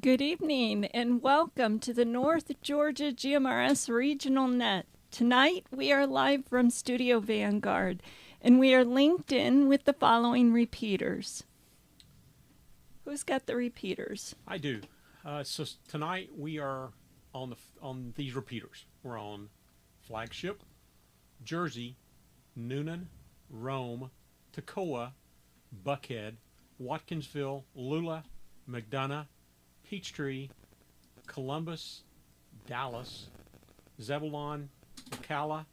Good evening and welcome to the North Georgia GMRS Regional Net. Tonight we are live from Studio Vanguard and we are linked in with the following repeaters. Who's got the repeaters? I do. So tonight we are on these repeaters. We're on Flagship, Jersey, Noonan, Rome, Toccoa, Buckhead, Watkinsville, Lula, McDonough, Peachtree, Columbus, Dallas, Zebulon, Ocala,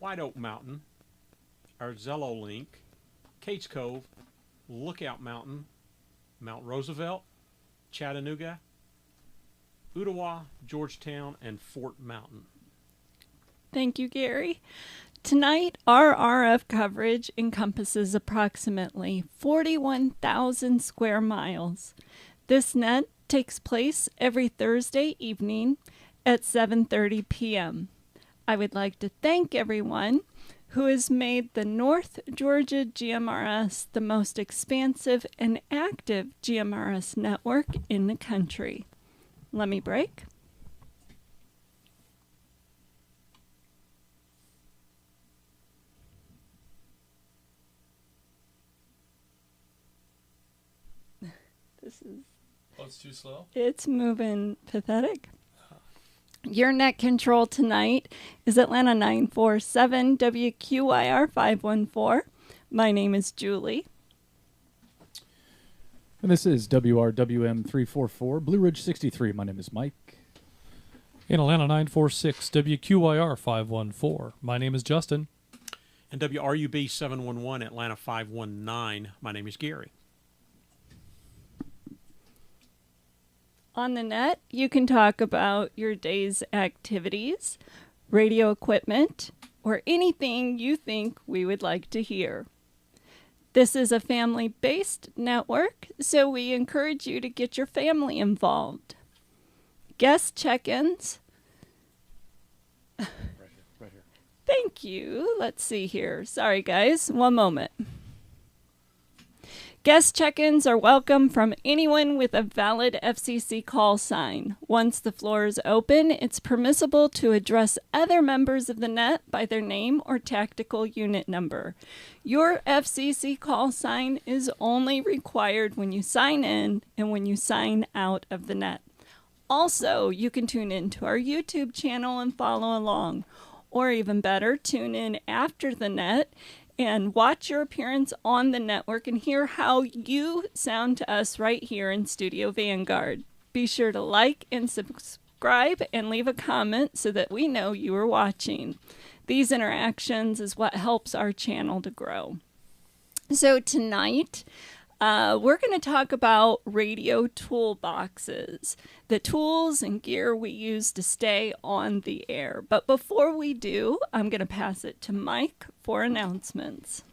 White Oak Mountain, Arzello Link, Cates Cove, Lookout Mountain, Mount Roosevelt, Chattanooga, Ottawa, Georgetown, and Fort Mountain. Thank you, Gary. Tonight, our RF coverage encompasses approximately 41,000 square miles. This net takes place every Thursday evening at 7:30 p.m. I would like to thank everyone who has made the North Georgia GMRS the most expansive and active GMRS network in the country. Let me break. This is... Oh, it's too slow? It's moving pathetic. Your net control tonight is Atlanta 947 WQIR 514. My name is Julie. And this is WRWM 344, Blue Ridge 63. My name is Mike. In Atlanta 946 WQIR 514. My name is Justin. And WRUB 711 Atlanta 519. My name is Gary. On the net, you can talk about your day's activities, radio equipment, or anything you think we would like to hear. This is a family-based network, so we encourage you to get your family involved. Guest check-ins. Right here. Thank you. Let's see here. Sorry, guys. One moment. Guest check-ins are welcome from anyone with a valid FCC call sign. Once the floor is open, it's permissible to address other members of the net by their name or tactical unit number. Your FCC call sign is only required when you sign in and when you sign out of the net. Also, you can tune in to our YouTube channel and follow along. Or even better, tune in after the net and watch your appearance on the network and hear how you sound to us right here in Studio Vanguard. Be sure to like and subscribe and leave a comment so that we know you are watching. These interactions is what helps our channel to grow. So tonight, we're going to talk about radio toolboxes, the tools and gear we use to stay on the air. But before we do, I'm going to pass it to Mike for announcements.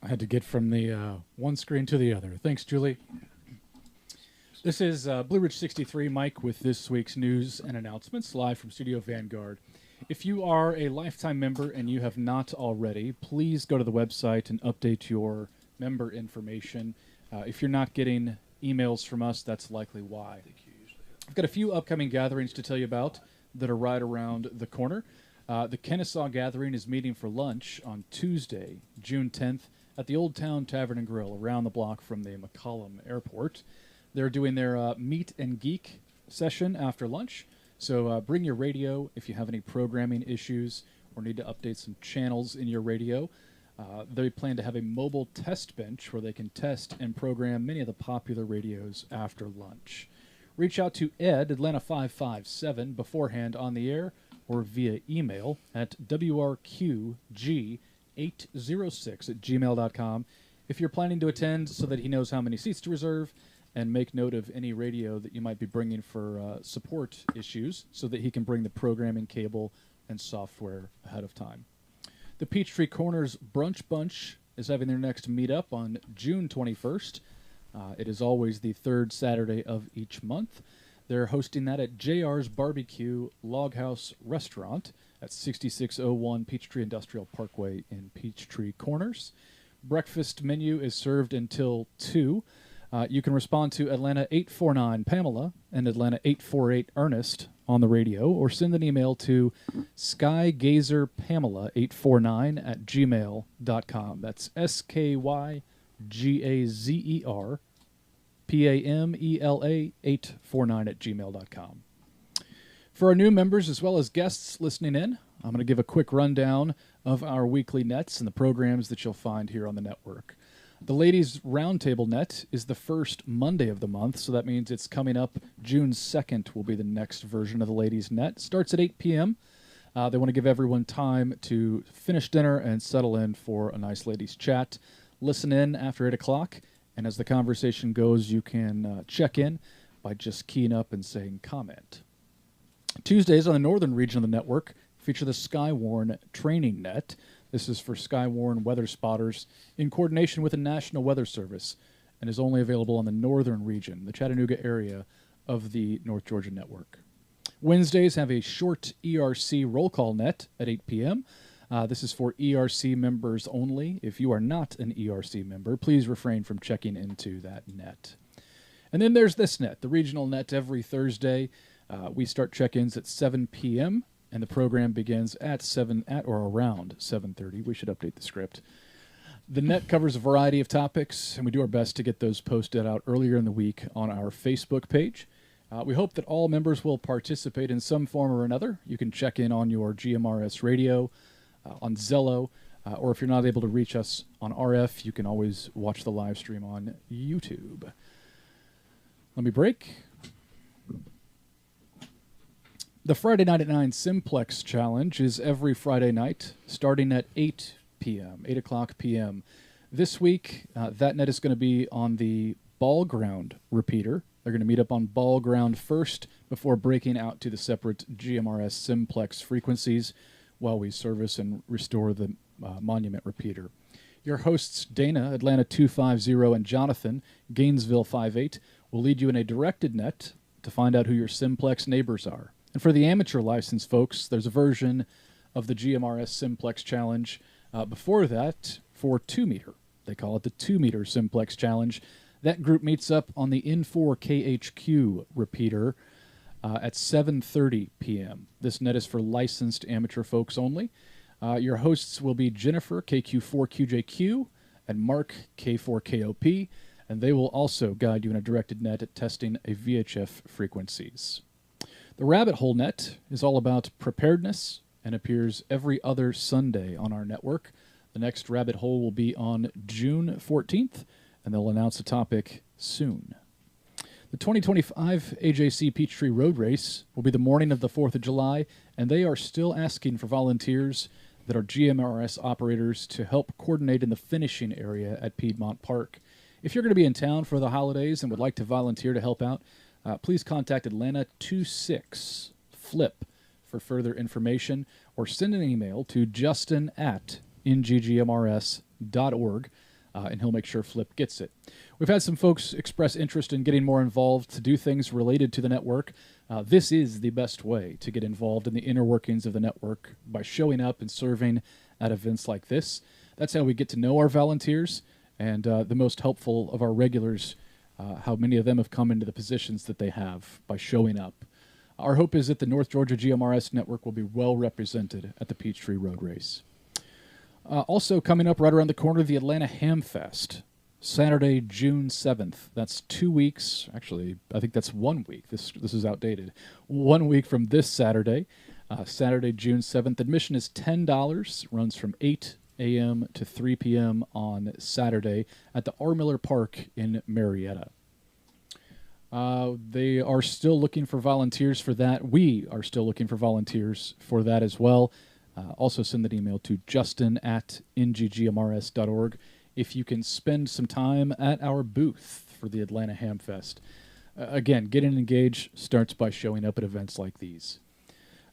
I had to get from the one screen to the other. Thanks, Julie. This is Blue Ridge 63, Mike, with this week's news and announcements, live from Studio Vanguard. If you are a lifetime member and you have not already, please go to the website and update your member information. If you're not getting emails from us, that's likely why. I've got a few upcoming gatherings to tell you about that are right around the corner. The Kennesaw Gathering is meeting for lunch on Tuesday, June 10th, at the Old Town Tavern and Grill around the block from the McCollum Airport. They're doing their Meet and Geek session after lunch. So bring your radio if you have any programming issues or need to update some channels in your radio. They plan to have a mobile test bench where they can test and program many of the popular radios after lunch. Reach out to Ed, Atlanta557, beforehand on the air or via email at wrqg806@gmail.com if you're planning to attend so that he knows how many seats to reserve, and make note of any radio that you might be bringing for support issues so that he can bring the programming cable and software ahead of time. The Peachtree Corners Brunch Bunch is having their next meetup on June 21st. It is always the third Saturday of each month. They're hosting that at JR's Barbecue Log House Restaurant at 6601 Peachtree Industrial Parkway in Peachtree Corners. Breakfast menu is served until 2. You can respond to Atlanta 849 Pamela and Atlanta 848 Ernest on the radio, or send an email to skygazerpamela849@gmail.com. That's SKYGAZERPAMELA849@gmail.com. For our new members as well as guests listening in, I'm going to give a quick rundown of our weekly nets and the programs that you'll find here on the network. The Ladies Roundtable Net is the first Monday of the month, so that means it's coming up June 2nd will be the next version of the Ladies Net. Starts at 8 p.m. They want to give everyone time to finish dinner and settle in for a nice ladies' chat. Listen in after 8 o'clock, and as the conversation goes, you can check in by just keying up and saying comment. Tuesdays on the northern region of the network feature the Skywarn Training Net. This is for Skywarn weather spotters in coordination with the National Weather Service and is only available on the northern region, the Chattanooga area of the North Georgia network. Wednesdays have a short ERC roll call net at 8 p.m. This is for ERC members only. If you are not an ERC member, please refrain from checking into that net. And then there's this net, the regional net, every Thursday. We start check-ins at 7 p.m., and the program begins at or around 7:30. We should update the script. The net covers a variety of topics, and we do our best to get those posted out earlier in the week on our Facebook page. We hope that all members will participate in some form or another. You can check in on your GMRS radio, on Zello, or if you're not able to reach us on RF, you can always watch the live stream on YouTube. Let me break. The Friday Night at 9 Simplex Challenge is every Friday night, starting at 8 p.m., 8 o'clock p.m. This week, that net is going to be on the Ball Ground repeater. They're going to meet up on Ball Ground first before breaking out to the separate GMRS Simplex frequencies while we service and restore the Monument repeater. Your hosts, Dana, Atlanta 250, and Jonathan, Gainesville 58, will lead you in a directed net to find out who your Simplex neighbors are. And for the amateur license folks, there's a version of the GMRS Simplex Challenge before that for 2-meter. They call it the 2-meter Simplex Challenge. That group meets up on the N4KHQ repeater at 7:30 p.m. This net is for licensed amateur folks only. Your hosts will be Jennifer, KQ4QJQ, and Mark, K4KOP, and they will also guide you in a directed net at testing a VHF frequencies. The Rabbit Hole Net is all about preparedness and appears every other Sunday on our network. The next Rabbit Hole will be on June 14th, and they'll announce the topic soon. The 2025 AJC Peachtree Road Race will be the morning of the 4th of July, and they are still asking for volunteers that are GMRS operators to help coordinate in the finishing area at Piedmont Park. If you're going to be in town for the holidays and would like to volunteer to help out, please contact Atlanta 26FLIP for further information, or send an email to justin@nggmrs.org, and he'll make sure Flip gets it. We've had some folks express interest in getting more involved to do things related to the network. This is the best way to get involved in the inner workings of the network, by showing up and serving at events like this. That's how we get to know our volunteers, and the most helpful of our regulars, how many of them have come into the positions that they have by showing up. Our hope is that the North Georgia GMRS network will be well represented at the Peachtree Road Race. Also coming up right around the corner, the Atlanta Ham Fest, Saturday, June 7th. That's 2 weeks. Actually, I think that's 1 week. This is outdated. 1 week from this Saturday, Saturday, June 7th. Admission is $10. Runs from 8 a.m. to 3 p.m. on Saturday at the R. Miller Park in Marietta. They are still looking for volunteers for that. We are still looking for volunteers for that as well. Also send an email to justin@nggmrs.org if you can spend some time at our booth for the Atlanta Ham Fest. Again, getting engaged starts by showing up at events like these.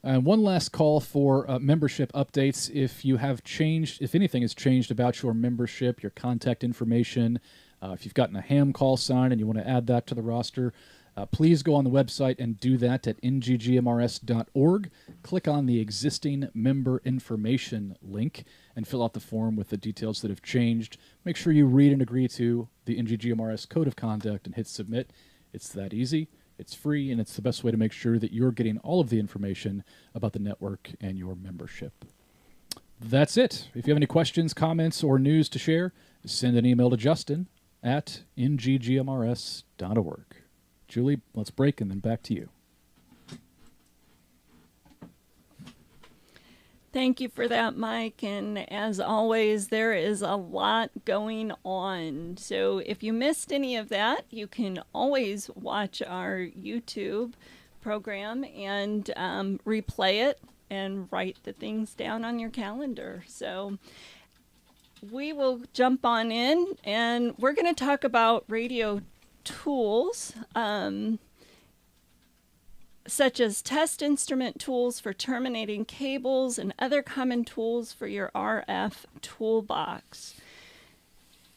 One last call for membership updates. If you have changed, if anything has changed about your membership, your contact information, if you've gotten a ham call sign and you want to add that to the roster, please go on the website and do that at nggmrs.org. Click on the existing member information link and fill out the form with the details that have changed. Make sure you read and agree to the NGGMRS Code of Conduct and hit submit. It's that easy. It's free, and it's the best way to make sure that you're getting all of the information about the network and your membership. That's it. If you have any questions, comments, or news to share, send an email to justin@nggmrs.org. Julie, let's break and then back to you. Thank you for that, Mike. And as always, there is a lot going on. So if you missed any of that, you can always watch our YouTube program and replay it and write the things down on your calendar. So we will jump on in, and we're going to talk about radio tools, such as test instrument tools for terminating cables and other common tools for your RF toolbox.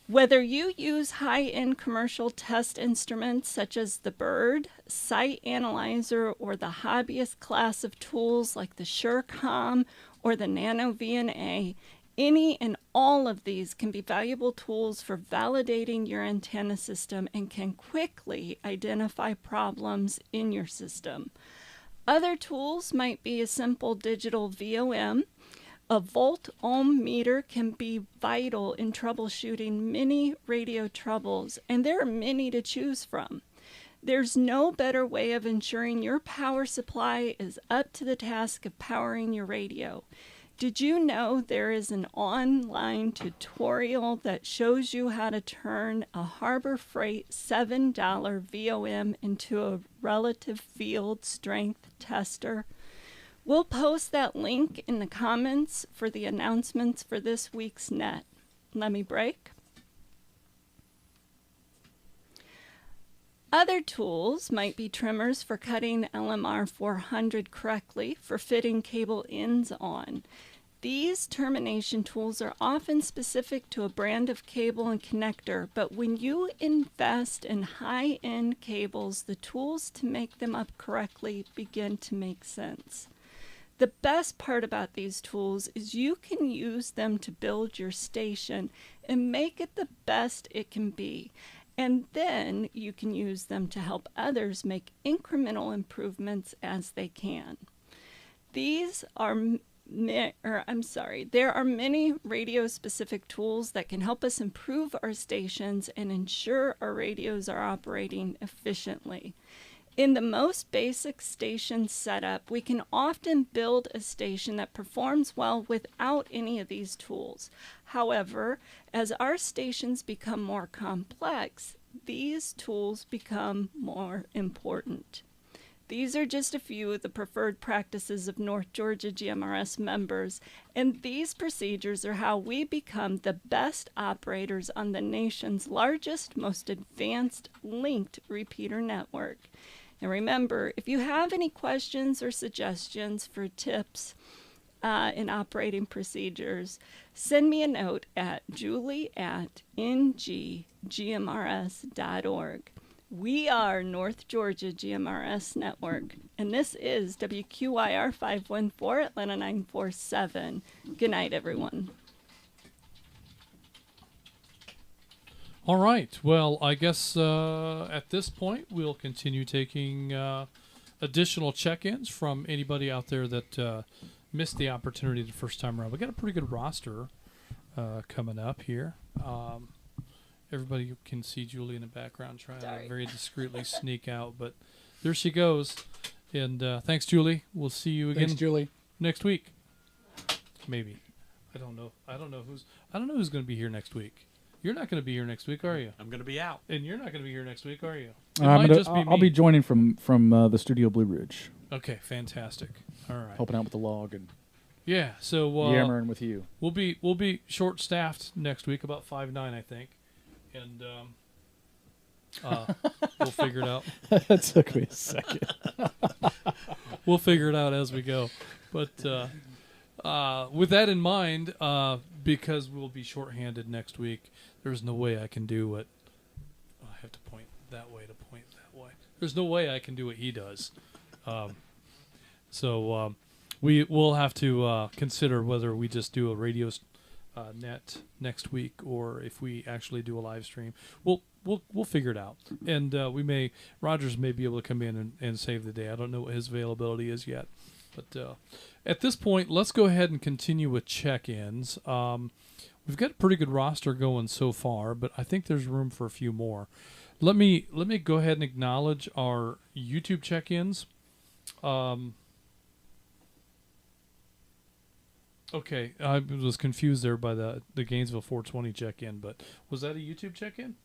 Whether you use high-end commercial test instruments such as the Bird, Site Analyzer, or the hobbyist class of tools like the SureCom or the Nano VNA, any and all of these can be valuable tools for validating your antenna system and can quickly identify problems in your system. Other tools might be a simple digital VOM. A volt-ohm meter can be vital in troubleshooting many radio troubles, and there are many to choose from. There's no better way of ensuring your power supply is up to the task of powering your radio. Did you know there is an online tutorial that shows you how to turn a Harbor Freight $7 VOM into a relative field strength tester? We'll post that link in the comments for the announcements for this week's net. Let me break. Other tools might be trimmers for cutting LMR 400 correctly for fitting cable ends on. These termination tools are often specific to a brand of cable and connector, but when you invest in high-end cables, the tools to make them up correctly begin to make sense. The best part about these tools is you can use them to build your station and make it the best it can be. And then you can use them to help others make incremental improvements as they can. There are many radio-specific tools that can help us improve our stations and ensure our radios are operating efficiently. In the most basic station setup, we can often build a station that performs well without any of these tools. However, as our stations become more complex, these tools become more important. These are just a few of the preferred practices of North Georgia GMRS members, and these procedures are how we become the best operators on the nation's largest, most advanced linked repeater network. And remember, if you have any questions or suggestions for tips in operating procedures, send me a note at julie@nggmrs.org. We are North Georgia GMRS Network, and this is WQYR 514 Atlanta 947. Good night, everyone. All right. Well, I guess at this point we'll continue taking additional check-ins from anybody out there that missed the opportunity the first time around. We got a pretty good roster coming up here. Everybody can see Julie in the background trying to very discreetly sneak out, but there she goes. And thanks, Julie. We'll see you again. Thanks, Julie. Next week. Maybe. I don't know who's going to be here next week. You're not going to be here next week, are you? I'm going to be out. And you're not going to be here next week, are you? I'll be joining from the Studio Blue Ridge. Okay, fantastic. All right. Helping out with the log and yeah, so yammering with you. We'll be short-staffed next week, about 5'9", I think, and we'll figure it out. That took me a second. We'll figure it out as we go, but with that in mind, because we'll be shorthanded next week, there's no way I can do what I have to point that way to point that way. There's no way I can do what he does. So we will have to consider whether we just do a radio net next week or if we actually do a live stream. We'll figure it out, and Rogers may be able to come in and save the day. I don't know what his availability is yet, but at this point, let's go ahead and continue with check-ins. We've got a pretty good roster going so far, but I think there's room for a few more. Let me go ahead and acknowledge our YouTube check-ins. Okay, I was confused there by the Gainesville 420 check-in, but was that a YouTube check-in?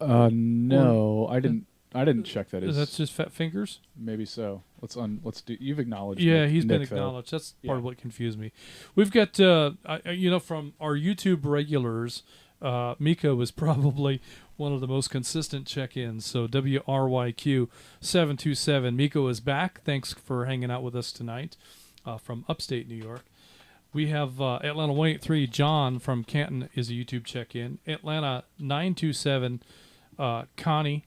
No, I didn't check that. Is that just Fat Fingers? Mikey so. Let's do. You've acknowledged. Yeah, he's Nick, been acknowledged. That's part of what confused me. We've got from our YouTube regulars, Miko is probably one of the most consistent check-ins. So WRYQ 727. Miko is back. Thanks for hanging out with us tonight from upstate New York. We have Atlanta 183. John from Canton is a YouTube check-in. Atlanta 927. Connie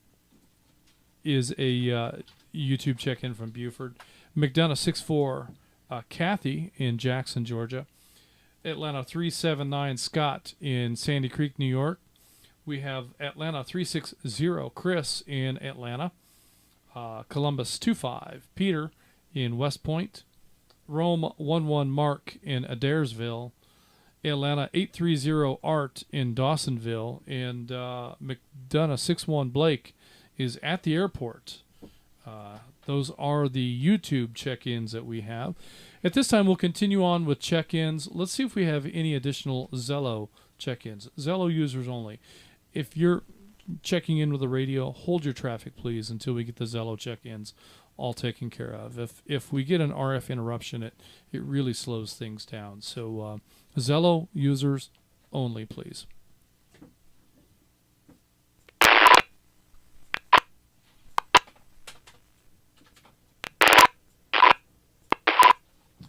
is a YouTube check-in from Buford. McDonough 64. Kathy in Jackson, Georgia. Atlanta 379. Scott in Sandy Creek, New York. We have Atlanta 360. Chris in Atlanta. Columbus 25. Peter in West Point. Rome 11. Mark in Adairsville. Atlanta 830. Art in Dawsonville. And McDonough 61. Blake is at the airport. Those are the YouTube check-ins that we have. At this time, we'll continue on with check-ins. Let's see if we have any additional Zello check-ins. Zello users only. If you're checking in with the radio, hold your traffic, please, until we get the Zello check-ins all taken care of. If we get an RF interruption, it really slows things down. So Zello users only, please.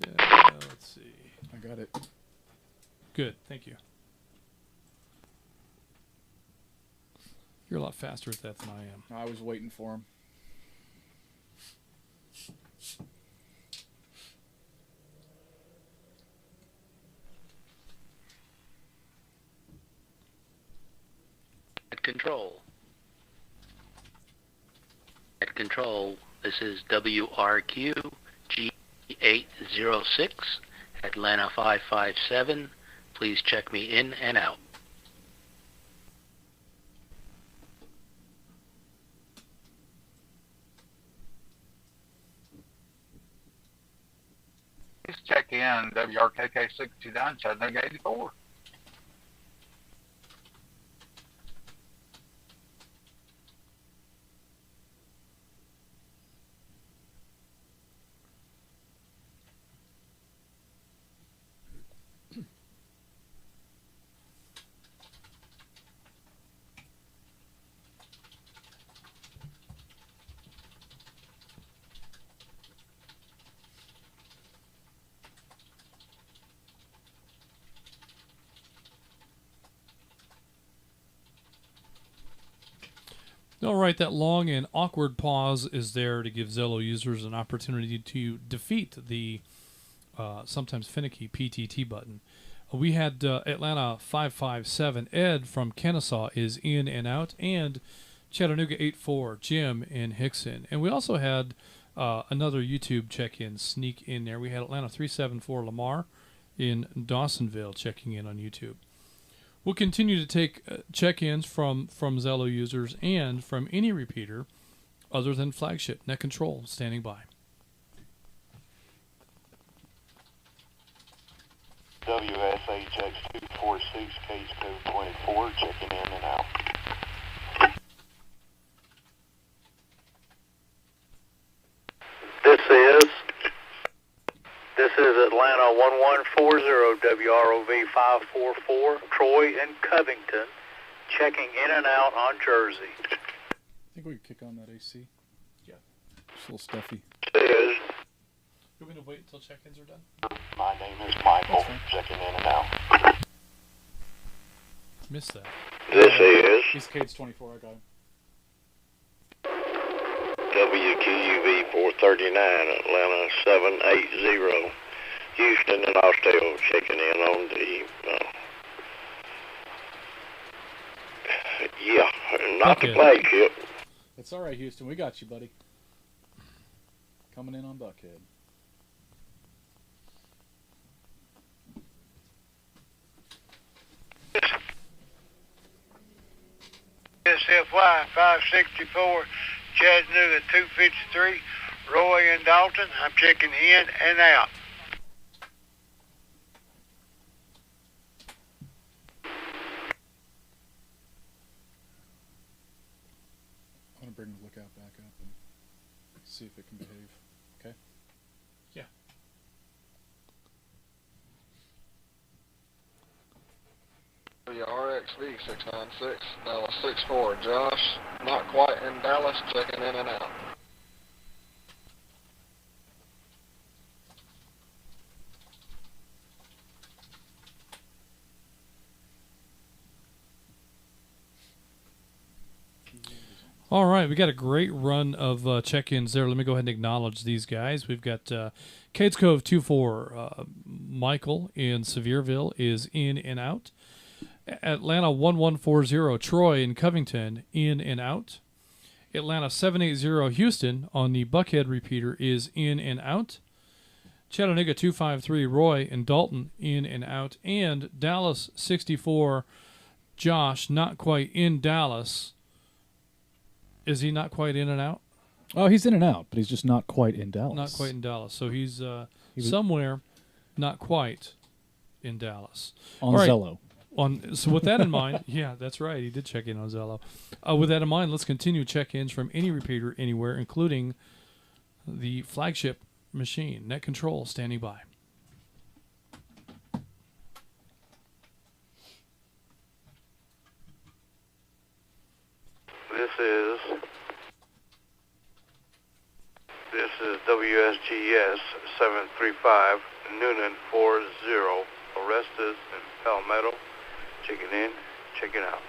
Let's see. I got it. Good, thank you. You're a lot faster at that than I am. I was waiting for him. At control, this is WRQ G806, Atlanta 557. Please check me in and out. Please check in WRKK 629, Chattanooga 84. All right, that long and awkward pause is there to give Zello users an opportunity to defeat the sometimes finicky PTT button. We had Atlanta 557. Ed from Kennesaw is in and out, and Chattanooga 84, Jim in Hickson. And we also had another YouTube check-in sneak in there. We had Atlanta 374 Lamar in Dawsonville checking in on YouTube. We'll continue to take check-ins from Zello users and from any repeater other than flagship. Net Control standing by. WSHX246, case code 24, checking in and out. This is Atlanta 1140 WROV 544, Troy and Covington, checking in and out on Jersey. I think we could kick on that AC. Yeah. It's a little stuffy. Is You want me to wait until check-ins are done? my name is Michael, That's fine. checking in and out. Missed that. This is He's Cade's 24, I got him. WQUV 439, Atlanta 780, Houston and Austell, checking in on the, not the Okay. flagship. It's all right, Houston. We got you, buddy. Coming in on Buckhead. SFY 564, Chattanooga 253, Roy and Dalton. I'm checking in and out. I'm going to bring the lookout back up and see if it can behave. Okay? Yeah. RXV 696, Dallas 64, Josh, not quite in Dallas, checking in and out. All right, we got a great run of check-ins there. Let me go ahead and acknowledge these guys. We've got Cades Cove 24, Michael in Sevierville is in and out. Atlanta 1140, Troy in Covington in and out. Atlanta 780, Houston on the Buckhead repeater is in and out. Chattanooga 253, Roy in Dalton in and out. And Dallas 64, Josh, not quite in Dallas. Is he not quite in and out? Oh, he's in and out, but he's just not quite in Dallas. Not quite in Dallas. So he's He was- somewhere not quite in Dallas. On All right. Zello. So with that in mind, yeah, that's right. He did check in on Zello. With that in mind, let's continue check-ins from any repeater anywhere, including the flagship machine. Net control standing by. This is WSGS 735 Noonan 40 Orestes and Palmetto. Checking in, checking out.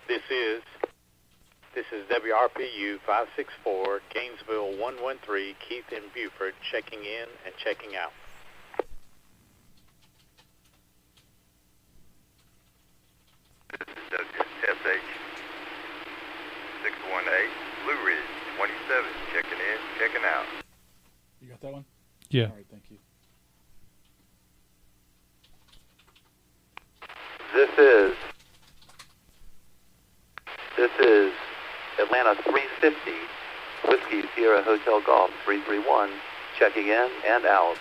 This is WRPU 564 Gainesville 113 Keith and Buford checking in and checking out. This is WSH 618 Blue Ridge 27 checking in, checking out. You got that one? Yeah. All right, thank you. This is Atlanta 350 Whiskey Sierra Hotel Golf 331 checking in and out.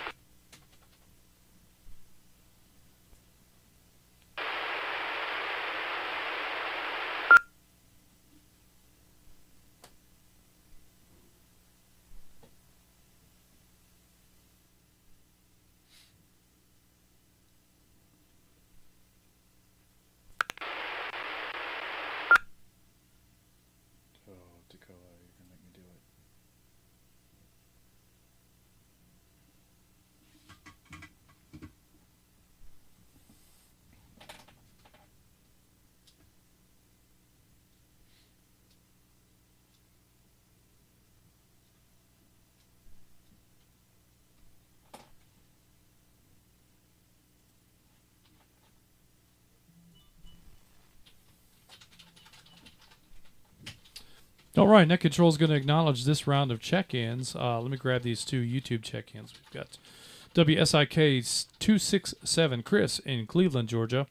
All right, Net Control is going to acknowledge this round of check-ins. Let me grab these two YouTube check-ins. We've got WSIK 267 Chris in Cleveland, Georgia,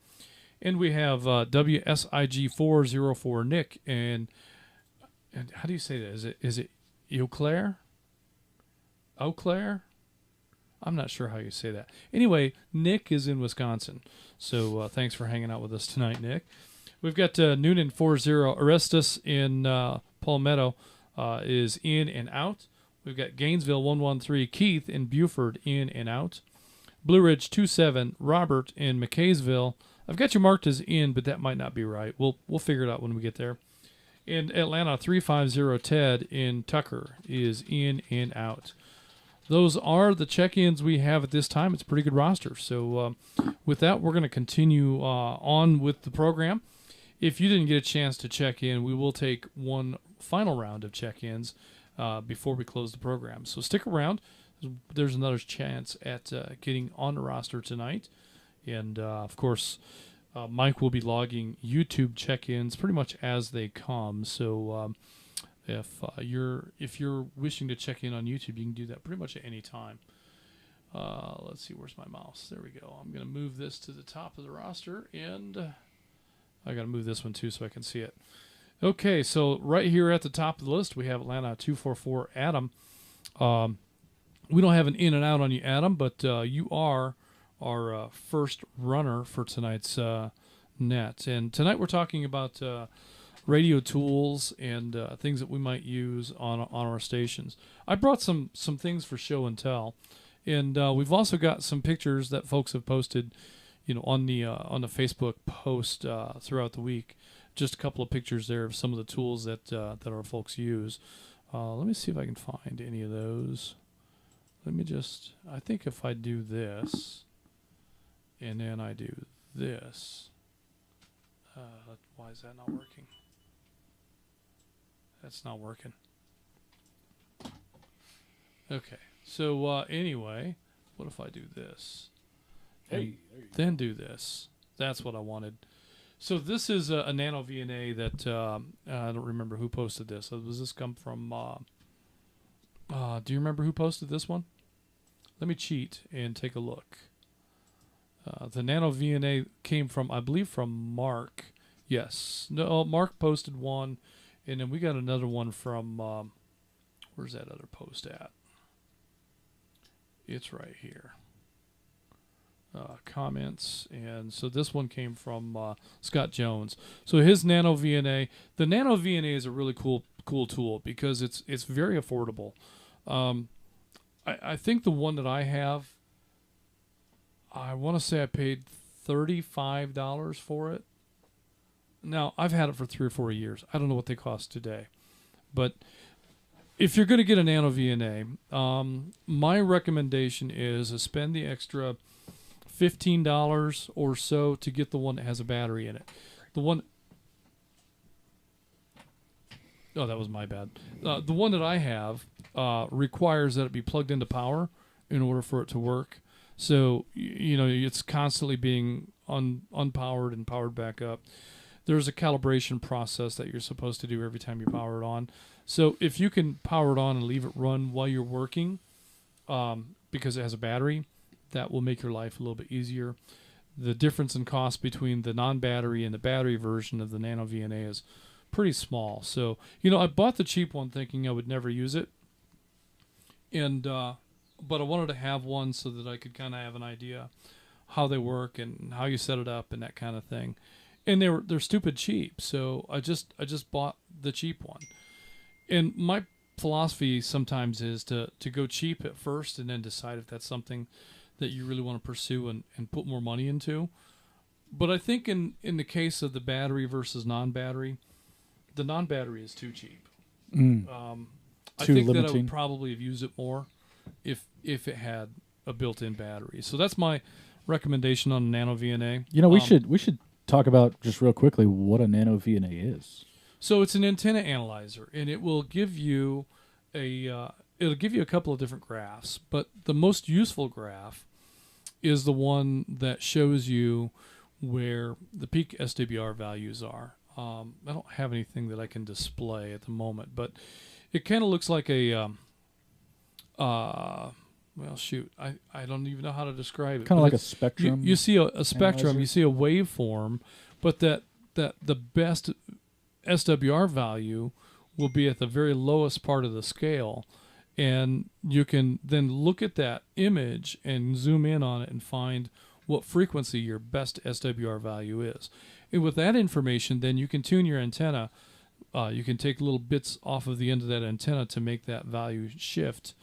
and we have WSIG 404 Nick. And how do you say that? Is it Eau Claire? Eau Claire? I'm not sure how you say that. Anyway, Nick is in Wisconsin, so thanks for hanging out with us tonight, Nick. We've got Noonan 40 Orestes in Palmetto is in and out. We've got Gainesville 113 Keith in Buford in and out. Blue Ridge 27 Robert in McKaysville. I've got you marked as in, but that might not be right. We'll figure it out when we get there. And Atlanta 350 Ted in Tucker is in and out. Those are the check-ins we have at this time. It's a pretty good roster. So with that, we're going to continue on with the program. If you didn't get a chance to check in, we will take one final round of check-ins before we close the program. So stick around. There's another chance at getting on the roster tonight. And, of course, Mike will be logging YouTube check-ins pretty much as they come. So if you're wishing to check in on YouTube, you can do that pretty much at any time. Let's see, where's my mouse? There we go. I'm going to move this to the top of the roster, and I got to move this one too so I can see it. Okay, so right here at the top of the list, we have Atlanta 244 Adam. We don't have an in and out on you, Adam, but you are our first runner for tonight's net. And tonight we're talking about radio tools and things that we might use on our stations. I brought some things for show and tell, and we've also got some pictures that folks have posted, on the Facebook post throughout the week. Just a couple of pictures there of some of the tools that our folks use. Let me see if I can find any of those. I think if I do this, and then I do this, why is that not working? That's not working. Okay, so anyway, what if I do this? Hey, then do this. That's what I wanted. So this is a Nano VNA that I don't remember who posted this. Does this come from? Do you remember who posted this one? Let me cheat and take a look. The Nano VNA came from, I believe, from Mark. Yes. No, Mark posted one, and then we got another one from. Where's that other post at? It's right here. comments, and so this one came from Scott Jones. So his Nano VNA, the Nano VNA is a really cool tool because it's very affordable. I think the one that I have, I want to say I paid $35 for it. Now I've had it for 3 or 4 years. I don't know what they cost today, but if you're going to get a Nano VNA, my recommendation is to spend the extra $15 or so to get the one that has a battery in it. The one, oh, that was my bad. The one that I have requires that it be plugged into power in order for it to work. So it's constantly being unpowered and powered back up. There's a calibration process that you're supposed to do every time you power it on. So if you can power it on and leave it run while you're working, because it has a battery, that will make your life a little bit easier. The difference in cost between the non-battery and the battery version of the Nano VNA is pretty small. So, I bought the cheap one thinking I would never use it. And but I wanted to have one so that I could kind of have an idea how they work and how you set it up and that kind of thing. And they're stupid cheap. So I just bought the cheap one. And my philosophy sometimes is to go cheap at first and then decide if that's something that you really want to pursue and put more money into. But I think in the case of the battery versus non-battery, the non-battery is too cheap. I think that I would probably have used it more if it had a built-in battery. So that's my recommendation on a Nano VNA. We should talk about just real quickly what a Nano VNA is. So it's an antenna analyzer, and it will give you a couple of different graphs, but the most useful graph is the one that shows you where the peak SWR values are. I don't have anything that I can display at the moment, but it kind of looks like a I don't even know how to describe it. Kind of like a spectrum. You see a spectrum, analyzer. you see a waveform, but that the best SWR value will be at the very lowest part of the scale. And you can then look at that image and zoom in on it and find what frequency your best SWR value is. And with that information, then you can tune your antenna. You can take little bits off of the end of that antenna to make that value shift.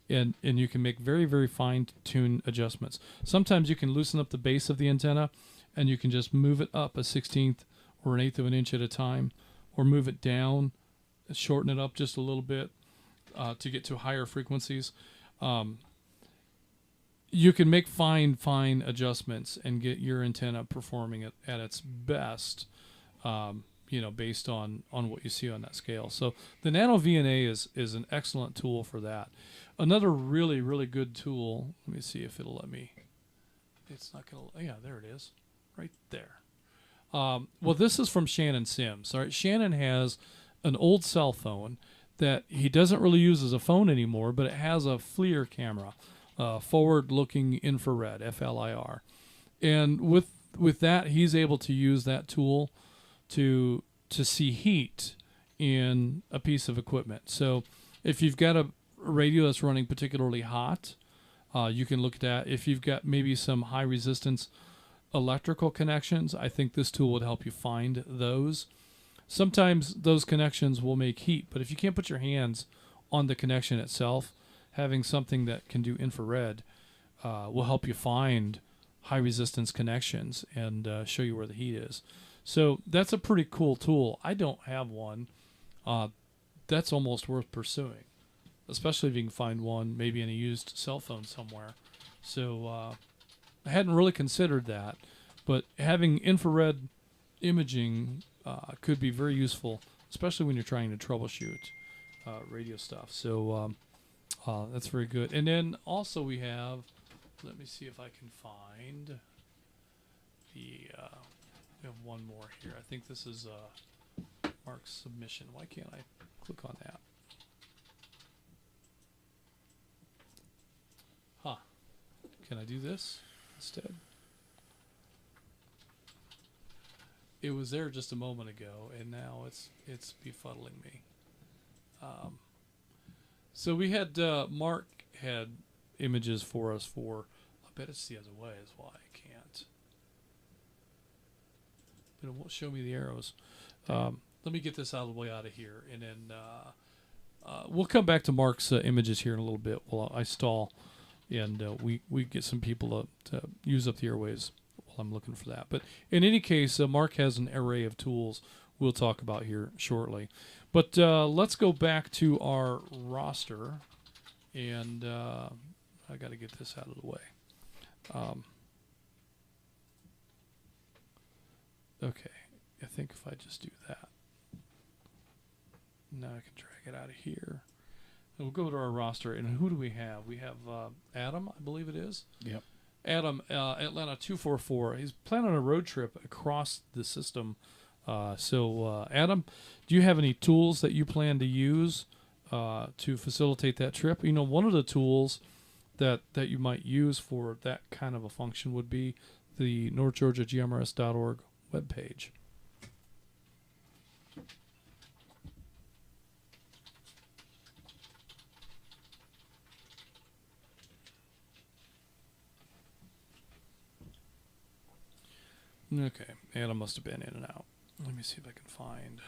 And you can make very, very fine-tuned adjustments. Sometimes you can loosen up the base of the antenna, and you can just move it up a 1/16 or an 1/8 of an inch at a time, or move it down, shorten it up just a little bit. To get to higher frequencies, you can make fine adjustments and get your antenna performing at its best, based on what you see on that scale. So the Nano VNA is an excellent tool for that. Another really, really good tool, let me see if it'll let me, it's not going to, yeah, there it is, right there. Well, this is from Shannon Sims. All right, Shannon has an old cell phone that he doesn't really use as a phone anymore, but it has a FLIR camera, forward-looking infrared, FLIR. And with that, he's able to use that tool to see heat in a piece of equipment. So if you've got a radio that's running particularly hot, you can look at that. If you've got maybe some high-resistance electrical connections, I think this tool would help you find those. Sometimes those connections will make heat, but if you can't put your hands on the connection itself, having something that can do infrared will help you find high resistance connections and show you where the heat is. So that's a pretty cool tool. I don't have one. That's almost worth pursuing, especially if you can find one maybe in a used cell phone somewhere. So I hadn't really considered that, but having infrared imaging could be very useful, especially when you're trying to troubleshoot radio stuff. So that's very good. And then also we have, let me see if I can find we have one more here. I think this is Mark's submission. Why can't I click on that? Huh. Can I do this instead? It was there just a moment ago, and now it's befuddling me. So we had Mark had images for us for a bet it's the other way is why I can't. But it won't show me the arrows. Let me get this out of the way out of here, and then we'll come back to Mark's images here in a little bit while I stall, and we get some people to use up the airwaves while I'm looking for that. But in any case, Mark has an array of tools we'll talk about here shortly. But let's go back to our roster, and I got to get this out of the way. Okay, I think if I just do that, now I can drag it out of here. And we'll go to our roster, and who do we have? We have Adam, I believe it is. Yep. Adam, Atlanta 244. He's planning a road trip across the system. So, Adam, do you have any tools that you plan to use to facilitate that trip? You know, one of the tools that you might use for that kind of a function would be the NorthGeorgiaGMRS.org webpage. Okay, Adam must have been in and out. Let me see if I can find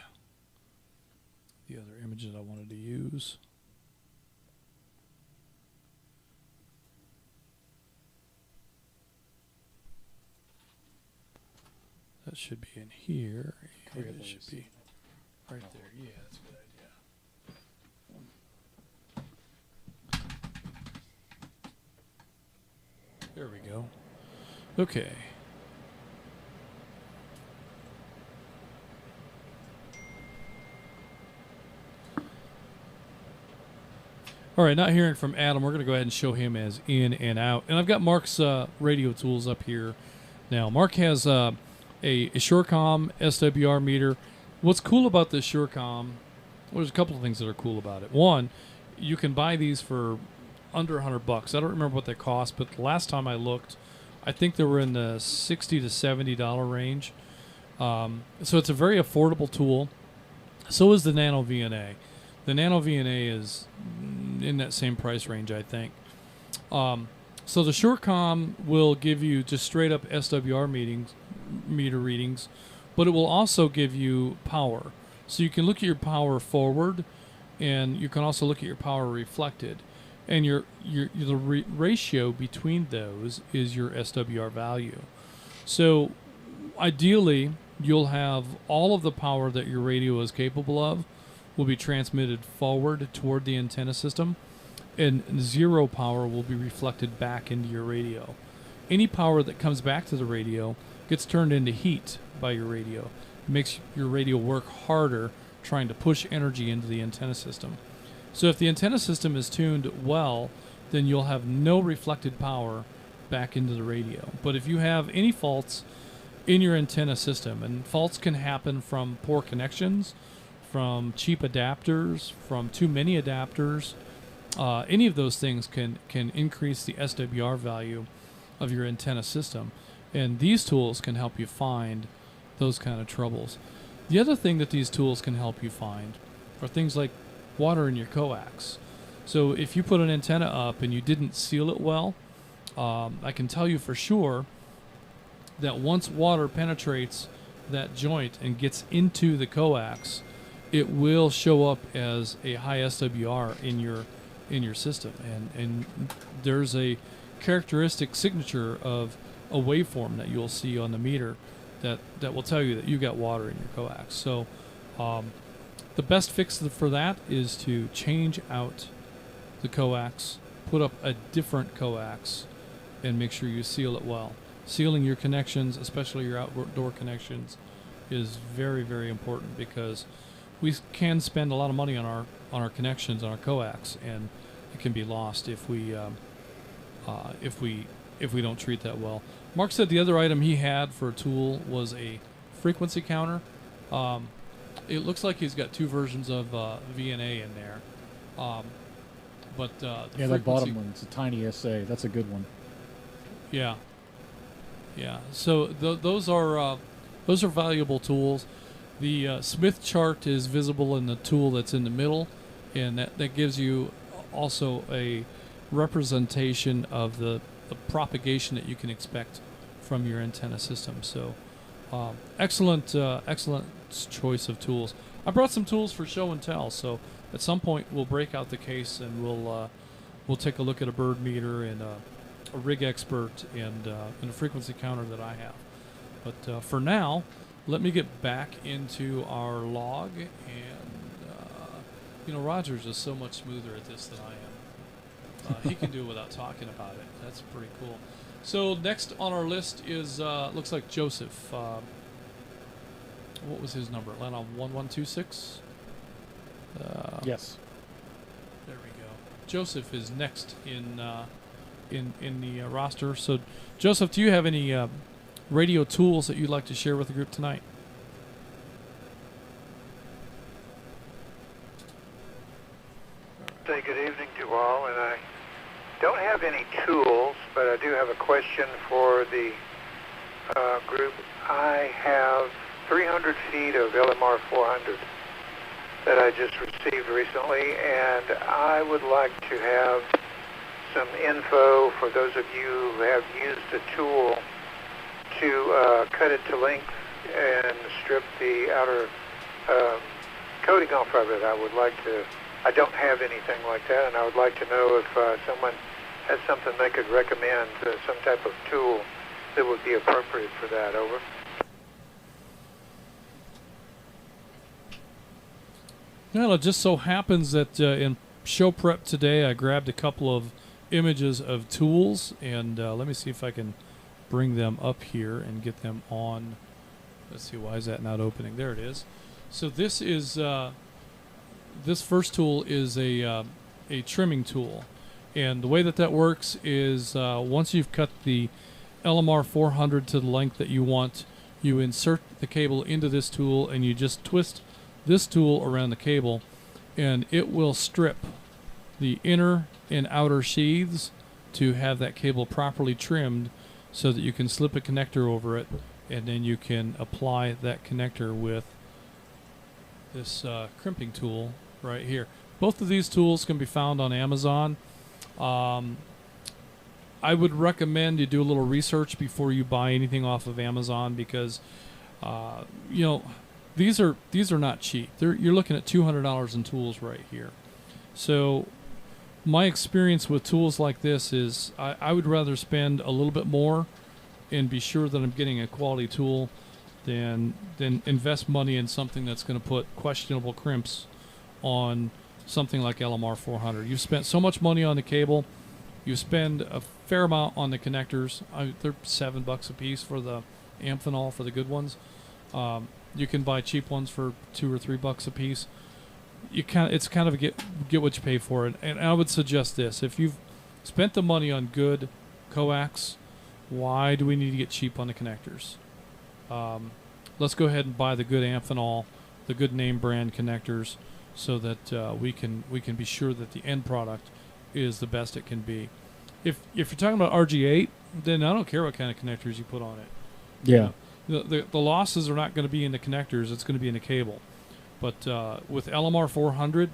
the other images I wanted to use. That should be in here. Yeah, it should be right there. Yeah, that's a good idea. There we go. Okay. All right, not hearing from Adam, we're going to go ahead and show him as in and out. And I've got Mark's radio tools up here now. Mark has a Surecom SWR meter. What's cool about this Surecom, well, there's a couple of things that are cool about it. One, you can buy these for under $100. I don't remember what they cost, but the last time I looked, I think they were in the $60 to $70 range. So it's a very affordable tool. So is the Nano VNA. The Nano VNA is in that same price range, I think. So the Surecom will give you just straight up SWR meter readings, but it will also give you power. So you can look at your power forward, and you can also look at your power reflected. And the ratio between those is your SWR value. So ideally, you'll have all of the power that your radio is capable of will be transmitted forward toward the antenna system, and zero power will be reflected back into your radio. Any power that comes back to the radio gets turned into heat by your radio. It makes your radio work harder trying to push energy into the antenna system. So if the antenna system is tuned well, then you'll have no reflected power back into the radio. But if you have any faults in your antenna system, and faults can happen from poor connections, from cheap adapters, from too many adapters, any of those things can increase the SWR value of your antenna system. And these tools can help you find those kind of troubles. The other thing that these tools can help you find are things like water in your coax. So if you put an antenna up and you didn't seal it well, I can tell you for sure that once water penetrates that joint and gets into the coax, it will show up as a high SWR in your system, and there's a characteristic signature of a waveform that you'll see on the meter that will tell you that you got water in your coax. So the best fix for that is to change out the coax, put up a different coax, and make sure you seal it well. Sealing your connections, especially your outdoor connections, is very, very important, because we can spend a lot of money on our connections, on our coax, and it can be lost if we don't treat that well. Mark said the other item he had for a tool was a frequency counter. It looks like he's got two versions of VNA in there, but yeah, that bottom one's a tiny SA. That's a good one. Yeah. So those are valuable tools. The Smith chart is visible in the tool that's in the middle, and that gives you also a representation of the the propagation that you can expect from your antenna system. So excellent choice of tools. I brought some tools for show and tell, so at some point we'll break out the case and we'll take a look at a bird meter and a rig expert and a frequency counter that I have. But for now, let me get back into our log, and Roger's is so much smoother at this than I am. He can do it without talking about it. That's pretty cool. So next on our list is looks like Joseph. What was his number? Atlanta 1126. Yes. There we go. Joseph is next in the roster. So, Joseph, do you have any radio tools that you'd like to share with the group tonight? Say good evening to all, and I don't have any tools, but I do have a question for the group. I have 300 feet of LMR 400 that I just received recently, and I would like to have some info for those of you who have used the tool to cut it to length and strip the outer coating off of it. I don't have anything like that, and I would like to know if someone has something they could recommend, some type of tool that would be appropriate for that. Over. Well, it just so happens that in show prep today, I grabbed a couple of images of tools, and let me see if I can bring them up here and get them on. Let's see, why is that not opening? There it is. So this is this first tool is a trimming tool, and the way that works is once you've cut the LMR 400 to the length that you want, you insert the cable into this tool, and you just twist this tool around the cable, and it will strip the inner and outer sheaths to have that cable properly trimmed so that you can slip a connector over it, and then you can apply that connector with this crimping tool right here. Both of these tools can be found on Amazon. I would recommend you do a little research before you buy anything off of Amazon, because these are not cheap. You're looking at $200 in tools right here. So my experience with tools like this is I would rather spend a little bit more and be sure that I'm getting a quality tool than invest money in something that's going to put questionable crimps on something like LMR 400. You've spent so much money on the cable. You spend a fair amount on the connectors. They're $7 a piece for the Amphenol, for the good ones. You can buy cheap ones for $2 or $3 a piece. It's kind of a get what you pay for. And I would suggest this: if you've spent the money on good coax, why do we need to get cheap on the connectors? Let's go ahead and buy the good Amphenol, the good name brand connectors, so that we can be sure that the end product is the best it can be. If you're talking about RG8, then I don't care what kind of connectors you put on it. Yeah. The losses are not going to be in the connectors; it's going to be in the cable. But with LMR 400,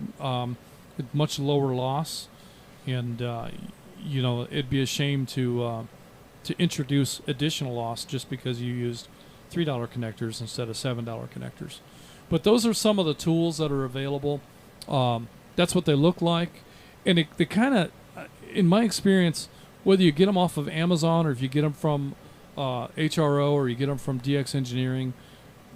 much lower loss, and it'd be a shame to introduce additional loss just because you used $3 connectors instead of $7 connectors. But those are some of the tools that are available. That's what they look like, and they kind of, in my experience, whether you get them off of Amazon or if you get them from HRO or you get them from DX Engineering,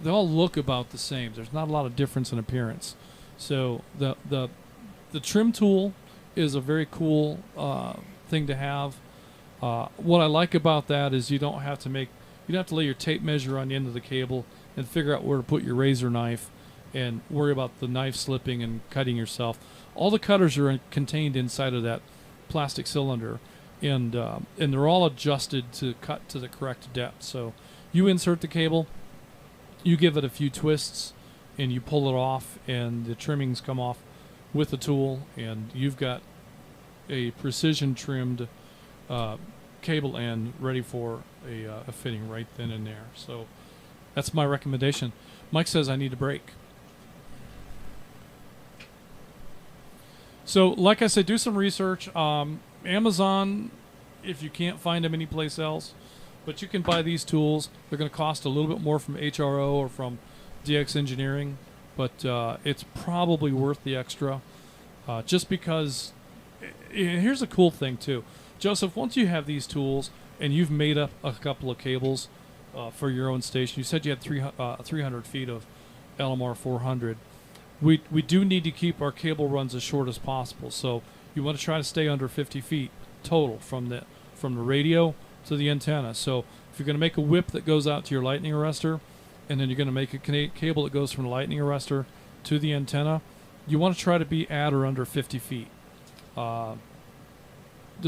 they all look about the same. There's not a lot of difference in appearance. So the trim tool is a very cool thing to have. What I like about that is you don't have to lay your tape measure on the end of the cable and figure out where to put your razor knife and worry about the knife slipping and cutting yourself. All the cutters are contained inside of that plastic cylinder, and they're all adjusted to cut to the correct depth. So you insert the cable, you give it a few twists, and you pull it off, and the trimmings come off with the tool, and you've got a precision trimmed cable end ready for a fitting right then and there. So that's my recommendation. Mike says I need a break. So like I said, do some research. Amazon if you can't find them anyplace else. But you can buy these tools. They're going to cost a little bit more from HRO or from DX Engineering, but it's probably worth the extra. Just because, here's a cool thing too. Joseph, once you have these tools and you've made up a couple of cables for your own station, you said you had 300 feet of LMR 400. We do need to keep our cable runs as short as possible. So you want to try to stay under 50 feet total from the radio to the antenna. So if you're going to make a whip that goes out to your lightning arrestor, and then you're going to make a cable that goes from the lightning arrestor to the antenna, you want to try to be at or under 50 feet. The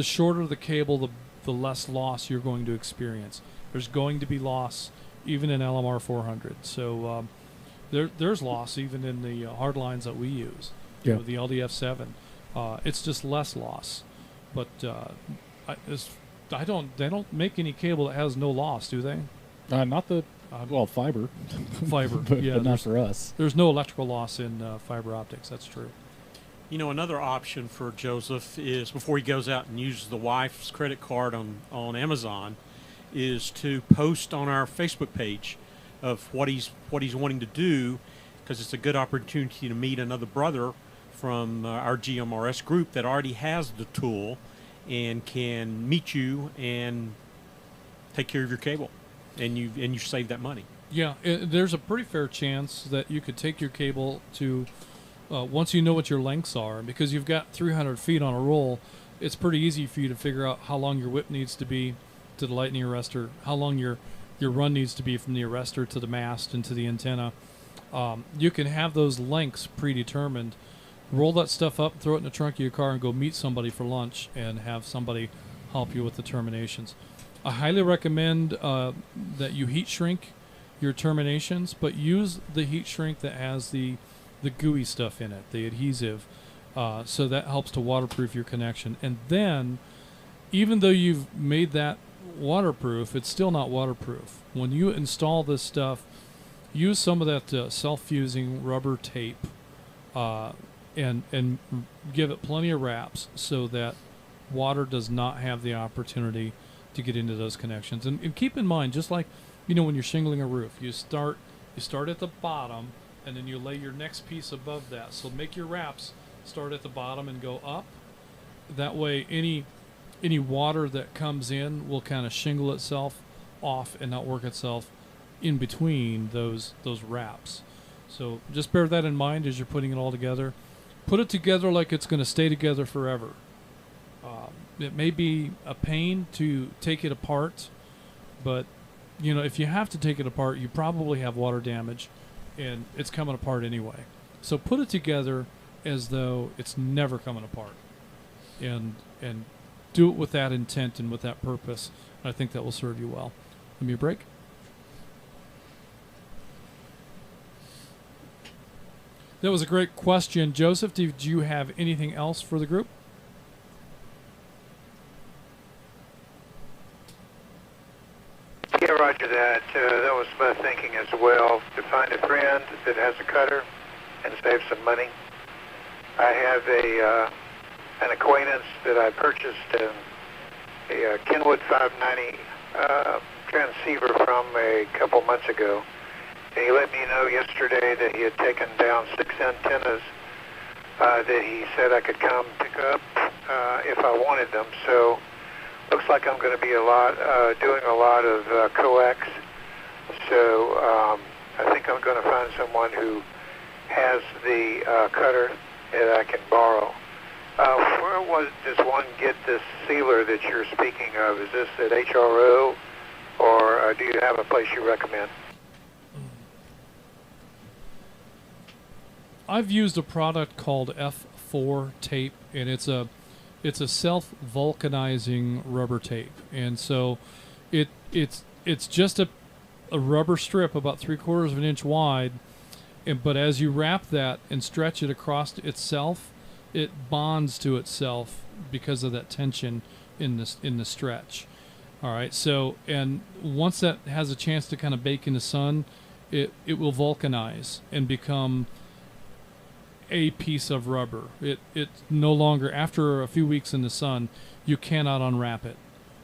shorter the cable, the less loss you're going to experience. There's going to be loss even in LMR 400. So there's loss even in the hard lines that we use. Yeah. The LDF7. It's just less loss. But they don't make any cable that has no loss, do they? Not the fiber. Fiber, but not for us. There's no electrical loss in fiber optics. That's true. You know, another option for Joseph is, before he goes out and uses the wife's credit card on Amazon, is to post on our Facebook page of what he's wanting to do, because it's a good opportunity to meet another brother from our GMRS group that already has the tool and can meet you and take care of your cable, and you save that money. Yeah, there's a pretty fair chance that you could take your cable to, once you know what your lengths are, because you've got 300 feet on a roll, it's pretty easy for you to figure out how long your whip needs to be to the lightning arrestor, how long your run needs to be from the arrestor to the mast and to the antenna. You can have those lengths predetermined. Roll that stuff up, throw it in the trunk of your car, and go meet somebody for lunch and have somebody help you with the terminations. I highly recommend that you heat shrink your terminations, but use the heat shrink that has the gooey stuff in it, the adhesive, so that helps to waterproof your connection. And then, even though you've made that waterproof, it's still not waterproof. When you install this stuff, use some of that self-fusing rubber tape and give it plenty of wraps so that water does not have the opportunity to get into those connections. And keep in mind, just like, you know, when you're shingling a roof, you start at the bottom and then you lay your next piece above that. So make your wraps start at the bottom and go up. That way any water that comes in will kind of shingle itself off and not work itself in between those wraps. So just bear that in mind as you're putting it all together. Put it together like it's going to stay together forever. It may be a pain to take it apart, but you know, if you have to take it apart, you probably have water damage and it's coming apart anyway. So put it together as though it's never coming apart, and do it with that intent and with that purpose. I think that will serve you well. Give me a break. That was a great question. Joseph, did you have anything else for the group? Yeah, roger that. That was my thinking as well, to find a friend that has a cutter and save some money. I have an acquaintance that I purchased a Kenwood 590 transceiver from a couple months ago. And he let me know yesterday that he had taken down 6 antennas that he said I could come pick up if I wanted them. So looks like I'm going to be doing a lot of coax. So I think I'm going to find someone who has the cutter that I can borrow. Where does one get this sealer that you're speaking of? Is this at HRO, or do you have a place you recommend? I've used a product called F4 tape, and it's a self-vulcanizing rubber tape, and so it's just a rubber strip about 3/4 of an inch wide, but as you wrap that and stretch it across itself, it bonds to itself because of that tension in the stretch. All right, so and once that has a chance to kind of bake in the sun, it will vulcanize and become a piece of rubber. It no longer, after a few weeks in the sun, you cannot unwrap it.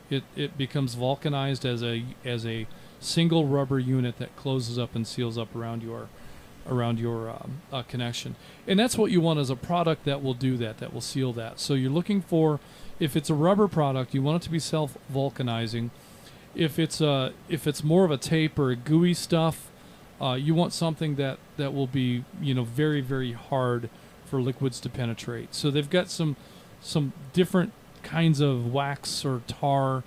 it becomes vulcanized as a single rubber unit that closes up and seals up around your connection. And that's what you want as a product that will do that, that will seal that. So you're looking for, if it's a rubber product, you want it to be self-vulcanizing. If it's more of a tape or a gooey stuff, you want something that will be, very, very hard for liquids to penetrate. So they've got some different kinds of wax or tar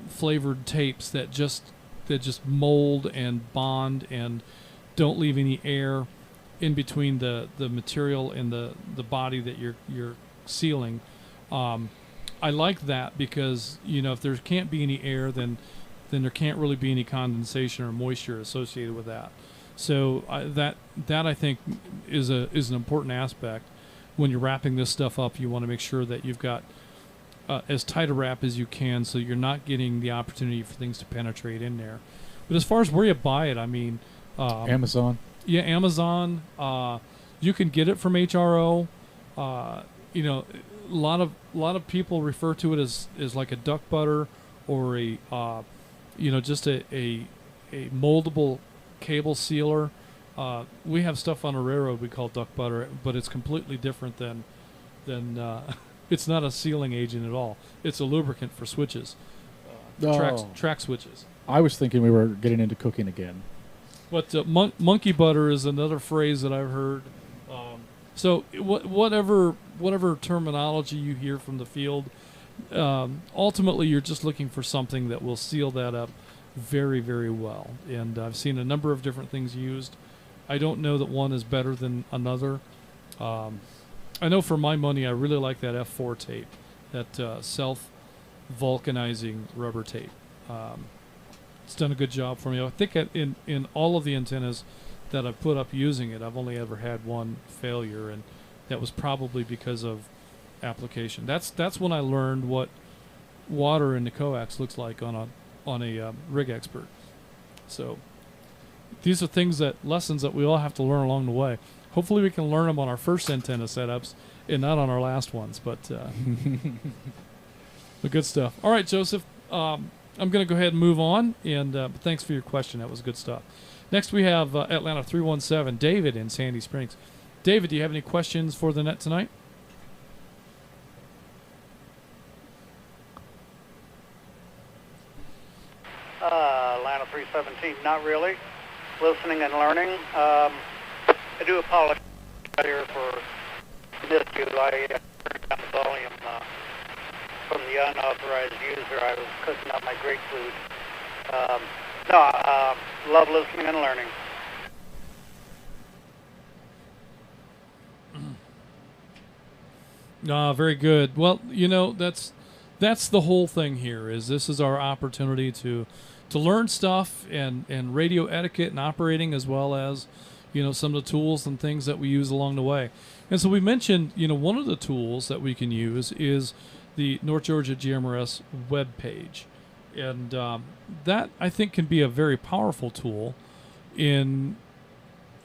flavored tapes that just mold and bond and don't leave any air in between the material and the body that you're sealing. I like that because if there can't be any air, then there can't really be any condensation or moisture associated with that. So that I think is an important aspect. When you're wrapping this stuff up, you want to make sure that you've got as tight a wrap as you can, so you're not getting the opportunity for things to penetrate in there. But as far as where you buy it, I mean, Amazon. Yeah, Amazon. You can get it from HRO. A lot of people refer to it as like a duck butter or a just a moldable cable sealer. We have stuff on a railroad we call duck butter, but it's completely different than it's not a sealing agent at all. It's a lubricant for switches, track switches. I was thinking we were getting into cooking again. But monkey butter is another phrase that I've heard. So whatever terminology you hear from the field, ultimately you're just looking for something that will seal that up very, very well. And I've seen a number of different things used. I don't know that one is better than another. I know for my money, I really like that F4 tape, that self-vulcanizing rubber tape. It's done a good job for me. I think in all of the antennas that I've put up using it, I've only ever had one failure, and that was probably because of application. That's when I learned what water in the coax looks like on a rig expert. So these are lessons that we all have to learn along the way. Hopefully we can learn them on our first antenna setups and not on our last ones, but the good stuff. All right, Joseph, I'm going to go ahead and move on, and thanks for your question. That was good stuff. Next we have Atlanta 317, David in Sandy Springs. David, do you have any questions for the net tonight? Atlanta 317, not really. Listening and learning. I do apologize here for missed you. I turned down the volume from the unauthorized user. I was cooking up my great food. Love listening and learning. Very good. Well, that's the whole thing here. This is our opportunity to learn stuff and radio etiquette and operating, as well as some of the tools and things that we use along the way. And so we mentioned one of the tools that we can use is the North Georgia GMRS web page, and that I think can be a very powerful tool in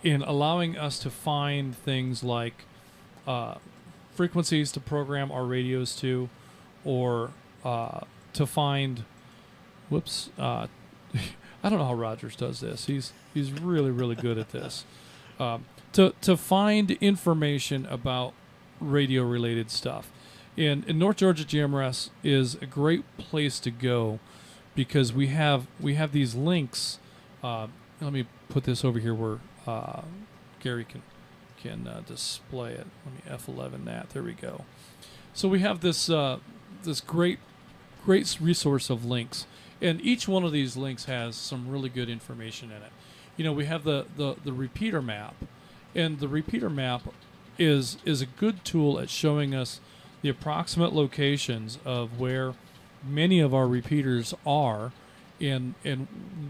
allowing us to find things like frequencies to program our radios to, or to find I don't know how Rogers does this. He's really, really good at this. To find information about radio related stuff. And North Georgia GMRS is a great place to go because we have these links. Let me put this over here where Gary can display it. Let me F11 that. There we go. So we have this great resource of links, and each one of these links has some really good information in it. We have the repeater map, and the repeater map is a good tool at showing us the approximate locations of where many of our repeaters are, and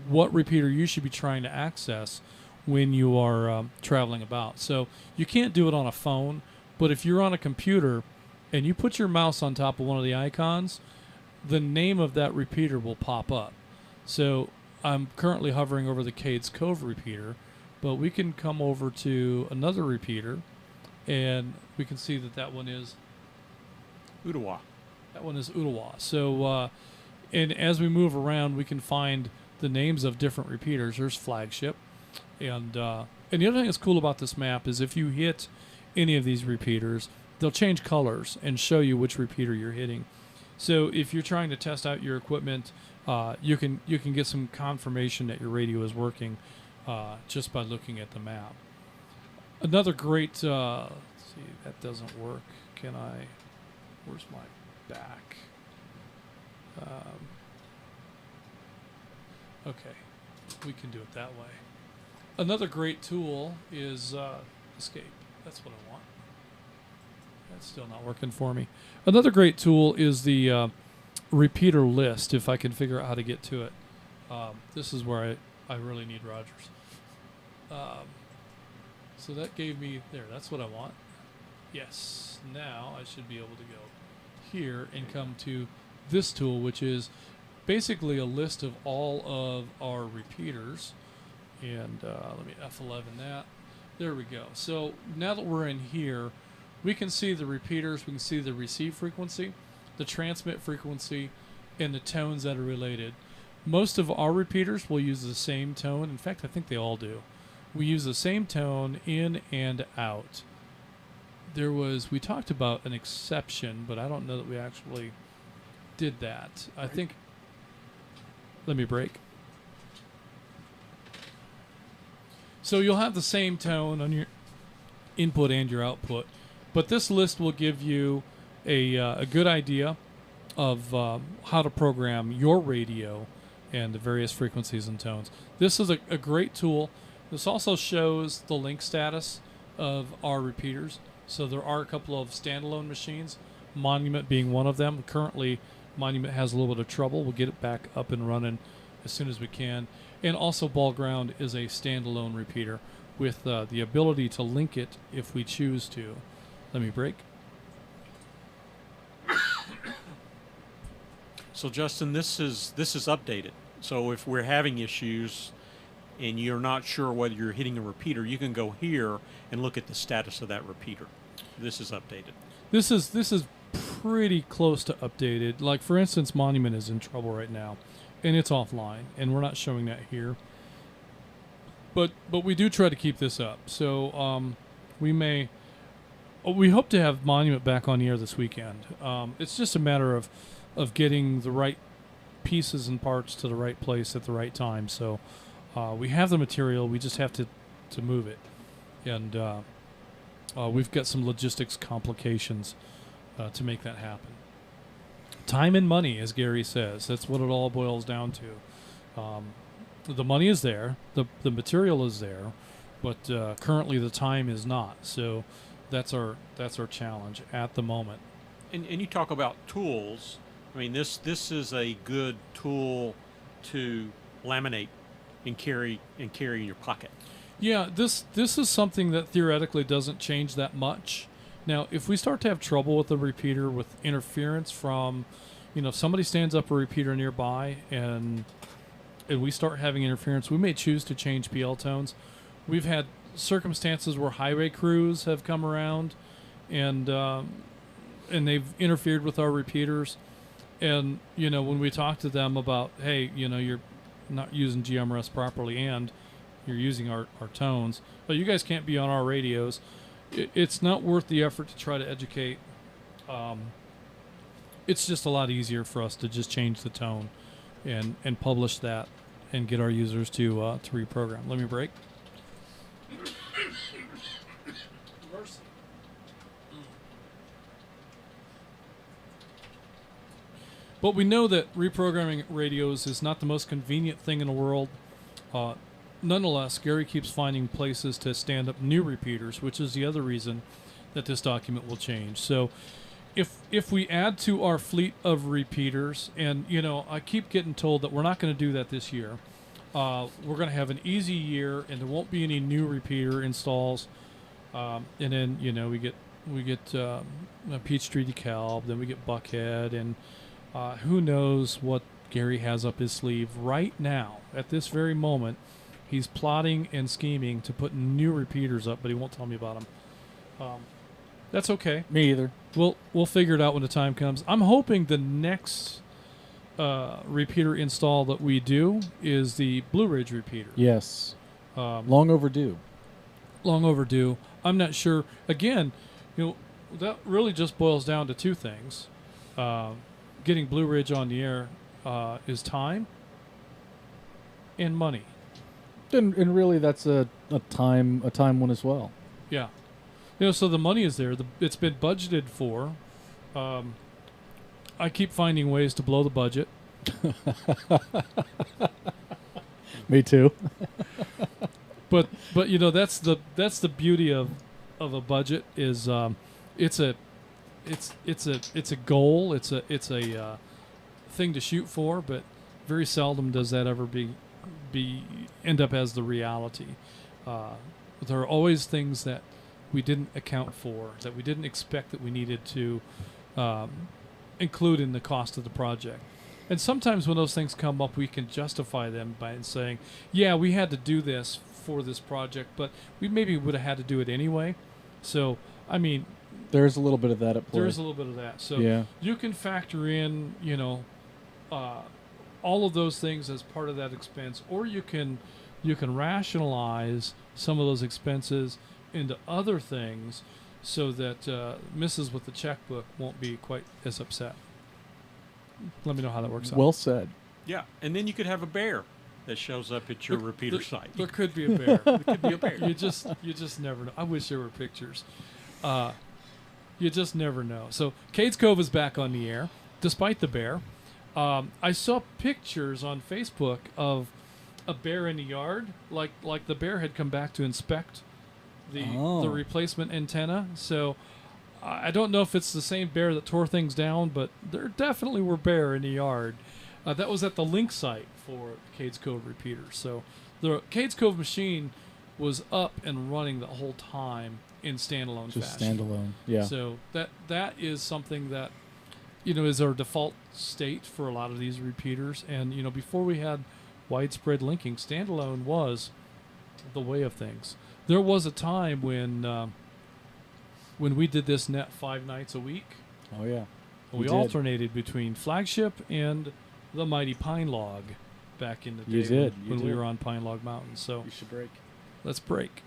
what repeater you should be trying to access when you are traveling about. So you can't do it on a phone, but if you're on a computer and you put your mouse on top of one of the icons, the name of that repeater will pop up. So I'm currently hovering over the Cades Cove repeater, but we can come over to another repeater, and we can see that one is Ottawa. That one is Ottawa. So, and as we move around, we can find the names of different repeaters. There's Flagship. And the other thing that's cool about this map is if you hit any of these repeaters, they'll change colors and show you which repeater you're hitting. So if you're trying to test out your equipment, you can get some confirmation that your radio is working just by looking at the map. Another great, let's see, that doesn't work. Can I, where's my back? Okay, we can do it that way. Another great tool is Escape. That's what I want. That's still not working for me. Another great tool is the repeater list, if I can figure out how to get to it. This is where I really need Rogers. So that gave me, there, that's what I want. Yes, now I should be able to go here and come to this tool, which is basically a list of all of our repeaters. And let me F11 that. There we go. So now that we're in here, we can see the repeaters, we can see the receive frequency, the transmit frequency, and the tones that are related. Most of our repeaters will use the same tone. In fact, I think they all do. We use the same tone in and out. We talked about an exception, but I don't know that we actually did that. I think, let me break. So you'll have the same tone on your input and your output, but this list will give you a good idea of how to program your radio and the various frequencies and tones. This is a great tool. This also shows the link status of our repeaters. So there are a couple of standalone machines, Monument being one of them. Currently, Monument has a little bit of trouble. We'll get it back up and running as soon as we can. And also Ball Ground is a standalone repeater with the ability to link it if we choose to. Let me break. So Justin, this is updated. So if we're having issues and you're not sure whether you're hitting a repeater, you can go here and look at the status of that repeater. This is updated. This is pretty close to updated. Like for instance, Monument is in trouble right now, and it's offline, and we're not showing that here. But we do try to keep this up. So we hope to have Monument back on the air this weekend. It's just a matter of getting the right pieces and parts to the right place at the right time. So we have the material, we just have to move it. And we've got some logistics complications to make that happen. Time and money, as Gary says, that's what it all boils down to. The money is there, the material is there, but currently the time is not. So that's our challenge at the moment. And you talk about tools. I mean, this is a good tool to laminate and carry in your pocket. Yeah, this is something that theoretically doesn't change that much. Now, if we start to have trouble with the repeater with interference from, if somebody stands up a repeater nearby and we start having interference, we may choose to change PL tones. We've had circumstances where highway crews have come around and they've interfered with our repeaters. And, when we talk to them about, hey, you're not using GMRS properly and you're using our tones, but you guys can't be on our radios, it's not worth the effort to try to educate. It's just a lot easier for us to just change the tone and publish that and get our users to reprogram. Let me break. Mercy. But we know that reprogramming radios is not the most convenient thing in the world. Nonetheless, Gary keeps finding places to stand up new repeaters, which is the other reason that this document will change. So if we add to our fleet of repeaters, and I keep getting told that we're not going to do that this year. We're going to have an easy year, and there won't be any new repeater installs. And then we get Peachtree DeKalb, then we get Buckhead, and who knows what Gary has up his sleeve right now. At this very moment, he's plotting and scheming to put new repeaters up, but he won't tell me about them. That's okay. Me either. We'll figure it out when the time comes. I'm hoping the next repeater install that we do is the Blue Ridge repeater. Yes. Long overdue. Long overdue. I'm not sure. Again, that really just boils down to two things. Getting Blue Ridge on the air is time and money. And really, that's a time one as well. Yeah. So the money is there. It's been budgeted for. I keep finding ways to blow the budget. Me too. but that's the beauty of a budget is it's a goal. It's a thing to shoot for, but very seldom does that ever end up as the reality. There are always things that we didn't account for, that we didn't expect that we needed to include in the cost of the project. And sometimes when those things come up, we can justify them by saying, yeah, we had to do this for this project, but we maybe would have had to do it anyway. So, I mean... There's a little bit of that at play. There's a little bit of that. So yeah. You can factor in, all of those things as part of that expense, or you can rationalize some of those expenses into other things so that Mrs. with the checkbook won't be quite as upset. Let me know how that works out. Well said. Yeah, and then you could have a bear that shows up at your repeater site. There could be a bear. There could be a bear. You just never know. I wish there were pictures. You just never know. So Cades Cove is back on the air, despite the bear. I saw pictures on Facebook of a bear in the yard, like the bear had come back to inspect the replacement antenna. So I don't know if it's the same bear that tore things down, but there definitely were bear in the yard. That was at the link site for Cades Cove repeater. So the Cades Cove machine was up and running the whole time in standalone fashion. Just standalone, yeah. So that is something that is our default state for a lot of these repeaters. And before we had widespread linking, standalone was the way of things. There was a time when we did this net 5 nights a week. Oh yeah, we alternated between flagship and the mighty Pine Log back in the day when we were on Pine Log Mountain. So you should break. Let's break.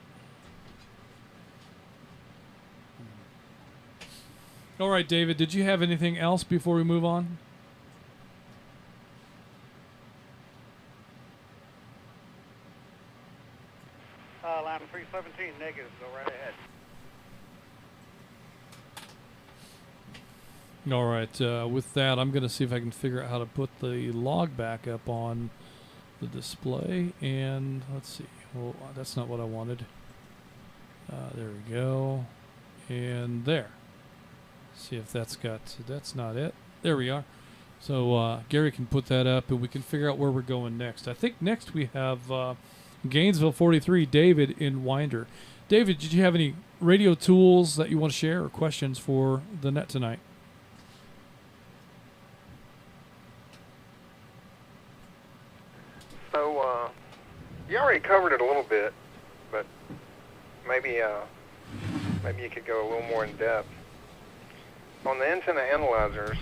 All right, David, did you have anything else before we move on? Line 317, negative. Go right ahead. All right. With that, I'm going to see if I can figure out how to put the log back up on the display. And let's see. Well, that's not what I wanted. There we go. And there. See if that's not it. There we are. So Gary can put that up and we can figure out where we're going next. I think next we have Gainesville 43, David in Winder. David, did you have any radio tools that you want to share or questions for the net tonight? So you already covered it a little bit, but maybe you could go a little more in depth. On the antenna analyzers,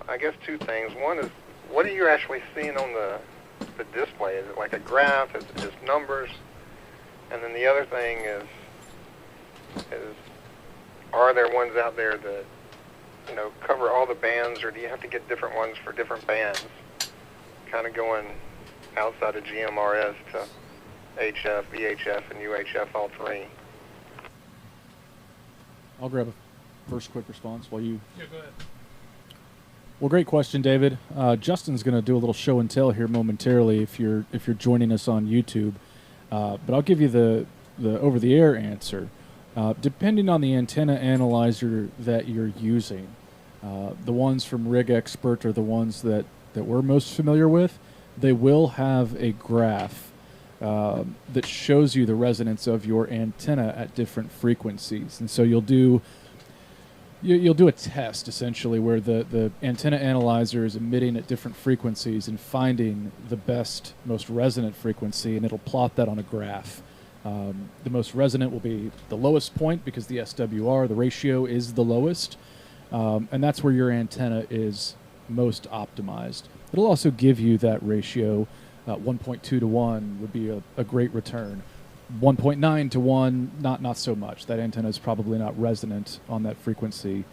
I guess two things. One is, what are you actually seeing on the display? Is it like a graph? Is it just numbers? And then the other thing is are there ones out there that cover all the bands, or do you have to get different ones for different bands? Kind of going outside of GMRS to HF, VHF, and UHF, all three. I'll grab a first quick response while you... Yeah, go ahead. Well, great question, David. Justin's going to do a little show and tell here momentarily if you're joining us on YouTube. But I'll give you the over-the-air answer. Depending on the antenna analyzer that you're using, the ones from Rig Expert are the ones that we're most familiar with. They will have a graph that shows you the resonance of your antenna at different frequencies. And so you'll do a test, essentially, where the antenna analyzer is emitting at different frequencies and finding the best, most resonant frequency, and it'll plot that on a graph. The most resonant will be the lowest point because the SWR, the ratio is the lowest, and that's where your antenna is most optimized. It'll also give you that ratio. 1.2 to 1 would be a great return. 1.9 to 1, not so much. That antenna is probably not resonant on that frequency.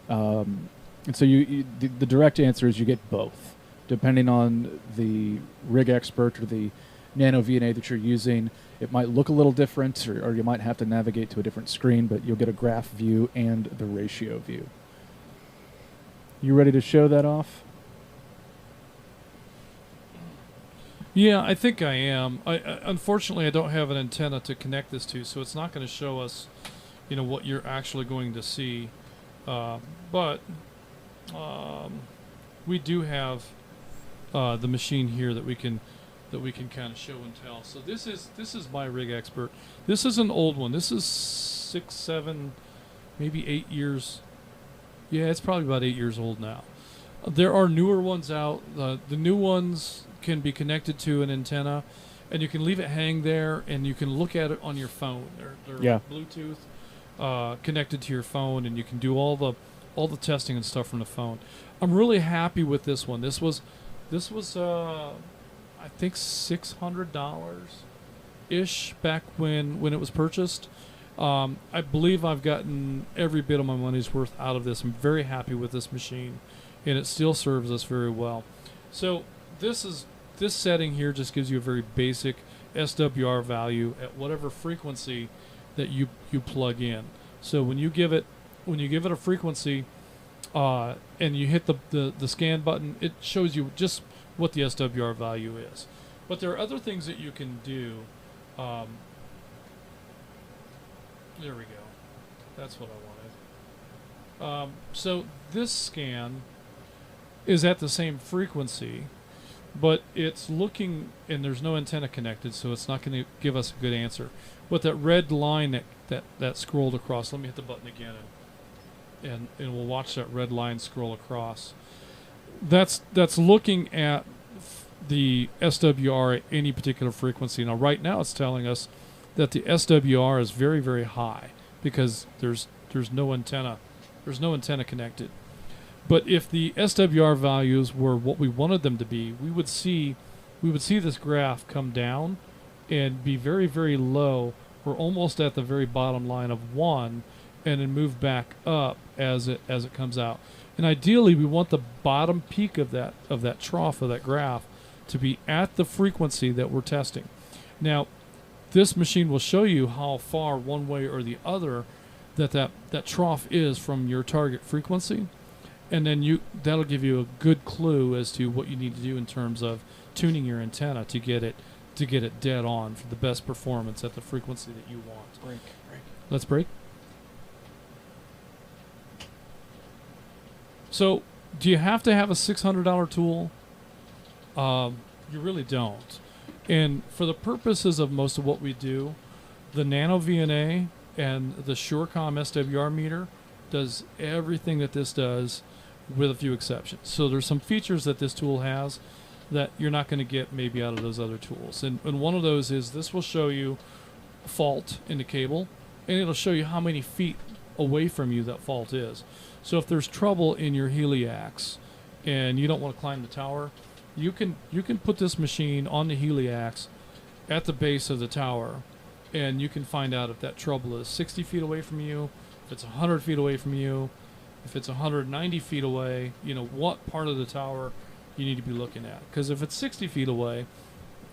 And so the direct answer is you get both. Depending on the rig expert or the nano VNA that you're using, it might look a little different, or you might have to navigate to a different screen, but you'll get a graph view and the ratio view. You ready to show that off? Yeah, I think I am. Unfortunately, I don't have an antenna to connect this to, so it's not going to show us, what you're actually going to see. But we do have the machine here that we can kind of show and tell. So this is my rig expert. This is an old one. This is 6, 7, maybe 8 years. Yeah, it's probably about 8 years old now. There are newer ones out. The new ones can be connected to an antenna, and you can leave it hang there, and you can look at it on your phone. They're Bluetooth connected to your phone, and you can do all the testing and stuff from the phone. I'm really happy with this one. This was I think $600 ish back when it was purchased. I believe I've gotten every bit of my money's worth out of this. I'm very happy with this machine, and it still serves us very well. So this setting here just gives you a very basic SWR value at whatever frequency that you plug in. So when you give it a frequency and you hit the scan button, it shows you just what the SWR value is. But there are other things that you can do. There we go. That's what I wanted. So this scan is at the same frequency, but it's looking, and there's no antenna connected, so it's not going to give us a good answer. But that red line that scrolled across, let me hit the button again, and we'll watch that red line scroll across. That's looking at the SWR at any particular frequency. Now, right now, it's telling us that the SWR is very, very high because there's no antenna connected. But if the SWR values were what we wanted them to be, we would see this graph come down and be very, very low. We're almost at the very bottom line of 1, and then move back up as it comes out. And ideally, we want the bottom peak of that trough of that graph to be at the frequency that we're testing. Now, this machine will show you how far one way or the other that trough is from your target frequency, and then that'll give you a good clue as to what you need to do in terms of tuning your antenna to get it dead on for the best performance at the frequency that you want. Break. Let's break. So, do you have to have a $600 tool? You really don't. And for the purposes of most of what we do, the Nano VNA and the SureCom SWR meter does everything that this does, with a few exceptions. So there's some features that this tool has that you're not going to get maybe out of those other tools. And one of those is this will show you a fault in the cable, and it'll show you how many feet away from you that fault is. So if there's trouble in your heliax and you don't want to climb the tower, you can put this machine on the heliax at the base of the tower, and you can find out if that trouble is 60 feet away from you, if it's 100 feet away from you, if it's 190 feet away, what part of the tower you need to be looking at. Because if it's 60 feet away,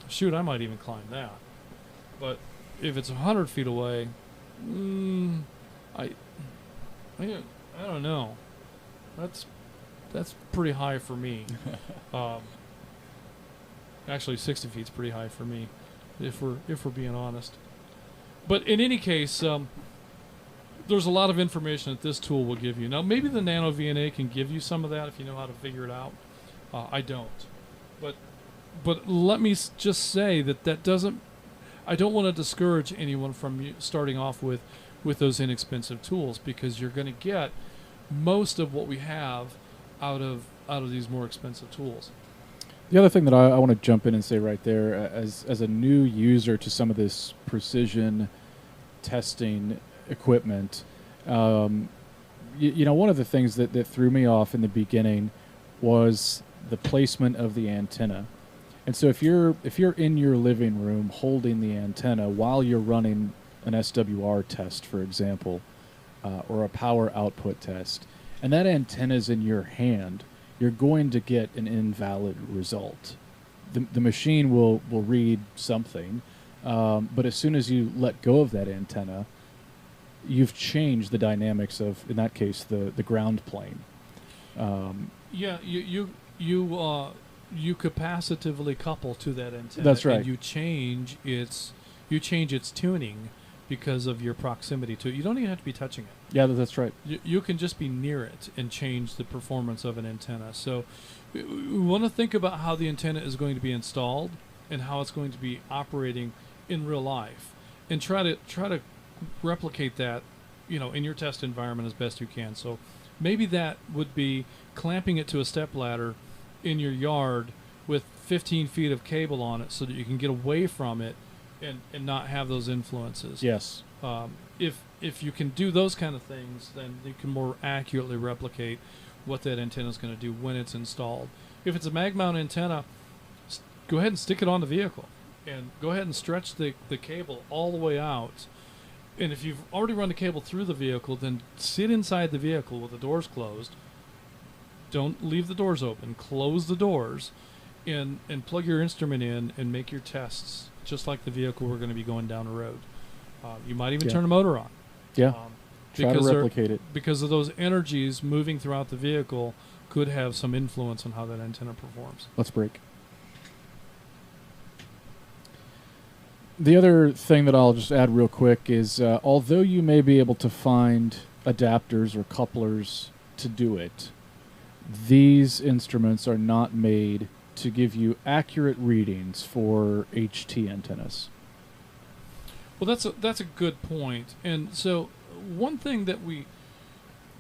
shoot, I might even climb that. But if it's 100 feet away, I don't know. That's pretty high for me. Actually, 60 feet's pretty high for me, if we're being honest. But in any case, there's a lot of information that this tool will give you. Now, maybe the Nano VNA can give you some of that if you know how to figure it out. I don't. But let me just say that doesn't. I don't want to discourage anyone from starting off with those inexpensive tools, because you're going to get most of what we have out of these more expensive tools. The other thing that I want to jump in and say right there, as a new user to some of this precision testing equipment, you know, one of the things that threw me off in the beginning was the placement of the antenna. And so if you're in your living room holding the antenna while you're running an SWR test, for example, or a power output test, and that antenna's in your hand, you're going to get an invalid result. The machine will read something, but as soon as you let go of that antenna, you've changed the dynamics of, in that case, the ground plane. Yeah, you capacitively couple to that antenna. That's right. And you change its tuning because of your proximity to it. You don't even have to be touching it. Yeah, that's right. You can just be near it and change the performance of an antenna. So we want to think about how the antenna is going to be installed and how it's going to be operating in real life, and try to replicate that, you know, in your test environment as best you can. So maybe that would be clamping it to a step ladder in your yard with 15 feet of cable on it so that you can get away from it and not have those influences. Yes. If you can do those kind of things, then you can more accurately replicate what that antenna is going to do when it's installed. If it's a mag mount antenna, go ahead and stick it on the vehicle and go ahead and stretch the cable all the way out. And if you've already run the cable through the vehicle, then sit inside the vehicle with the doors closed. Don't leave the doors open. Close the doors and plug your instrument in and make your tests just like the vehicle we're going to be going down the road. You might even turn the motor on. Yeah. Try to replicate it. Because of those energies moving throughout the vehicle could have some influence on how that antenna performs. Let's break. The other thing that I'll just add real quick is although you may be able to find adapters or couplers to do it, these instruments are not made to give you accurate readings for HT antennas. Well, that's a good point. And so one thing that we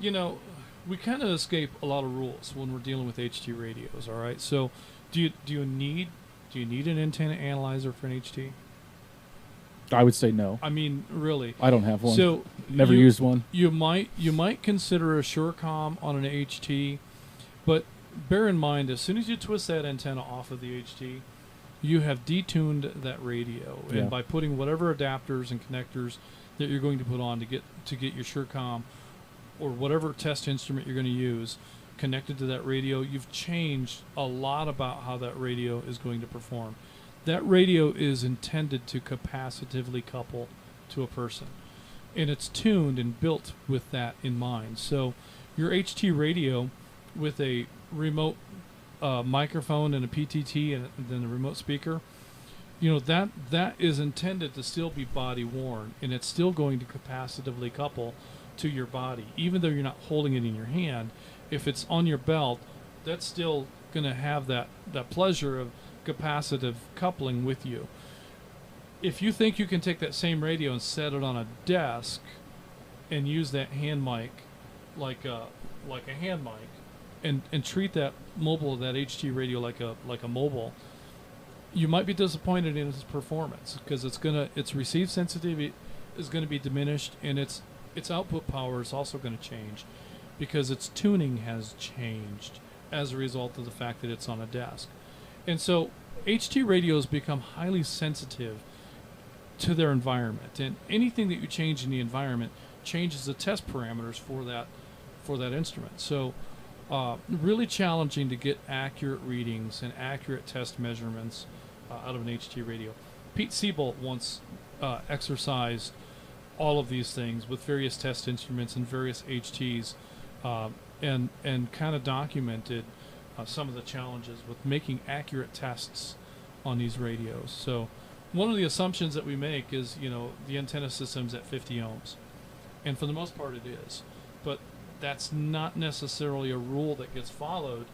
kind of escape a lot of rules when we're dealing with HT radios, all right? So do you need an antenna analyzer for an HT? I would say no. I mean, really. I don't have one. So never used one. You might consider a SureCom on an HT, but bear in mind, as soon as you twist that antenna off of the HT, you have detuned that radio. Yeah. And by putting whatever adapters and connectors that you're going to put on to get your SureCom or whatever test instrument you're going to use connected to that radio, you've changed a lot about how that radio is going to perform. That radio is intended to capacitively couple to a person, and it's tuned and built with that in mind. So your HT radio with a remote microphone and a PTT and then a remote speaker, you know, that is intended to still be body worn, and it's still going to capacitively couple to your body. Even though you're not holding it in your hand, if it's on your belt, that's still going to have that pleasure of capacitive coupling with you. If you think you can take that same radio and set it on a desk and use that hand mic like a hand mic and treat that HT radio like a mobile, you might be disappointed in its performance because its receive sensitivity is going to be diminished, and its output power is also going to change because its tuning has changed as a result of the fact that it's on a desk. And so HT radios become highly sensitive to their environment, and anything that you change in the environment changes the test parameters for that instrument. So really challenging to get accurate readings and accurate test measurements out of an HT radio. Pete Siebold once exercised all of these things with various test instruments and various HTs and kind of documented some of the challenges with making accurate tests on these radios. So one of the assumptions that we make is, you know, the antenna system's at 50 ohms. And for the most part it is. But that's not necessarily a rule that gets followed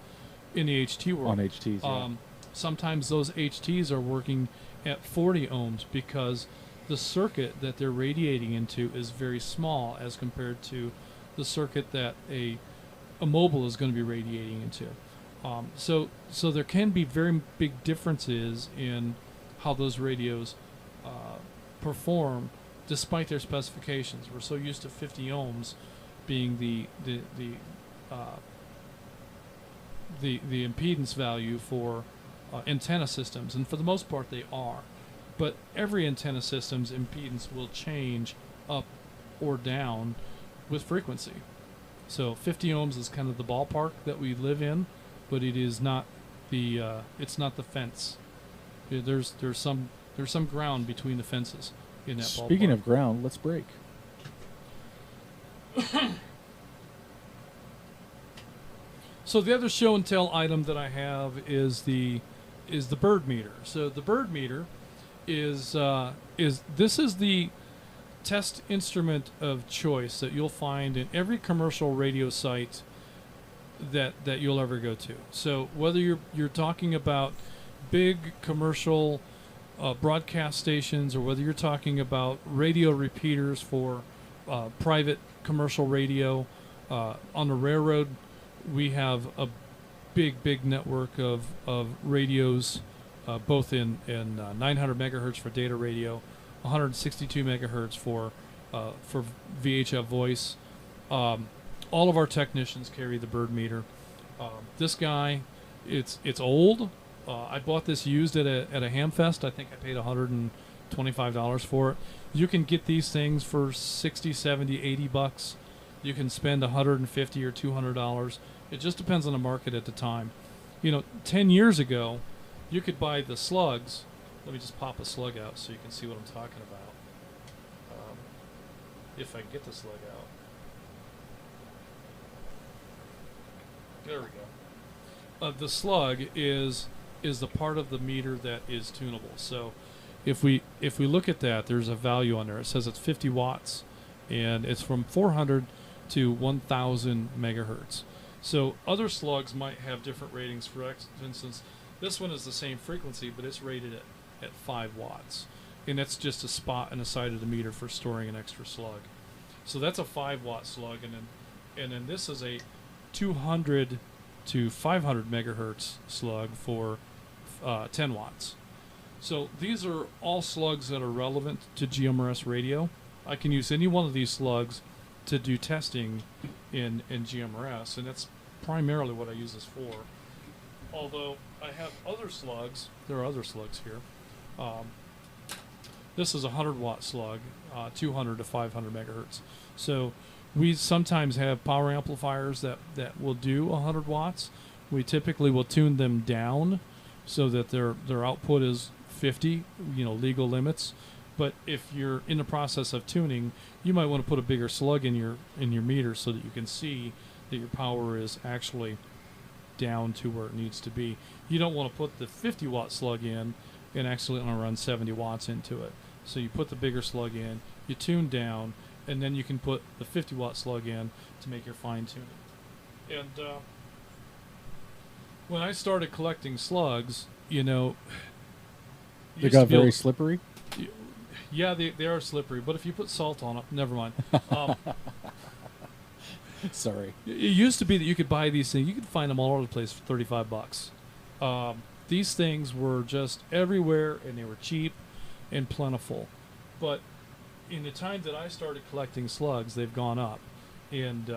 in the HT world. On HTs, yeah. Sometimes those HTs are working at 40 ohms because the circuit that they're radiating into is very small as compared to the circuit that a mobile is going to be radiating into. So there can be very big differences in how those radios perform, despite their specifications. We're so used to 50 ohms being the impedance value for antenna systems, and for the most part they are. But every antenna system's impedance will change up or down with frequency. So 50 ohms is kind of the ballpark that we live in, but it is not the it's not the fence. There's some ground between the fences in that ballpark. Speaking of ground, let's break. So the other show and tell item that I have is the bird meter. So the bird meter is the test instrument of choice that you'll find in every commercial radio site that you'll ever go to. So whether you're talking about big commercial broadcast stations, or whether you're talking about radio repeaters for private commercial radio, on the railroad, we have a big network of radios, both in 900 megahertz for data radio, 162 megahertz for VHF voice. All of our technicians carry the bird meter. This guy, it's old. I bought this used at a Hamfest. I think I paid $125 for it. You can get these things for 60, 70, 80 bucks. You can spend $150 or $200. It just depends on the market at the time. 10 years ago, you could buy the slugs. Let me just pop a slug out so you can see what I'm talking about. If I can get the slug out. There we go. The slug is the part of the meter that is tunable. So if we look at that, there's a value on there. It says it's 50 watts, and it's from 400 to 1,000 megahertz. So other slugs might have different ratings. For instance, this one is the same frequency, but it's rated at 5 watts. And that's just a spot in the side of the meter for storing an extra slug. So that's a 5-watt slug, and then this is a 200 to 500 megahertz slug for 10 watts. So these are all slugs that are relevant to GMRS radio. I can use any one of these slugs to do testing in GMRS, and that's primarily what I use this for. Although I have other slugs, there are other slugs here. This is a 100-watt slug, 200 to 500 megahertz. So we sometimes have power amplifiers that will do 100 watts. We typically will tune them down so that their output is 50, legal limits. But if you're in the process of tuning, you might want to put a bigger slug in your meter so that you can see that your power is actually down to where it needs to be. You don't want to put the 50-watt slug in and accidentally run 70 watts into it. So you put the bigger slug in, you tune down, and then you can put the 50-watt slug in to make your fine-tuning. And when I started collecting slugs, they got very slippery? Yeah, they are slippery, but if you put salt on them, never mind. Sorry. It used to be that you could buy these things. You could find them all over the place for 35 bucks. These things were just everywhere, and they were cheap and plentiful. But in the time that I started collecting slugs, they've gone up. And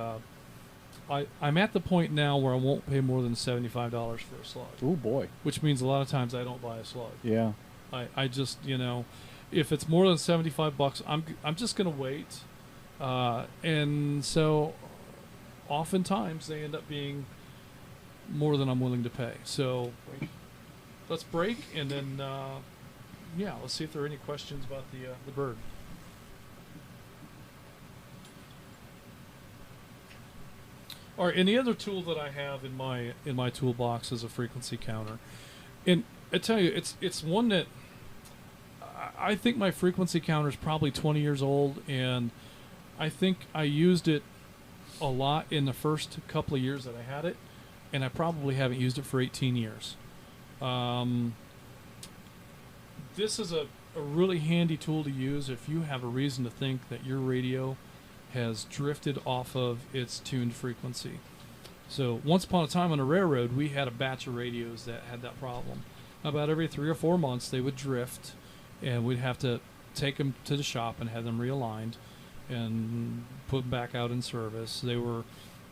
I'm at the point now where I won't pay more than $75 for a slug. Oh, boy. Which means a lot of times I don't buy a slug. Yeah. I just, if it's more than 75 bucks, I'm just going to wait. And so oftentimes they end up being more than I'm willing to pay. So let's break, and then let's see if there are any questions about the bird. All right, and the other tool that I have in my toolbox is a frequency counter, and I tell you, it's one that I think my frequency counter is probably 20 years old, and I think I used it a lot in the first couple of years that I had it, and I probably haven't used it for 18 years. This is a really handy tool to use if you have a reason to think that your radio has drifted off of its tuned frequency. So once upon a time on a railroad, we had a batch of radios that had that problem. About every 3 or 4 months, they would drift, and we'd have to take them to the shop and have them realigned and put them back out in service. They were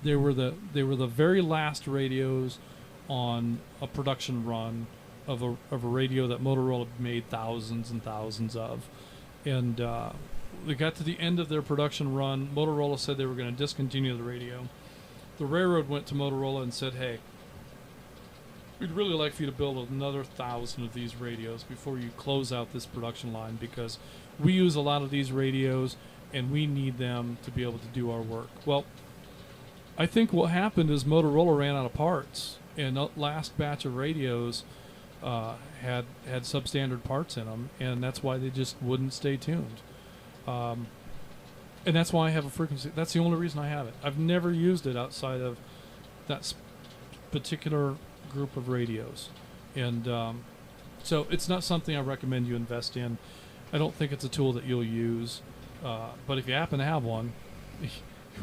the very last radios on a production run of a radio that Motorola made thousands and thousands of, and they got to the end of their production run. Motorola said they were going to discontinue the radio. The railroad went to Motorola and said, "Hey, we'd really like for you to build another 1,000 of these radios before you close out this production line, because we use a lot of these radios and we need them to be able to do our work." Well, I think what happened is Motorola ran out of parts, and the last batch of radios had substandard parts in them, and that's why they just wouldn't stay tuned. And that's why I have a frequency. That's the only reason I have it. I've never used it outside of that particular group of radios, and so it's not something I recommend you invest in. I don't think it's a tool that you'll use, but if you happen to have one,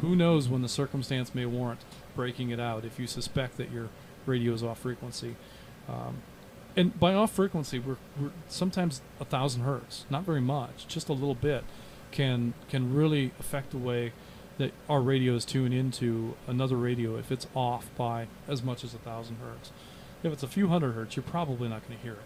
who knows when the circumstance may warrant breaking it out if you suspect that your radio is off frequency. And by off frequency, we're sometimes 1,000 hertz, not very much, just a little bit, can really affect the way that our radios tune into another radio if it's off by as much as 1,000 hertz. If it's a few hundred hertz, you're probably not going to hear it.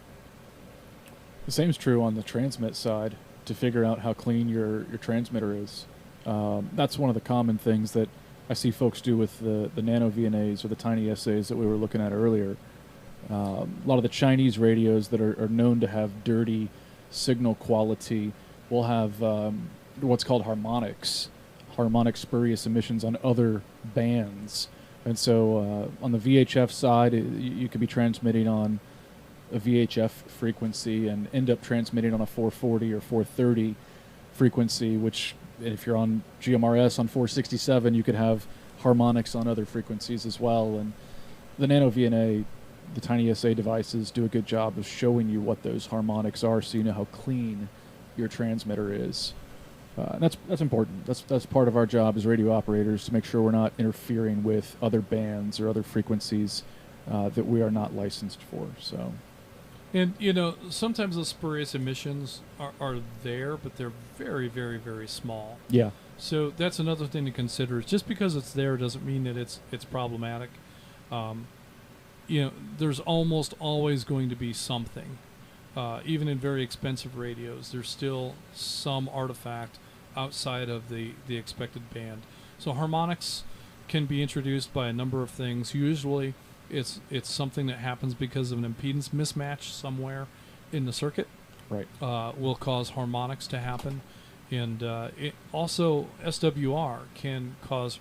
The same is true on the transmit side. To figure out how clean your transmitter is, that's one of the common things that I see folks do with the nano VNAs or the tiny SAs that we were looking at earlier. A lot of the Chinese radios that are known to have dirty signal quality will have what's called harmonic spurious emissions on other bands. And so on the VHF side, you could be transmitting on a VHF frequency and end up transmitting on a 440 or 430 frequency, which if you're on GMRS on 467, you could have harmonics on other frequencies as well. And the nano VNA, the tiny SA devices, do a good job of showing you what those harmonics are, so you know how clean your transmitter is. And that's important. That's part of our job as radio operators, to make sure we're not interfering with other bands or other frequencies that we are not licensed for. So, and sometimes those spurious emissions are there, but they're very, very, very small. Yeah. So that's another thing to consider. Just because it's there doesn't mean that it's problematic. There's almost always going to be something. Even in very expensive radios, there's still some artifact outside of the expected band. So harmonics can be introduced by a number of things. Usually it's something that happens because of an impedance mismatch somewhere in the circuit. Right. Will cause harmonics to happen. And it also, SWR can cause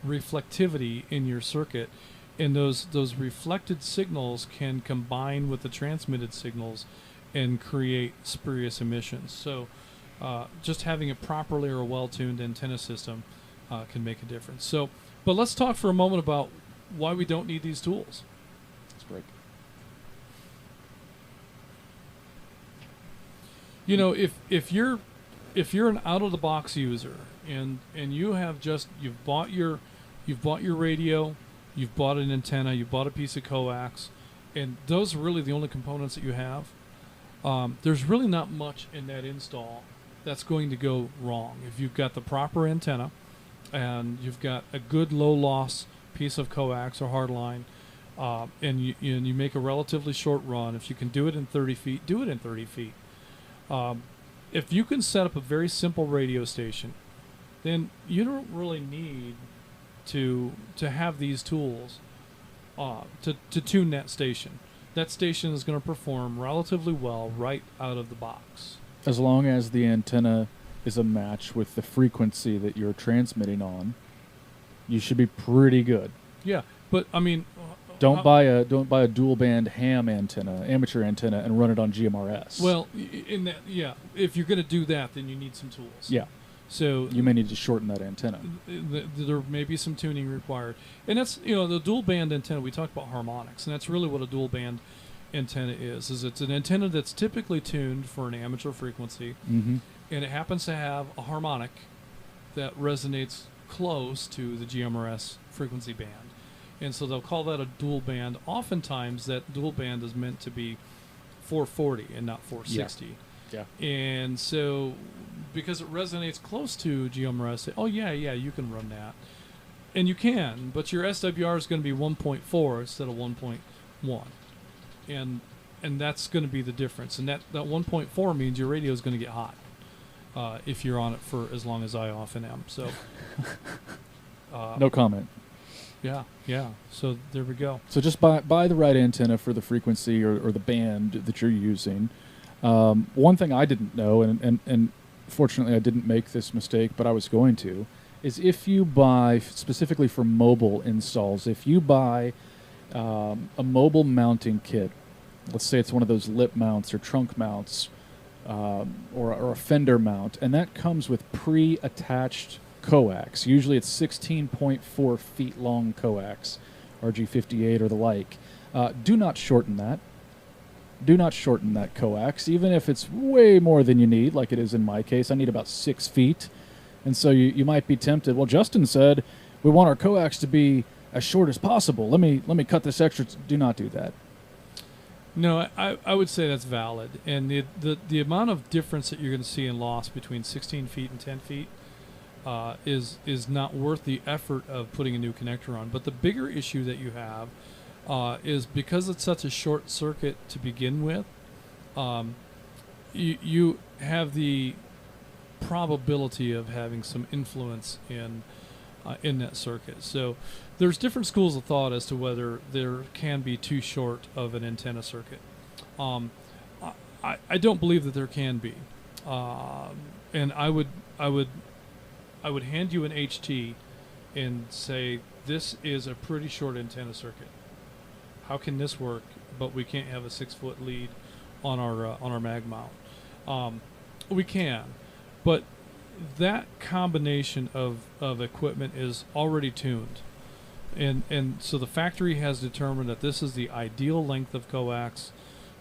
reflectivity in your circuit. And those reflected signals can combine with the transmitted signals and create spurious emissions. So just having a properly or well-tuned antenna system can make a difference. So, but let's talk for a moment about why we don't need these tools. That's great. If you're an out-of-the-box user and you've bought your radio, you've bought an antenna, you've bought a piece of coax, and those are really the only components that you have, there's really not much in that install that's going to go wrong. If you've got the proper antenna and you've got a good low-loss piece of coax or hardline, and you make a relatively short run, if you can do it in 30 feet, do it in 30 feet. If you can set up a very simple radio station, then you don't really need to have these tools to tune that station. That station is going to perform relatively well right out of the box. As long as the antenna is a match with the frequency that you're transmitting on, you should be pretty good. Yeah, but I mean, don't buy a dual band ham antenna, amateur antenna, and run it on GMRS. Well, if you're going to do that, then you need some tools. Yeah. So you may need to shorten that antenna. There may be some tuning required, and that's the dual band antenna. We talked about harmonics, and that's really what a dual band antenna is it's an antenna that's typically tuned for an amateur frequency, mm-hmm. and it happens to have a harmonic that resonates close to the GMRS frequency band. And so they'll call that a dual band. Oftentimes, that dual band is meant to be 440 and not 460. Yeah. And so, because it resonates close to GMRS, say, oh, yeah, you can run that. And you can, but your SWR is going to be 1.4 instead of 1.1. And that's going to be the difference. And that 1.4 means your radio is going to get hot if you're on it for as long as I often am. So, no comment. Yeah. So there we go. So just buy the right antenna for the frequency or the band that you're using. One thing I didn't know, and fortunately I didn't make this mistake, but I was going to, is if you buy, specifically for mobile installs, if you buy a mobile mounting kit, let's say it's one of those lip mounts or trunk mounts, or a fender mount, and that comes with pre-attached coax. Usually it's 16.4 feet long coax, RG58 or the like. Do not shorten that. Do not shorten that coax, even if it's way more than you need, like it is in my case. I need about 6 feet. And so you might be tempted, well, Justin said we want our coax to be as short as possible. Let me cut this extra. Do not do that. No, I would say that's valid. And the amount of difference that you're going to see in loss between 16 feet and 10 feet is not worth the effort of putting a new connector on. But the bigger issue that you have is because it's such a short circuit to begin with, you have the probability of having some influence in that circuit. So there's different schools of thought as to whether there can be too short of an antenna circuit. I don't believe that there can be, and I would hand you an HT and say, this is a pretty short antenna circuit. How can this work? But we can't have a 6-foot lead on our mag mount. We can, but that combination of equipment is already tuned, and so the factory has determined that this is the ideal length of coax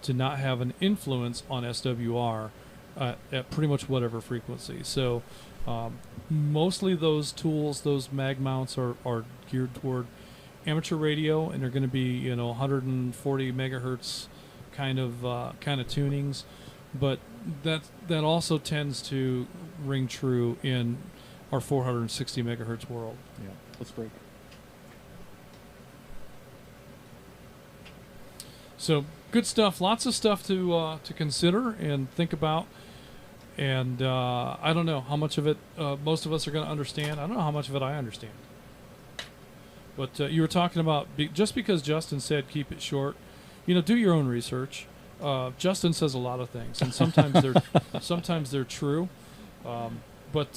to not have an influence on SWR at pretty much whatever frequency. So mostly those tools, those mag mounts are geared toward amateur radio, and they're going to be 140 megahertz kind of tunings, but that also tends to ring true in our 460 megahertz world. Yeah, let's break. So good stuff, lots of stuff to consider and think about. And I don't know how much of it most of us are going to understand. I don't know how much of it I understand. But you were talking about just because Justin said keep it short, do your own research. Justin says a lot of things, and sometimes they're true. But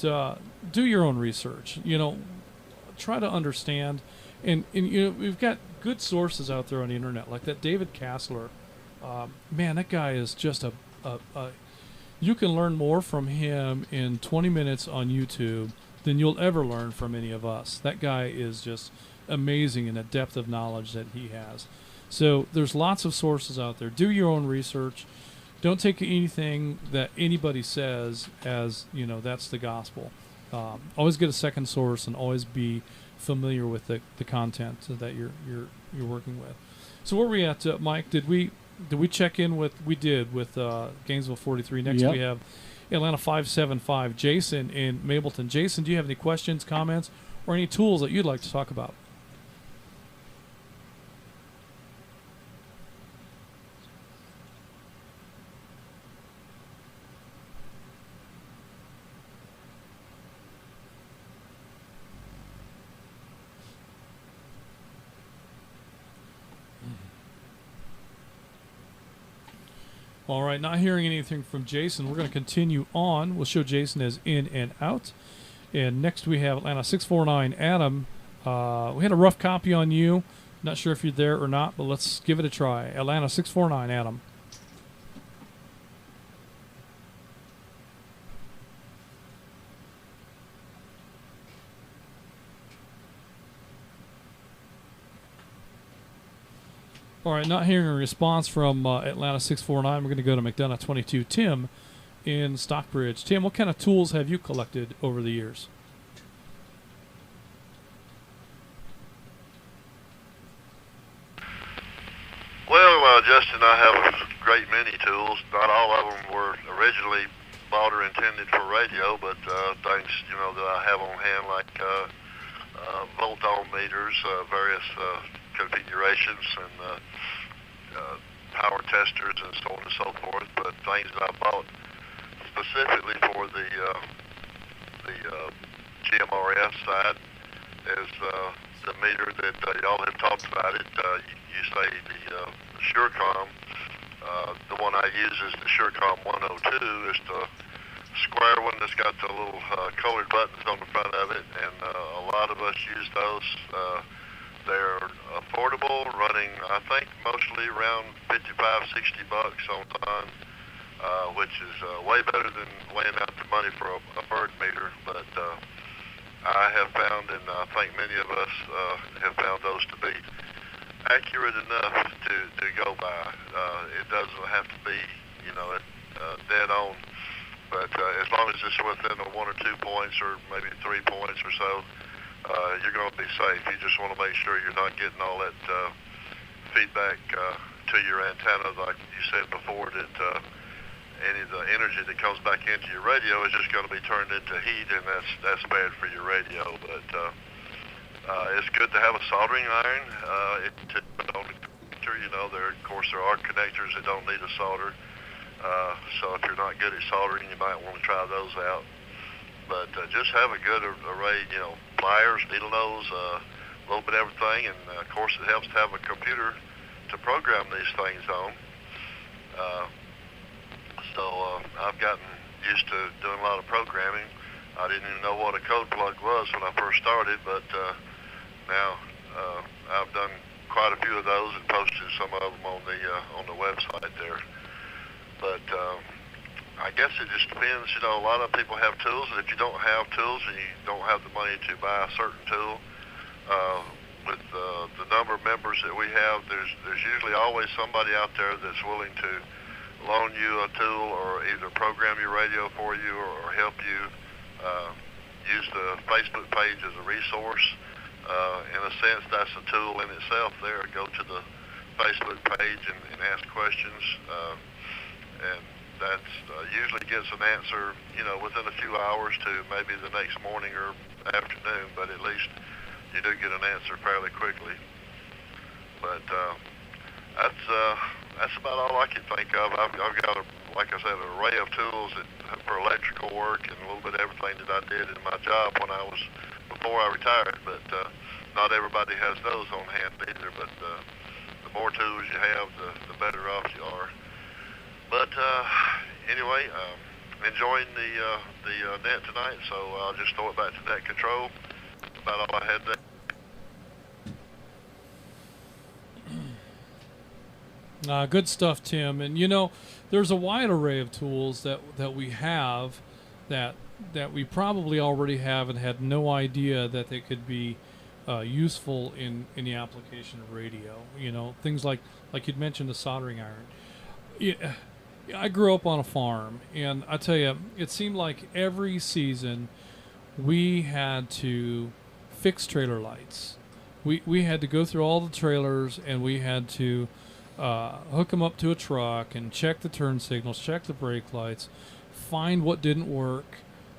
do your own research. Try to understand, and we've got good sources out there on the internet, like that David Kassler. Man, that guy is just a you can learn more from him in 20 minutes on YouTube than you'll ever learn from any of us. That guy is just amazing in the depth of knowledge that he has. So there's lots of sources out there. Do your own research. Don't take anything that anybody says as that's the gospel. Always get a second source, and always be familiar with the content that you're working with. So where are we at, Mike? Did we check in with? We did with Gainesville 43. Next Yep. we have Atlanta 575. Jason in Mableton. Jason, do you have any questions, comments, or any tools that you'd like to talk about? All right, not hearing anything from Jason. We're going to continue on. We'll show Jason as in and out. And next we have Atlanta 649. Adam, we had a rough copy on you. Not sure if you're there or not, but let's give it a try. Atlanta 649, Adam. All right, not hearing a response from Atlanta 649. We're going to go to McDonough 22. Tim in Stockbridge. Tim, what kind of tools have you collected over the years? Justin, I have a great many tools. Not all of them were originally bought or intended for radio, but things, that I have on hand, like volt-ohm meters, various configurations, and power testers, and so on and so forth. But things that I bought specifically for the GMRS side is the meter that y'all have talked about it. You say the SureCom. The one I use is the SureCom 102. It's the square one that's got the little colored buttons on the front of it, and a lot of us use those. They're affordable, running I think mostly around $55, $60 on time, which is way better than laying out the money for a bird meter. But I have found, and I think many of us have found those to be accurate enough to go by. It doesn't have to be, dead on, but as long as it's within 1 or 2 points, or maybe 3 points or so, you're going to be safe. You just want to make sure you're not getting all that feedback to your antenna, like you said before, that any of the energy that comes back into your radio is just going to be turned into heat, and that's bad for your radio. But it's good to have a soldering iron. On the connector, of course there are connectors that don't need a solder. So if you're not good at soldering, you might want to try those out. But just have a good array, pliers, needle nose, a little bit of everything. And of course it helps to have a computer to program these things on. So I've gotten used to doing a lot of programming. I didn't even know what a code plug was when I first started, but now I've done quite a few of those and posted some of them on the website there. But I guess it just depends. A lot of people have tools, and if you don't have tools and you don't have the money to buy a certain tool, with the number of members that we have, there's usually always somebody out there that's willing to loan you a tool, or either program your radio for you, or help you use the Facebook page as a resource. In a sense, that's a tool in itself there. Go to the Facebook page and ask questions, and that usually gets an answer, within a few hours to maybe the next morning or afternoon, but at least you do get an answer fairly quickly. But that's about all I can think of. I've got, like I said, an array of tools for electrical work, and a little bit of everything that I did in my job before I retired. But not everybody has those on hand either. But the more tools you have, the better off you are. But anyway, enjoying the net tonight, so I'll just throw it back to net control. About all I had there. Good stuff, Tim. And there's a wide array of tools that we have that we probably already have and had no idea that they could be useful in the application of radio. Things like you'd mentioned, the soldering iron. Yeah, I grew up on a farm, and I tell you, it seemed like every season we had to fix trailer lights. We had to go through all the trailers, and we had to hook them up to a truck and check the turn signals, check the brake lights, find what didn't work,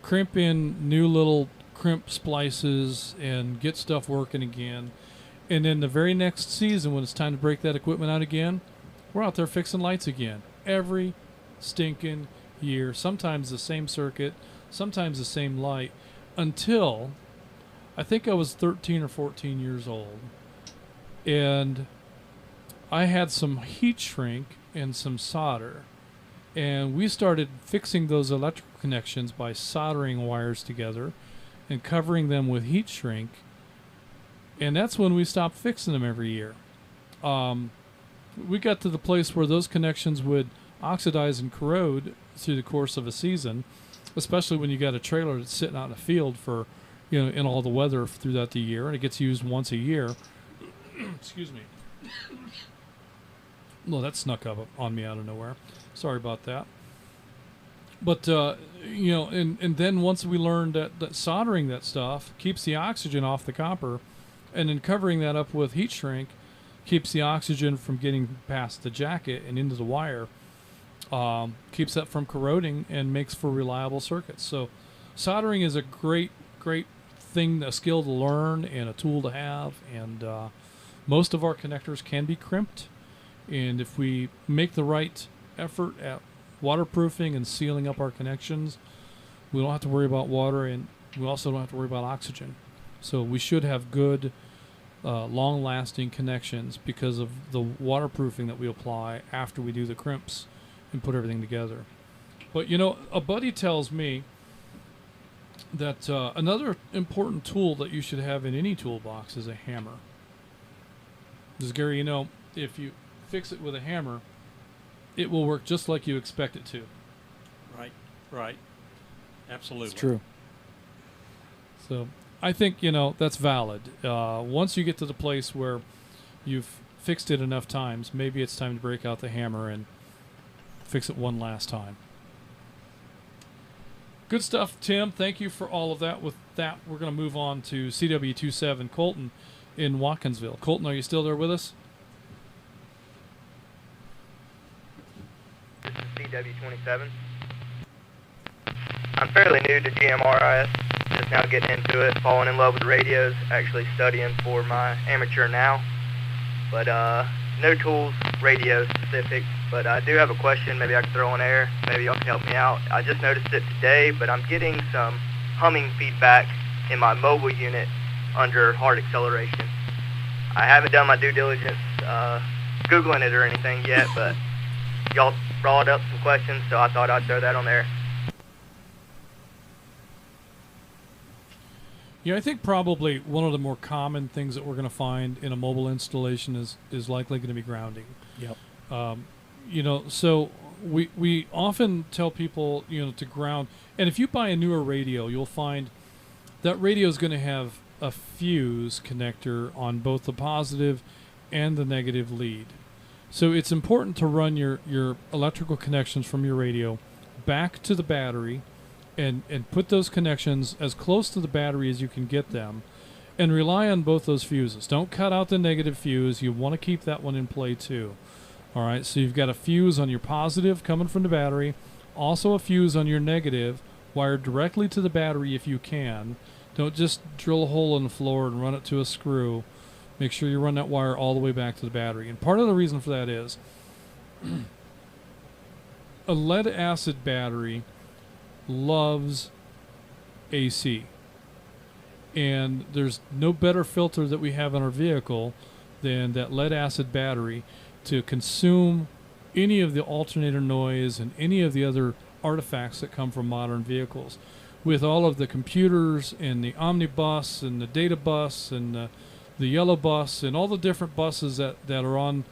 crimp in new little crimp splices, and get stuff working again. And then the very next season, when it's time to break that equipment out again, we're out there fixing lights again. Every stinking year. Sometimes the same circuit, sometimes the same light, until I think I was 13 or 14 years old. And I had some heat shrink and some solder, and we started fixing those electrical connections by soldering wires together and covering them with heat shrink, and that's when we stopped fixing them every year. We got to the place where those connections would oxidize and corrode through the course of a season, especially when you got a trailer that's sitting out in the field for, in all the weather throughout the year, and it gets used once a year. Excuse me. Well, that snuck up on me out of nowhere. Sorry about that. But, and then once we learned that soldering that stuff keeps the oxygen off the copper, and then covering that up with heat shrink keeps the oxygen from getting past the jacket and into the wire, keeps that from corroding, and makes for reliable circuits. So soldering is a great thing, a skill to learn and a tool to have, and most of our connectors can be crimped, and if we make the right effort at waterproofing and sealing up our connections, we don't have to worry about water, and we also don't have to worry about oxygen. So we should have good long-lasting connections because of the waterproofing that we apply after we do the crimps and put everything together. But you know, a buddy tells me that another important tool that you should have in any toolbox is a hammer. Because Gary, you know, if you fix it with a hammer, it will work just like you expect it to. Right. Absolutely. It's true. So I think, you know, that's valid. Once you get to the place where you've fixed it enough times, maybe it's time to break out the hammer and fix it one last time. Good stuff, Tim. Thank you for all of that. With that, we're going to move on to CW27 Colton in Watkinsville. Colton, are you still there with us? This is CW27. I'm fairly new to GMRS, just now getting into it, falling in love with radios, actually studying for my amateur now. But no tools, radio specific, but I do have a question maybe I can throw on air. Maybe y'all can help me out. I just noticed it today, but I'm getting some humming feedback in my mobile unit under hard acceleration. I haven't done my due diligence Googling it or anything yet, but y'all brought up some questions, so I thought I'd throw that on there. Yeah, I think probably one of the more common things that we're going to find in a mobile installation is likely going to be grounding. Yep. You know, so we often tell people, you know, to ground. And if you buy a newer radio, you'll find that radio is going to have a fuse connector on both the positive and the negative lead. So it's important to run your electrical connections from your radio back to the battery and put those connections as close to the battery as you can get them, and rely on both those fuses. Don't cut out the negative fuse. You want to keep that one in play too. All right, so you've got a fuse on your positive coming from the battery, also a fuse on your negative wired directly to the battery if you can. Don't just drill a hole in the floor and run it to a screw. Make sure you run that wire all the way back to the battery. And part of the reason for that is a lead acid battery loves AC, and there's no better filter that we have in our vehicle than that lead acid battery to consume any of the alternator noise and any of the other artifacts that come from modern vehicles. With all of the computers and the omnibus and the data bus and the yellow bus and all the different buses that are on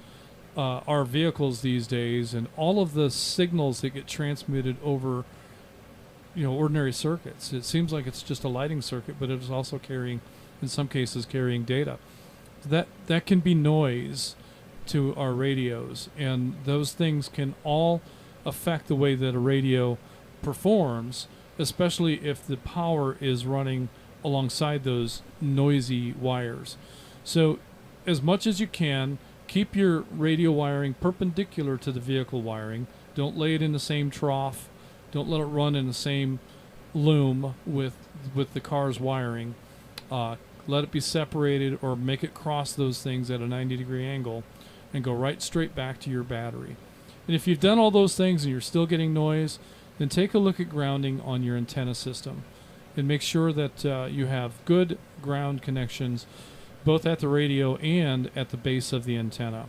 our vehicles these days, and all of the signals that get transmitted over, you know, ordinary circuits. It seems like it's just a lighting circuit, but it is also carrying, in some cases, carrying data. That can be noise to our radios, and those things can all affect the way that a radio performs, especially if the power is running alongside those noisy wires. So as much as you can, keep your radio wiring perpendicular to the vehicle wiring. Don't lay it in the same trough. Don't let it run in the same loom with the car's wiring. Let it be separated, or make it cross those things at a 90-degree angle and go right straight back to your battery. And if you've done all those things and you're still getting noise, then take a look at grounding on your antenna system and make sure that you have good ground connections both at the radio and at the base of the antenna.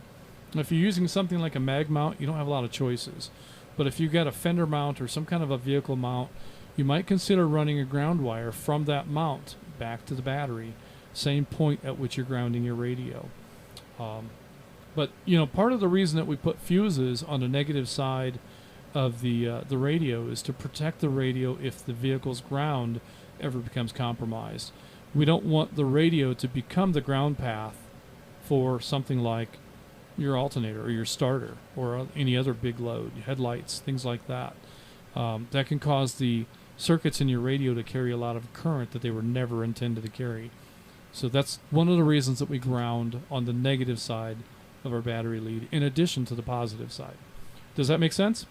If you're using something like a mag mount, you don't have a lot of choices. But if you've got a fender mount or some kind of a vehicle mount, you might consider running a ground wire from that mount back to the battery, same point at which you're grounding your radio. But you know, part of the reason that we put fuses on the negative side of the radio is to protect the radio if the vehicle's ground ever becomes compromised. We don't want the radio to become the ground path for something like your alternator or your starter or any other big load, headlights, things like that. That can cause the circuits in your radio to carry a lot of current that they were never intended to carry. So that's one of the reasons that we ground on the negative side of our battery lead, in addition to the positive side. Does that make sense?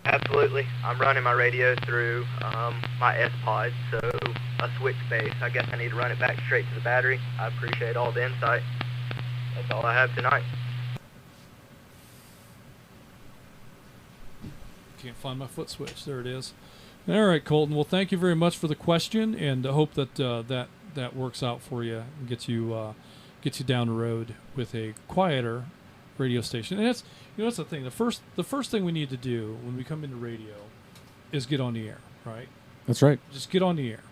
Absolutely. I'm running my radio through my S-Pod, so a switch base. I guess I need to run it back straight to the battery. I appreciate all the insight. That's all I have tonight. Can't find my foot switch. There it is. All right, Colton. Well, thank you very much for the question, and I hope that that works out for you and gets you down the road with a quieter radio station. And that's that's the thing. The first thing we need to do when we come into radio is get on the air, right? That's right. Just get on the air,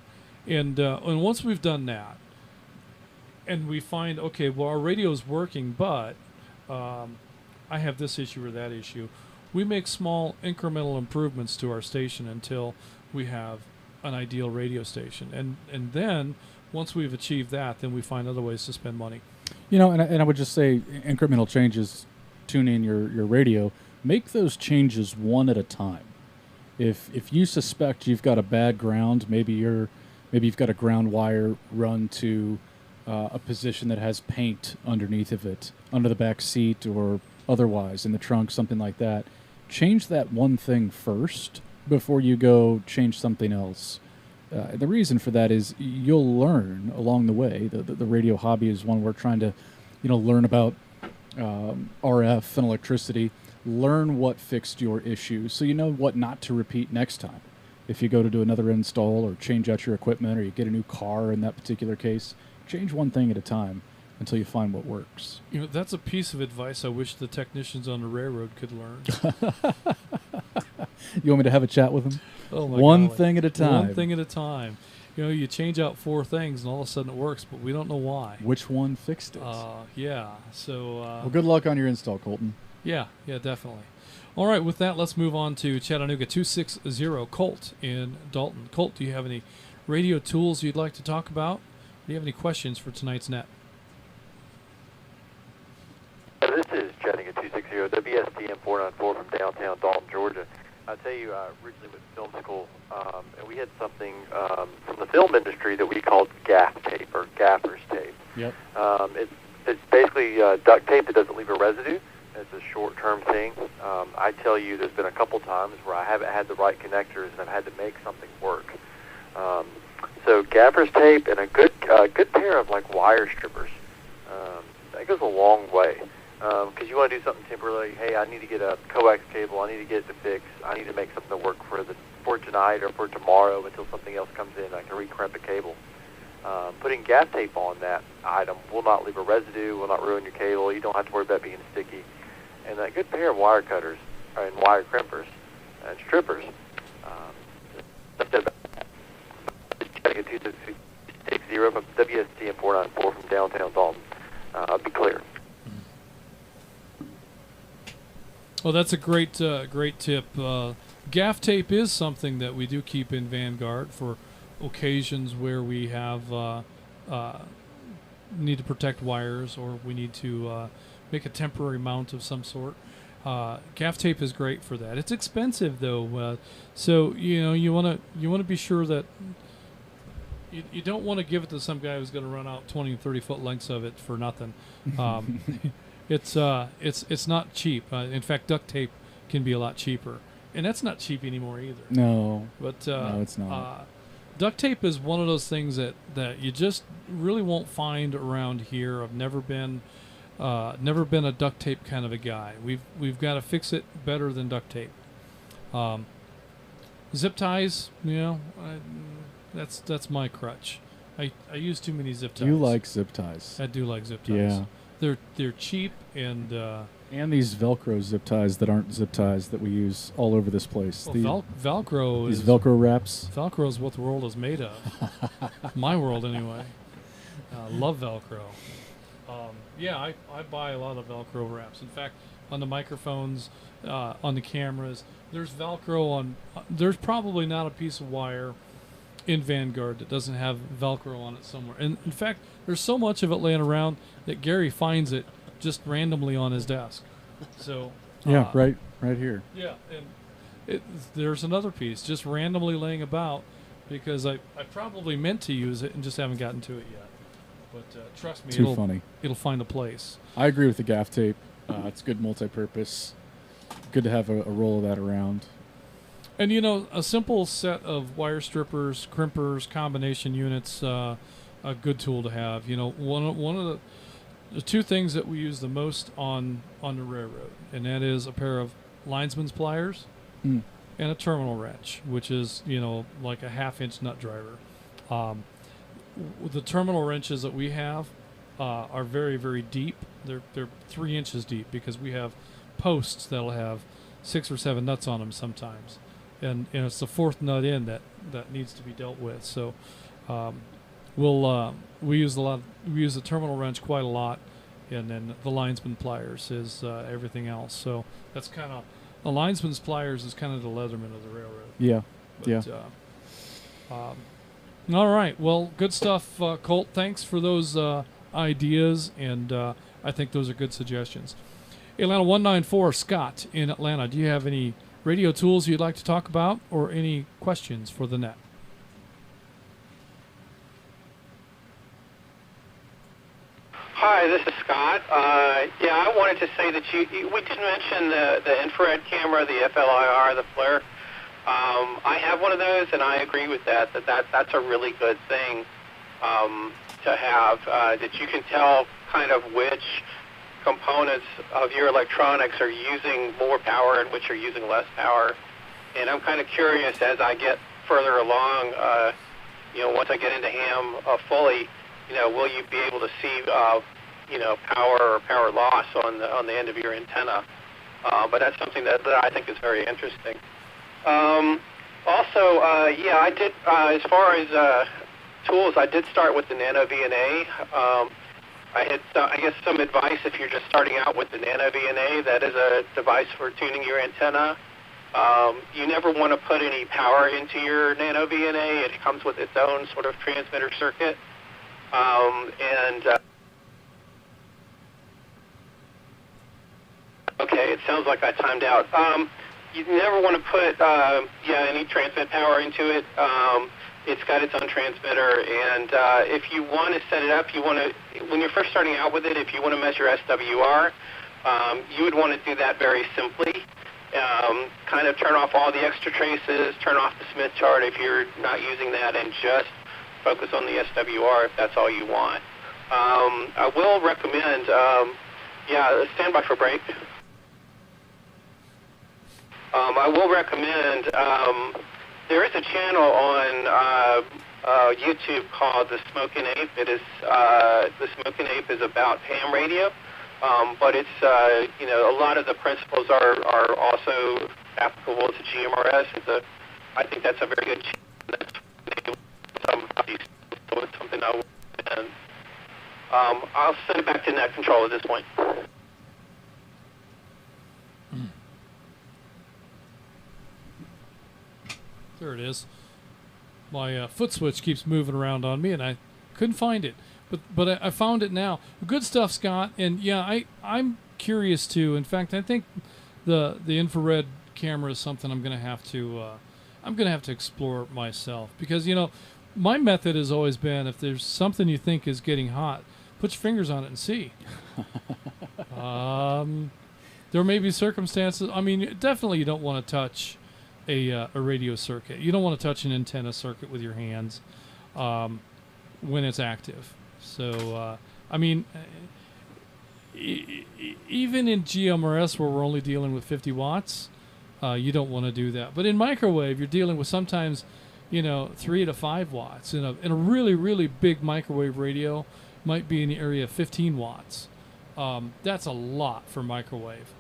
and once we've done that, and we find, okay, well, our radio is working, but I have this issue or that issue. We make small incremental improvements to our station until we have an ideal radio station, and then once we've achieved that, then we find other ways to spend money. And I would just say incremental changes. Tune in your radio. Make those changes one at a time. If you suspect you've got a bad ground, maybe you've got a ground wire run to a position that has paint underneath of it, under the back seat or otherwise in the trunk, something like that. Change that one thing first before you go change something else. The reason for that is you'll learn along the way. The radio hobby is one we're trying to, learn about RF and electricity. Learn what fixed your issue so you know what not to repeat next time. If you go to do another install or change out your equipment or you get a new car in that particular case, change one thing at a time until you find what works. That's a piece of advice I wish the technicians on the railroad could learn. You want me to have a chat with them? Oh my One golly. thing at a time. One thing at a time. You change out 4 things and all of a sudden it works, but we don't know why. Which one fixed it? Yeah. So. Well, good luck on your install, Colton. Yeah, definitely. All right, with that, let's move on to Chattanooga 260 Colt in Dalton. Colt, do you have any radio tools you'd like to talk about? Do you have any questions for tonight's net? This is Chattanooga 260 WSTM 494 from downtown Dalton, Georgia. I tell you, I originally went to film school, and we had something from the film industry that we called gaff tape or gaffer's tape. Yep. It's basically duct tape that doesn't leave a residue. It's a short-term thing. I tell you, there's been a couple times where I haven't had the right connectors and I've had to make something work. So gaffer's tape and a good pair of like wire strippers. That goes a long way. Because you want to do something temporarily. Hey, I need to get a coax cable. I need to get it to fix. I need to make something work for tonight or for tomorrow until something else comes in. I can recrimp a cable. Putting gaff tape on that item will not leave a residue, will not ruin your cable. You don't have to worry about being sticky. And a good pair of wire cutters and wire crimpers and strippers. Chattanooga 260 from WSTM 494 from downtown Dalton. I'll be clear. Well, that's a great tip. Gaff tape is something that we do keep in Vanguard for occasions where we have need to protect wires or we need to make a temporary mount of some sort. Gaff tape is great for that. It's expensive though, so you want to be sure that you don't want to give it to some guy who's going to run out 20 and 30 foot lengths of it for nothing. It's not cheap. In fact, duct tape can be a lot cheaper, and that's not cheap anymore either. No, but no, it's not. Duct tape is one of those things that you just really won't find around here. I've never been a duct tape kind of a guy. We've got to fix it better than duct tape. Zip ties, that's my crutch. I use too many zip ties. You like zip ties? I do like zip ties. Yeah. They're cheap and these Velcro zip ties that aren't zip ties that we use all over this place. Well, Velcro these is Velcro wraps. Velcro is what the world is made of. My world, anyway. Love Velcro. I buy a lot of Velcro wraps. In fact, on the microphones, on the cameras, there's Velcro on. There's probably not a piece of wire in Vanguard that doesn't have Velcro on it somewhere. And in fact, there's so much of it laying around that Gary finds it just randomly on his desk. So right here. Yeah, and there's another piece just randomly laying about because I probably meant to use it and just haven't gotten to it yet. But trust me, Too funny. It'll find a place. I agree with the gaff tape. It's good multi-purpose. Good to have a roll of that around. And a simple set of wire strippers, crimpers, combination units, a good tool to have. One of the two things that we use the most on the railroad, and that is a pair of linesman's pliers and a terminal wrench, which is like a 1/2-inch nut driver. The terminal wrenches that we have are very, very deep. They're 3 inches deep because we have posts that'll have 6 or 7 nuts on them sometimes, and it's the 4th nut in that needs to be dealt with. So we use the terminal wrench quite a lot, and then the linesman pliers is everything else. So that's kind of the linesman's pliers is kind of the Leatherman of the railroad. Yeah, All right, well, good stuff, Colt. Thanks for those ideas, and I think those are good suggestions. Atlanta 194, Scott in Atlanta. Do you have any radio tools you'd like to talk about, or any questions for the net? Hi, this is Scott. I wanted to say that we did mention the infrared camera, the FLIR, the flare. I have one of those, and I agree with that's a really good thing to have, that you can tell kind of which components of your electronics are using more power and which are using less power. And I'm kind of curious as I get further along, once I get into ham fully, will you be able to see, power or power loss on the end of your antenna? But that's something that I think is very interesting. I did, as far as tools, I did start with the Nano VNA. I had, I guess, some advice if you're just starting out with the Nano VNA. That is a device for tuning your antenna. You never want to put any power into your Nano VNA. It comes with its own sort of transmitter circuit. Okay, it sounds like I timed out. You never want to put any transmit power into it. It's got its own transmitter, and if you want to set it up, when you're first starting out with it, if you want to measure SWR, you would want to do that very simply. Kind of turn off all the extra traces, turn off the Smith chart if you're not using that, and just focus on the SWR if that's all you want. I will recommend, stand by for break. I will recommend, there is a channel on YouTube called The Smoking Ape. It is, The Smoking Ape is about ham radio, but it's, a lot of the principles are also applicable to GMRS. I think that's a very good channel. It's something I will recommend. I'll send it back to net control at this point. There it is. My foot switch keeps moving around on me, and I couldn't find it. But I found it now. Good stuff, Scott. And yeah, I'm curious too. In fact, I think the infrared camera is something I'm gonna have to explore myself, because my method has always been, if there's something you think is getting hot, put your fingers on it and see. There may be circumstances. I mean, definitely you don't want to touch a radio circuit. You don't want to touch an antenna circuit with your hands when it's active. So, even in GMRS, where we're only dealing with 50 watts, you don't want to do that. But in microwave, you're dealing with sometimes, 3 to 5 watts. In a really, really big microwave radio, might be in the area of 15 watts. That's a lot for microwave.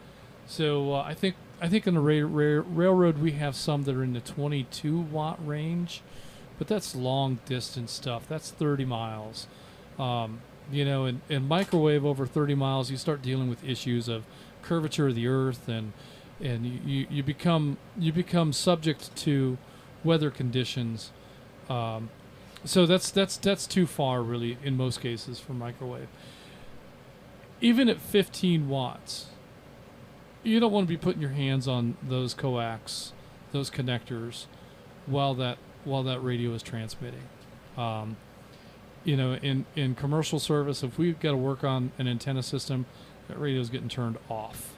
So I think in the railroad we have some that are in the 22 watt range, but that's long distance stuff. That's 30 miles. In microwave over 30 miles, you start dealing with issues of curvature of the earth, and you become subject to weather conditions. So that's too far, really, in most cases for microwave. Even at 15 watts, you don't want to be putting your hands on those coax, those connectors, while that while that radio is transmitting. In commercial service, if we've got to work on an antenna system, that radio is getting turned off.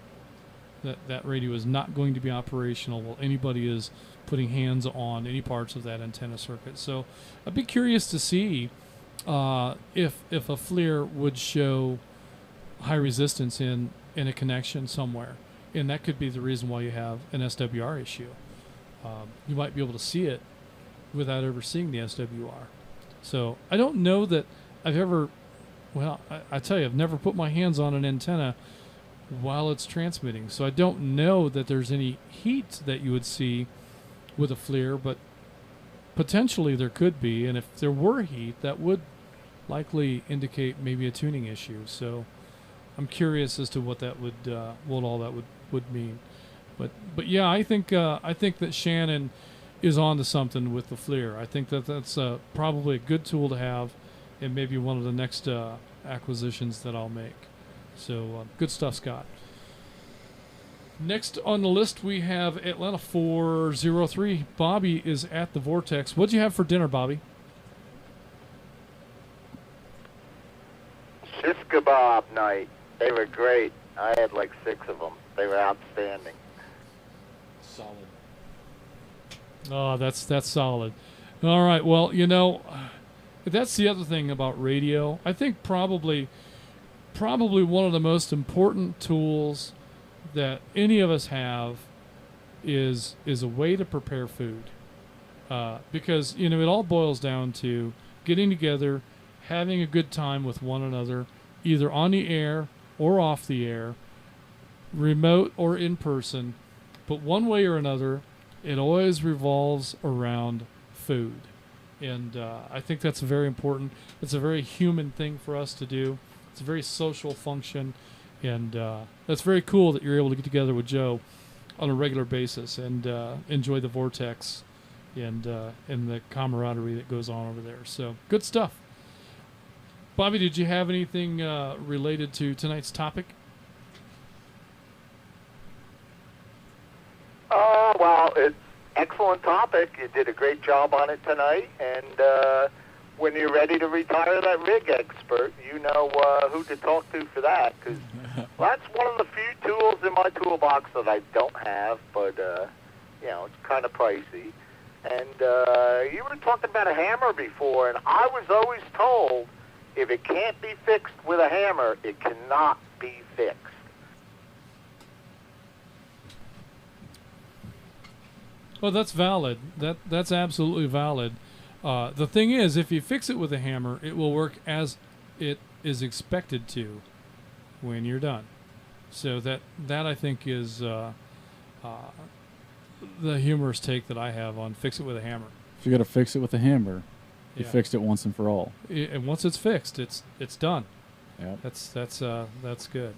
That radio is not going to be operational while anybody is putting hands on any parts of that antenna circuit. So I'd be curious to see if a FLIR would show high resistance in a connection somewhere, and that could be the reason why you have an SWR issue. You might be able to see it without ever seeing the SWR. So I don't know that I've ever, I tell you, I've never put my hands on an antenna while it's transmitting. So I don't know that there's any heat that you would see with a FLIR, but potentially there could be. And if there were heat, that would likely indicate maybe a tuning issue. So I'm curious as to what that would, what all that would mean. But yeah, I think that Shannon is on to something with the FLIR. I think that's probably a good tool to have, and maybe one of the next acquisitions that I'll make. So good stuff, Scott. Next on the list, we have Atlanta 403. Bobby is at the Vortex. What'd you have for dinner, Bobby? Shish kebab night. They were great. I had like 6 of them. They were outstanding. Solid. Oh, that's solid. All right. Well, that's the other thing about radio. I think probably one of the most important tools that any of us have is a way to prepare food. Because, it all boils down to getting together, having a good time with one another, either on the air or off the air, remote or in person. But one way or another, it always revolves around food. And I think that's very important. It's a very human thing for us to do. It's a very social function. And that's very cool that you're able to get together with Joe on a regular basis and enjoy the Vortex and the camaraderie that goes on over there. So good stuff. Bobby, did you have anything related to tonight's topic? Well, it's excellent topic. You did a great job on it tonight, and when you're ready to retire that rig expert, you know who to talk to for that, because that's one of the few tools in my toolbox that I don't have, but, it's kind of pricey. And you were talking about a hammer before, and I was always told if it can't be fixed with a hammer, it cannot be fixed. Well, that's valid. That's absolutely valid. The thing is, if you fix it with a hammer, it will work as it is expected to when you're done. So that I think is the humorous take that I have on fix it with a hammer. If you got to fix it with a hammer, you Yeah. fixed it once and for all. And once it's fixed, it's done. Yeah. That's good.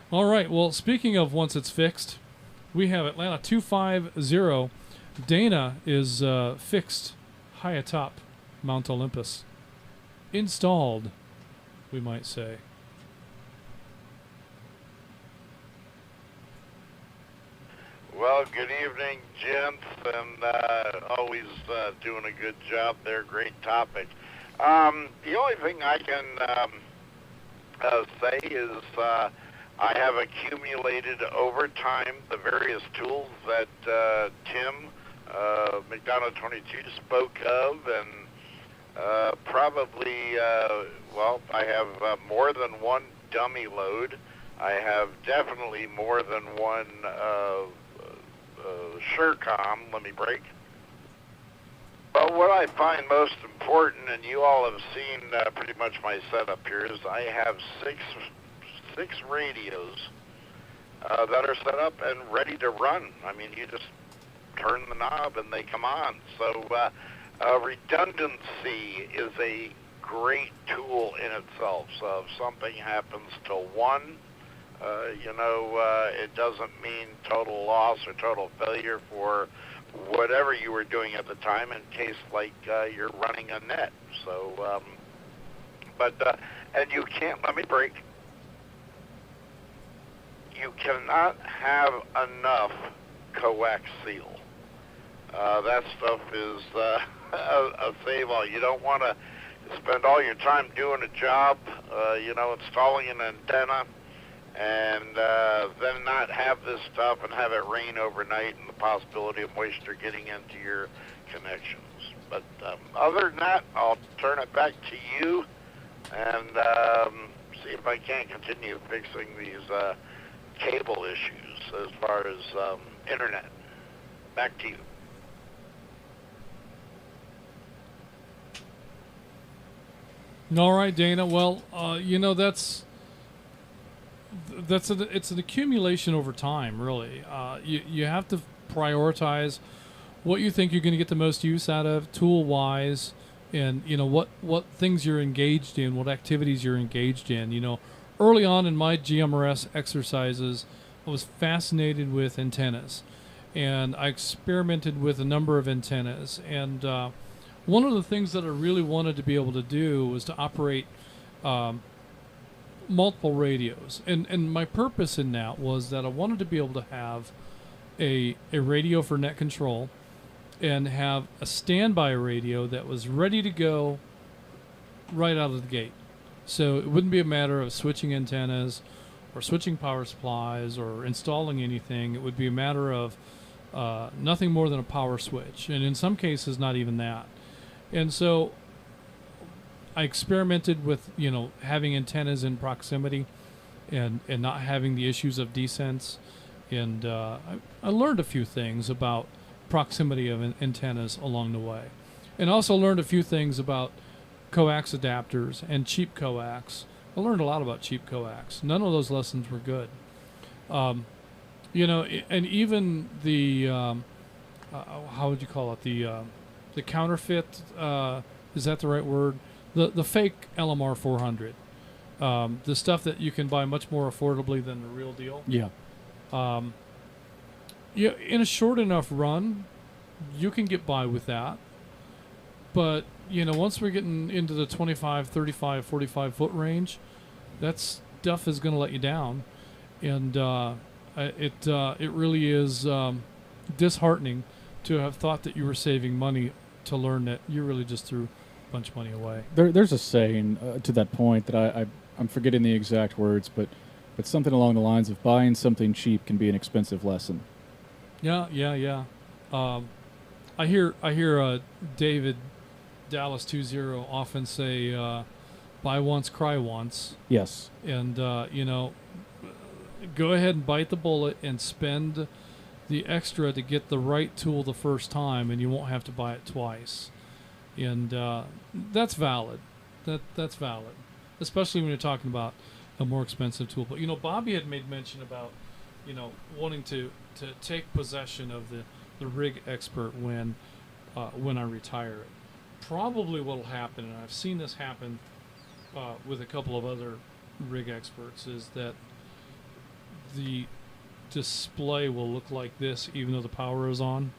All right. Well, speaking of once it's fixed, we have Atlanta 250. Dana is fixed high atop Mount Olympus. Installed, we might say. Well, good evening, gents, and always doing a good job there. Great topic. The only thing I can say is I have accumulated over time the various tools that Tim McDonough 22 spoke of, and probably, I have more than one dummy load. I have definitely more than one SureCom. Let me break. But what I find most important, and you all have seen pretty much my setup here, is I have six radios that are set up and ready to run. I mean, you just turn the knob and they come on. So redundancy is a great tool in itself. So if something happens to one, it doesn't mean total loss or total failure for whatever you were doing at the time, in case like you're running a net. So, and you can't, let me break. You cannot have enough coax seal. That stuff is a save-all. You don't want to spend all your time doing a job, installing an antenna, and then not have this stuff and have it rain overnight and the possibility of moisture getting into your connections. But other than that, I'll turn it back to you and see if I can't continue fixing these cable issues as far as internet. Back to you. All right, Dana. Well, it's an accumulation over time, really. You have to prioritize what you think you're going to get the most use out of, tool-wise, and what things you're engaged in, what activities you're engaged in. Early on in my GMRS exercises, I was fascinated with antennas, and I experimented with a number of antennas. And one of the things that I really wanted to be able to do was to operate multiple radios. And my purpose in that was that I wanted to be able to have a radio for net control and have a standby radio that was ready to go right out of the gate. So it wouldn't be a matter of switching antennas or switching power supplies or installing anything. It would be a matter of nothing more than a power switch, and in some cases not even that. And so I experimented with having antennas in proximity and not having the issues of desense, and I learned a few things about proximity of antennas along the way, and also learned a few things about coax adapters and cheap coax. I learned a lot about cheap coax. None of those lessons were good. And even the how would you call it, the counterfeit, is that the right word? The fake LMR 400, the stuff that you can buy much more affordably than the real deal. Yeah. In a short enough run, you can get by with that. But, once we're getting into the 25, 35, 45 foot range, that stuff is going to let you down. And it really is disheartening to have thought that you were saving money to learn that you really just threw a bunch of money away. There's a saying to that point that I'm forgetting the exact words, but something along the lines of buying something cheap can be an expensive lesson. Yeah. I hear David Dallas 20 often say, "Buy once, cry once." Yes. And go ahead and bite the bullet and spend the extra to get the right tool the first time, and you won't have to buy it twice. And that's valid. That's valid, especially when you're talking about a more expensive tool. But Bobby had made mention about wanting to take possession of the rig expert when I retire it. Probably what will happen, and I've seen this happen with a couple of other rig experts, is that the display will look like this even though the power is on.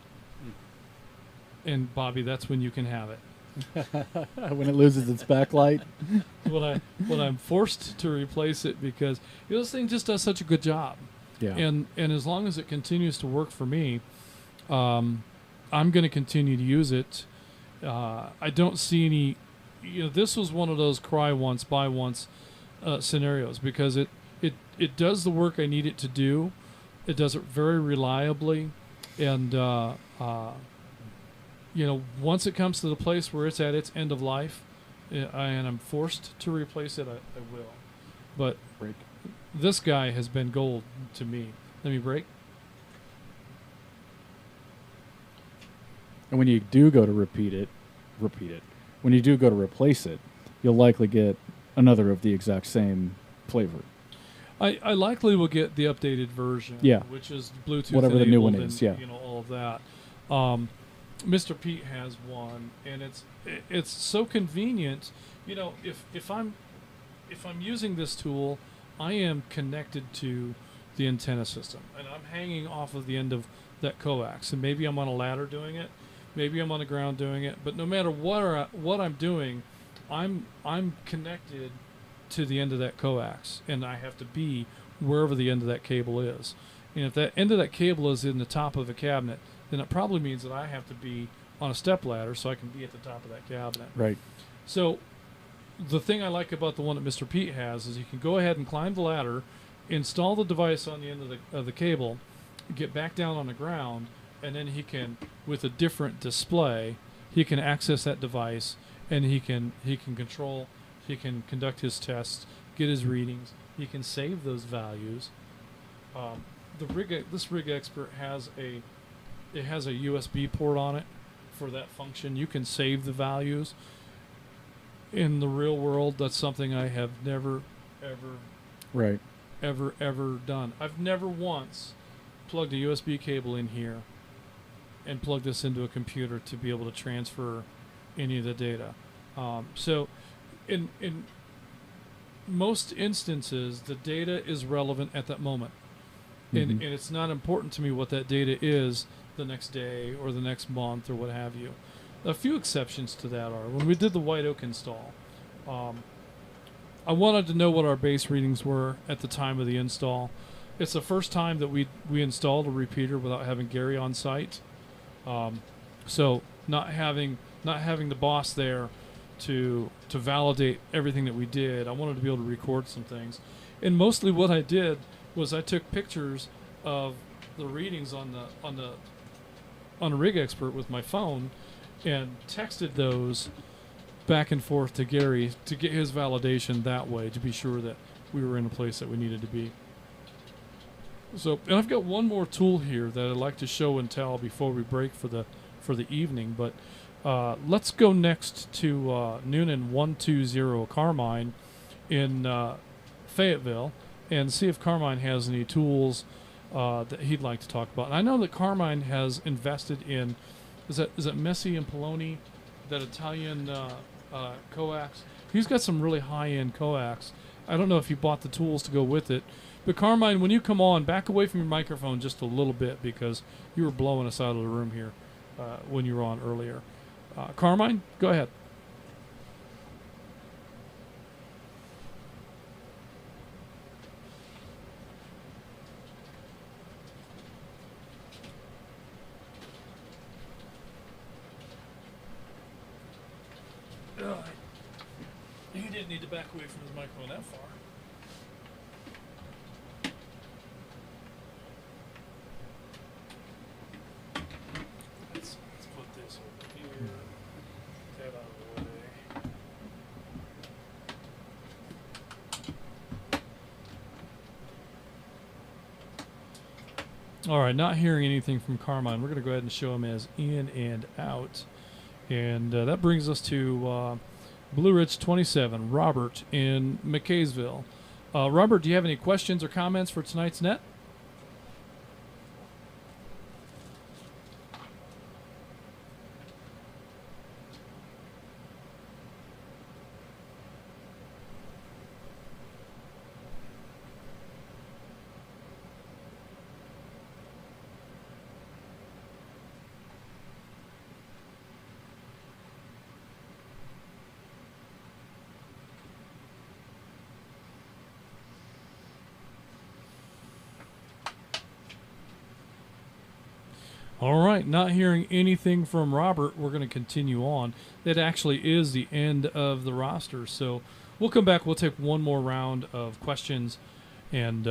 And Bobby, that's when you can have it. When it loses its backlight. when I'm forced to replace it, because this thing just does such a good job. Yeah. And as long as it continues to work for me, I'm going to continue to use it. I don't see any. This was one of those cry once, buy once scenarios, because it does the work I need it to do. It does it very reliably, and once it comes to the place where it's at its end of life, and I'm forced to replace it, I will. But this guy has been gold to me. Let me break. And when you do go to repeat it. When you do go to replace it, you'll likely get another of the exact same flavor. I likely will get the updated version, which is Bluetooth whatever the new one and, is, yeah. All of that. Mr. Pete has one, and it's so convenient. If I'm using this tool, I am connected to the antenna system, and I'm hanging off of the end of that coax. And maybe I'm on a ladder doing it, maybe I'm on the ground doing it. But no matter what I'm doing, I'm connected to the end of that coax, and I have to be wherever the end of that cable is. And if that end of that cable is in the top of a cabinet, then it probably means that I have to be on a step ladder, so I can be at the top of that cabinet. Right. So the thing I like about the one that Mr. Pete has is you can go ahead and climb the ladder, install the device on the end of the cable, get back down on the ground, and then he can, with a different display, he can access that device, and he can control, he can conduct his tests, get his readings, he can save those values. This Rig Expert has a USB port on it for that function. You can save the values. In the real world, that's something I have never, ever done. I've never once plugged a USB cable in here and plugged this into a computer to be able to transfer any of the data. So in most instances, the data is relevant at that moment. And it's not important to me what that data is the next day or the next month or what have you. A few exceptions to that are when we did the White Oak install. I wanted to know what our base readings were at the time of the install. It's the first time that we installed a repeater without having Gary on site. So not having the boss there to validate everything that we did, I wanted to be able to record some things. And mostly what I did was I took pictures of the readings on a Rig Expert with my phone and texted those back and forth to Gary to get his validation that way, to be sure that we were in a place that we needed to be. So, and I've got one more tool here that I'd like to show and tell before we break for the evening, but let's go next to Noonan 120 Carmine in Fayetteville and see if Carmine has any tools that he'd like to talk about. And I know that Carmine has invested in, is that Messi and Poloni, that Italian coax? He's got some really high-end coax. I don't know if he bought the tools to go with it. But Carmine, when you come on, back away from your microphone just a little bit because you were blowing us out of the room here when you were on earlier. Carmine, go ahead. He didn't need to back away from his microphone that far. Let's put this over here. Get that out of the way. All right, not hearing anything from Carmine. We're going to go ahead and show him as in and out. And that brings us to Blue Ridge 27, Robert in McKaysville. Robert, do you have any questions or comments for tonight's net? All right, not hearing anything from Robert, we're going to continue on. That actually is the end of the roster, so we'll come back. We'll take one more round of questions and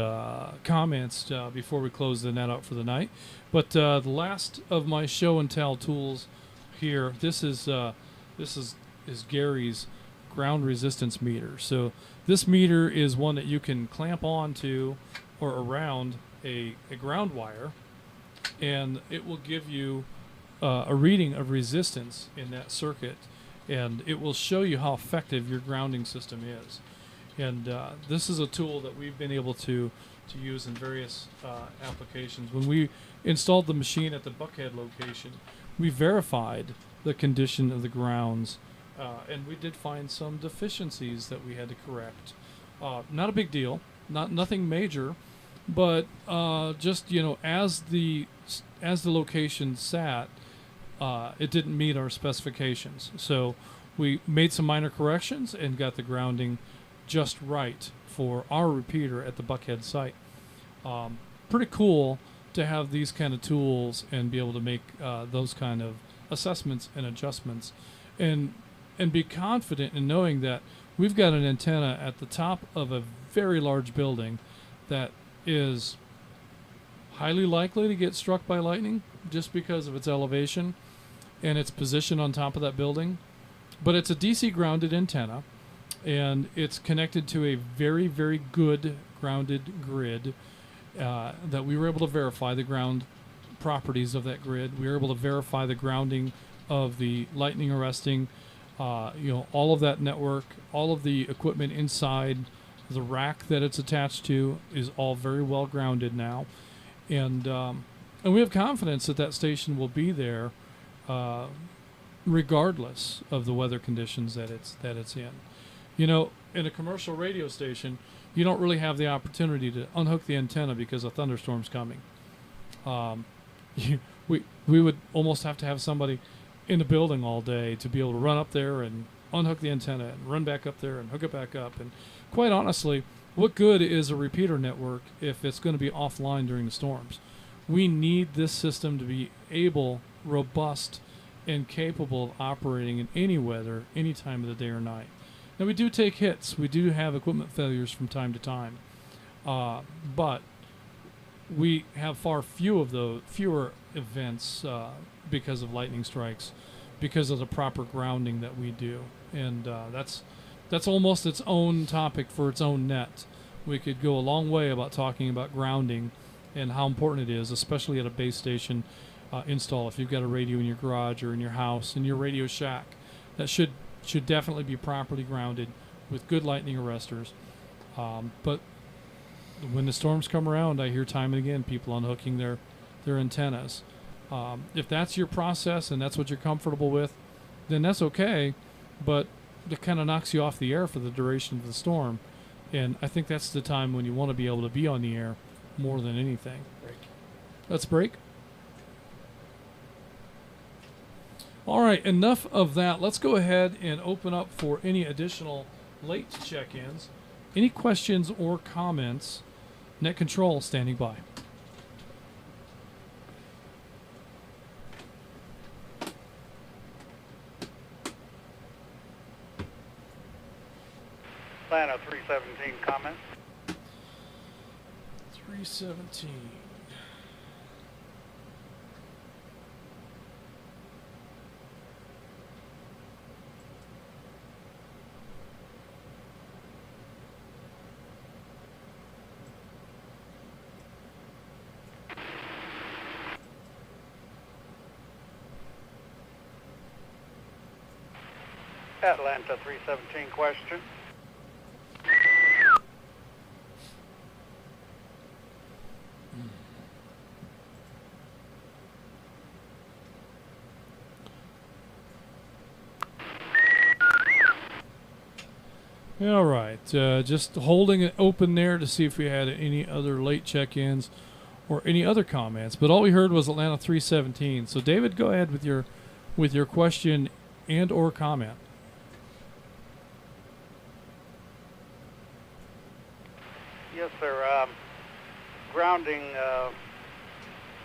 comments before we close the net out for the night. But the last of my show and tell tools here, this is Gary's ground resistance meter. So this meter is one that you can clamp onto or around a ground wire, and it will give you a reading of resistance in that circuit, and it will show you how effective your grounding system is. And this is a tool that we've been able to use in various applications. When we installed the machine at the Buckhead location, we verified the condition of the grounds, and we did find some deficiencies that we had to correct. Not a big deal, nothing major, but just, you know, as the location sat, it didn't meet our specifications. So we made some minor corrections and got the grounding just right for our repeater at the Buckhead site. Pretty cool to have these kind of tools and be able to make those kind of assessments and adjustments, and be confident in knowing that we've got an antenna at the top of a very large building that is highly likely to get struck by lightning just because of its elevation and its position on top of that building. But it's a DC grounded antenna, and it's connected to a very, very good grounded grid that we were able to verify the ground properties of that grid. We were able to verify the grounding of the lightning arresting, all of that network, all of the equipment inside the rack that it's attached to is all very well grounded now, and we have confidence that that station will be there regardless of the weather conditions that it's in. In a commercial radio station, you don't really have the opportunity to unhook the antenna because a thunderstorm's coming. We would almost have to have somebody in the building all day to be able to run up there and unhook the antenna and run back up there and hook it back up. And quite honestly, what good is a repeater network if it's going to be offline during the storms? We need this system to be robust, and capable of operating in any weather, any time of the day or night. Now, we do take hits. We do have equipment failures from time to time. But we have far fewer events because of lightning strikes, because of the proper grounding that we do. And that's almost its own topic for its own net. We could go a long way about talking about grounding and how important it is, especially at a base station install. If you've got a radio in your garage or in your house, in your Radio Shack, that should definitely be properly grounded with good lightning arresters. But when the storms come around, I hear time and again people unhooking their antennas. If that's your process and that's what you're comfortable with, then that's okay, but it kind of knocks you off the air for the duration of the storm. And I think that's the time when you want to be able to be on the air more than anything. Let's break. All right, enough of that. Let's go ahead and open up for any additional late check-ins. Any questions or comments? Net Control standing by. Atlanta 317 comments. 317. Atlanta 317 question. All right, just holding it open there to see if we had any other late check-ins or any other comments. But all we heard was Atlanta 317. So David, go ahead with your question and or comment. Yes, sir. Grounding,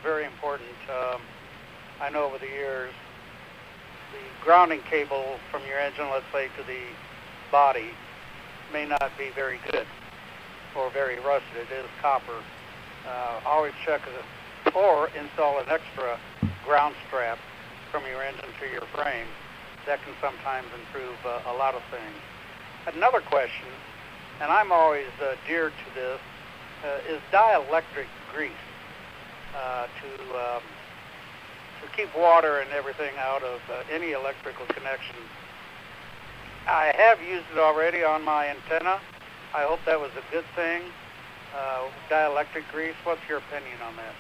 very important. I know over the years, the grounding cable from your engine, let's say, to the body may not be very good or very rusted. It is copper. Always check or install an extra ground strap from your engine to your frame. That can sometimes improve a lot of things. Another question, and I'm always dear to this, is dielectric grease to keep water and everything out of any electrical connection. I have used it already on my antenna. I hope that was a good thing. Dielectric grease, what's your opinion on that?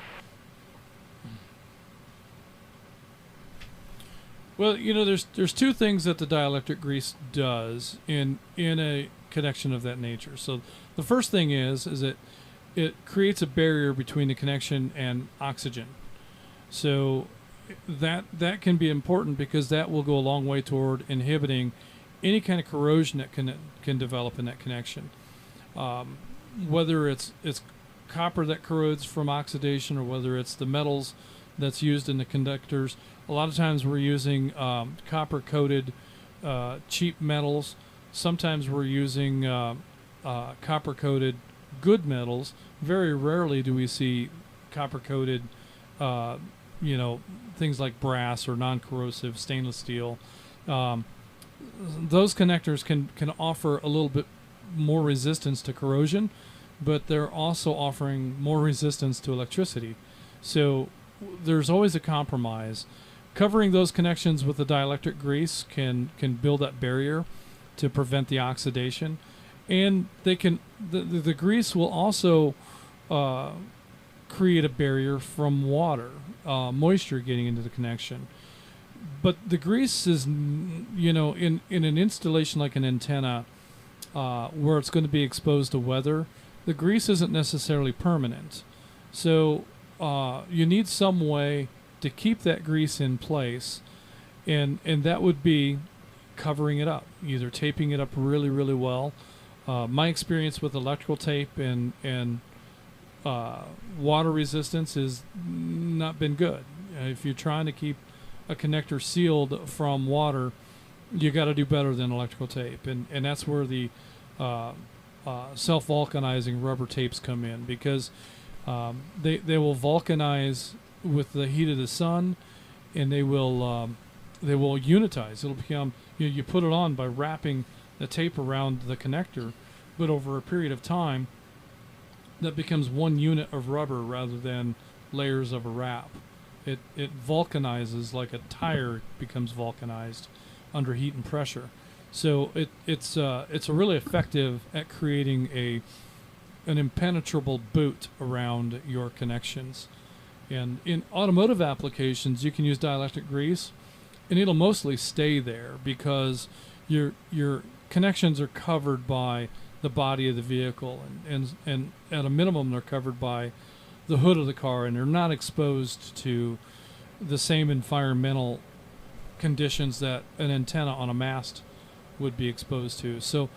Well, there's two things that the dielectric grease does in a connection of that nature. So the first thing is that it creates a barrier between the connection and oxygen. So that can be important because that will go a long way toward inhibiting any kind of corrosion that can develop in that connection. Whether it's copper that corrodes from oxidation or whether it's the metals that's used in the conductors, A lot of times we're using copper-coated cheap metals. Sometimes we're using copper-coated good metals. Very rarely do we see copper-coated, things like brass or non-corrosive stainless steel. Those connectors can offer a little bit more resistance to corrosion, but they're also offering more resistance to electricity. So there's always a compromise. Covering those connections with the dielectric grease can build that barrier to prevent the oxidation, and the grease will also create a barrier from water, moisture getting into the connection. But the grease is, in an installation like an antenna, where it's going to be exposed to weather, the grease isn't necessarily permanent. So you need some way to keep that grease in place, and that would be covering it up, either taping it up really, really well. My experience with electrical tape and water resistance has not been good. If you're trying to keep a connector sealed from water, you got to do better than electrical tape, and that's where the self-vulcanizing rubber tapes come in, because they will vulcanize with the heat of the sun, and they will unitize. It'll become, you put it on by wrapping the tape around the connector, but over a period of time, that becomes one unit of rubber rather than layers of a wrap. It vulcanizes like a tire becomes vulcanized under heat and pressure. So it's really effective at creating an impenetrable boot around your connections. And in automotive applications, you can use dielectric grease, and it'll mostly stay there because your connections are covered by the body of the vehicle, and at a minimum they're covered by the hood of the car, and they're not exposed to the same environmental conditions that an antenna on a mast would be exposed to. So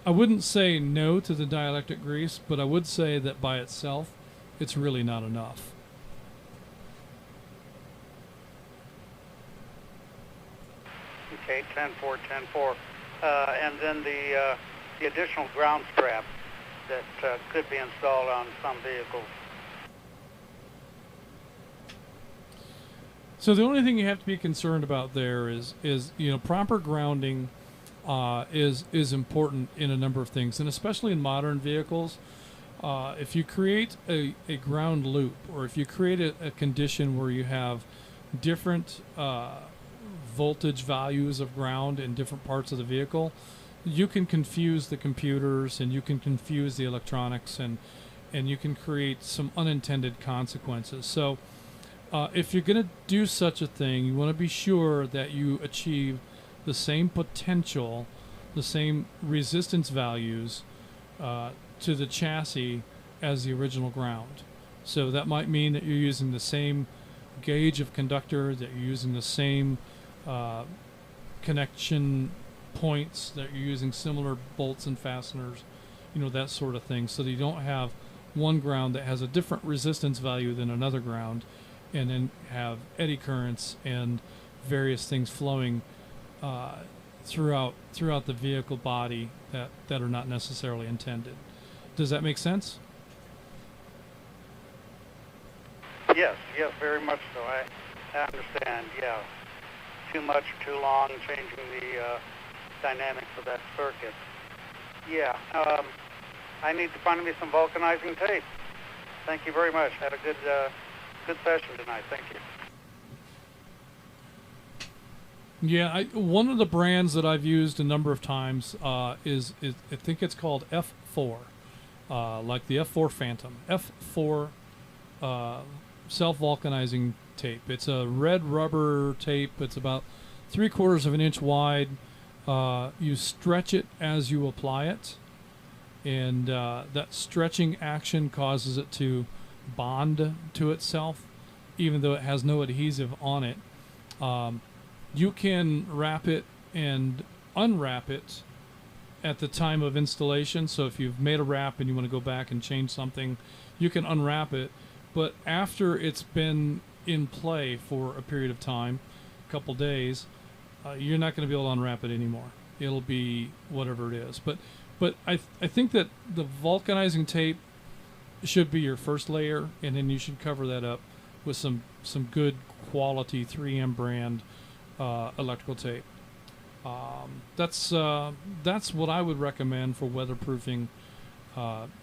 I wouldn't say no to the dielectric grease, but I would say that by itself it's really not enough. Okay, 10-4, 10-4. And then the additional ground strap that could be installed on some vehicles. So the only thing you have to be concerned about there is proper grounding is important in a number of things, and especially in modern vehicles. If you create a ground loop, or if you create a condition where you have different voltage values of ground in different parts of the vehicle, you can confuse the computers, and you can confuse the electronics, and you can create some unintended consequences. So if you're going to do such a thing, you want to be sure that you achieve the same potential, the same resistance values to the chassis as the original ground. So that might mean that you're using the same gauge of conductor, that you're using the same connection points, that you're using similar bolts and fasteners, that sort of thing, so that you don't have one ground that has a different resistance value than another ground, and then have eddy currents and various things flowing throughout the vehicle body that are not necessarily intended. Does that make sense? Yes, very much so. I understand, yeah. Too much, too long, changing the dynamics of that circuit. Yeah, I need to find me some vulcanizing tape. Thank you very much. Had a good session tonight. Thank you. Yeah, one of the brands that I've used a number of times is I think it's called F4, like the F4 Phantom. F4 self-vulcanizing tape. It's a red rubber tape. It's about 3/4 of an inch wide. You stretch it as you apply it, and that stretching action causes it to bond to itself, even though it has no adhesive on it. You can wrap it and unwrap it at the time of installation. So if you've made a wrap and you want to go back and change something, you can unwrap it. But after it's been in play for a period of time, couple days, you're not going to be able to unwrap it anymore. It'll be whatever it is. But I think that the vulcanizing tape should be your first layer, and then you should cover that up with some good quality 3M brand electrical tape. That's what I would recommend for weatherproofing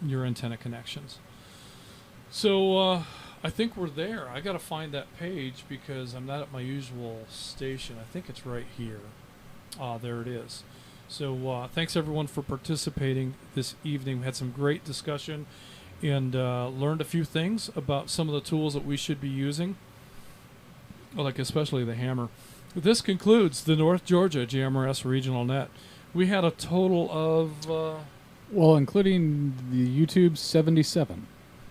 your antenna connections. So I think we're there. I got to find that page because I'm not at my usual station. I think it's right here. There it is. So thanks everyone for participating this evening. We had some great discussion and learned a few things about some of the tools that we should be using, like especially the hammer. This concludes the North Georgia GMRS Regional Net. We had a total of... well, including the YouTube, 77.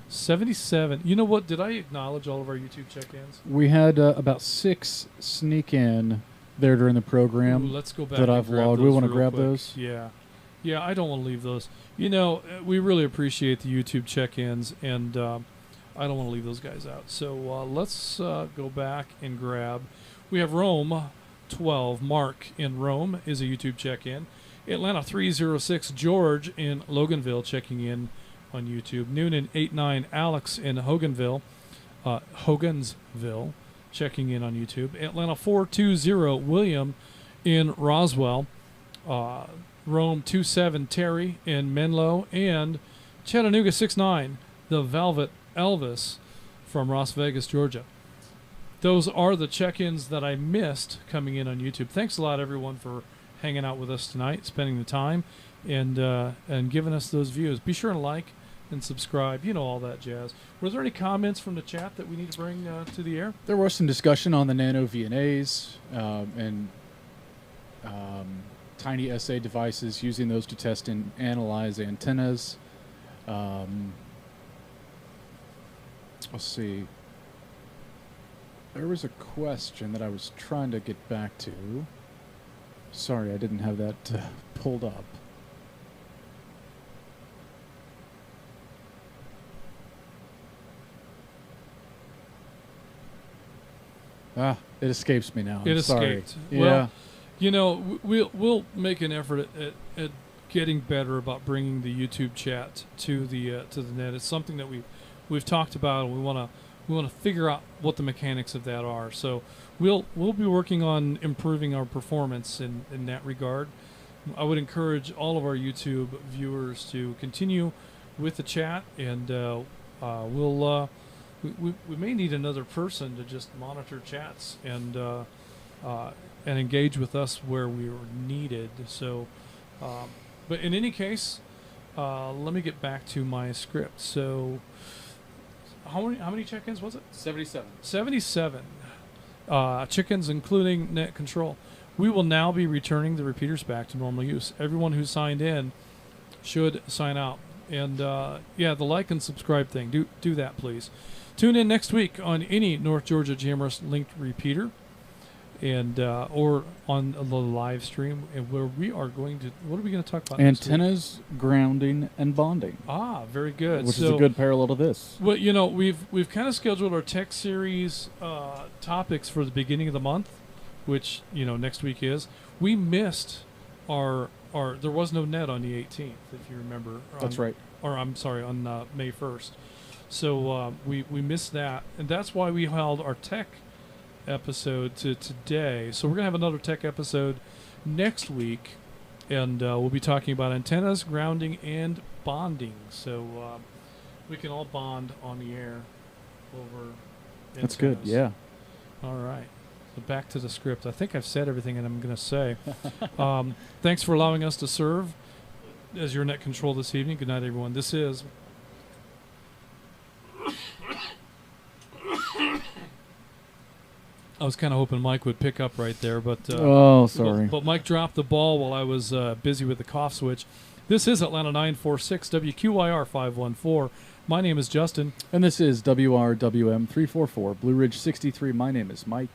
77. You know what? Did I acknowledge all of our YouTube check-ins? We had about 6 sneak in there during the program. Ooh, let's go back that and I've grab logged. those We want to real grab quick. those? Yeah. Yeah, I don't want to leave those. You know, we really appreciate the YouTube check-ins, and I don't want to leave those guys out. So let's go back and grab. We have Rome 12. Mark in Rome is a YouTube check-in. Atlanta 306. George in Loganville checking in on YouTube. Noonan 89. Alex in Hogansville checking in on YouTube. Atlanta 420. William in Roswell. Rome 27. Terry in Menlo. And Chattanooga 69. The Velvet Elvis from Las Vegas, Georgia. Those are the check-ins that I missed coming in on YouTube. Thanks a lot, everyone, for hanging out with us tonight, spending the time, and giving us those views. Be sure to like and subscribe. You know, all that jazz. Were there any comments from the chat that we need to bring to the air? There was some discussion on the nano VNAs and tiny SA devices, using those to test and analyze antennas. Let's see. There was a question that I was trying to get back to. Sorry, I didn't have that pulled up. It escapes me now. I'm sorry. Escaped. Yeah. Well, you know, we'll make an effort at getting better about bringing the YouTube chat to the net. It's something that we've talked about, and we want to figure out what the mechanics of that are. So we'll be working on improving our performance in that regard. I would encourage all of our YouTube viewers to continue with the chat, and we may need another person to just monitor chats and engage with us where we are needed. So, but in any case, let me get back to my script. So, how many check-ins was it? 77. 77 chickens, including net control. We will now be returning the repeaters back to normal use. Everyone who signed in should sign out. And yeah, the like and subscribe thing. Do that, please. Tune in next week on any North Georgia GMRS linked repeater, and or on the live stream, and where we are going to. What are we going to talk about? Antennas, grounding, and bonding. Ah, very good. Which is a good parallel to this. Well, you know, we've kind of scheduled our tech series topics for the beginning of the month, which, you know, next week is. We missed our there was no net on the 18th, if you remember. That's right. Or I'm sorry, on May 1st. So we missed that, and that's why we held our tech episode to today. So we're going to have another tech episode next week, and we'll be talking about antennas, grounding, and bonding. So we can all bond on the air over antennas. That's good, yeah. All right. So back to the script. I think I've said everything that I'm going to say. Thanks for allowing us to serve as your net control this evening. Good night, everyone. This is... I was kind of hoping Mike would pick up right there, but oh, sorry. But Mike dropped the ball while I was busy with the cough switch. This is Atlanta 946 WQYR 514. My name is Justin, and this is WRWM 344 Blue Ridge 63. My name is Mike,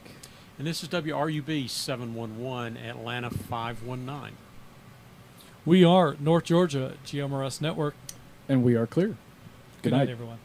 and this is WRUB 711 Atlanta 519. We are North Georgia GMRS Network, and we are clear. Good night, everyone.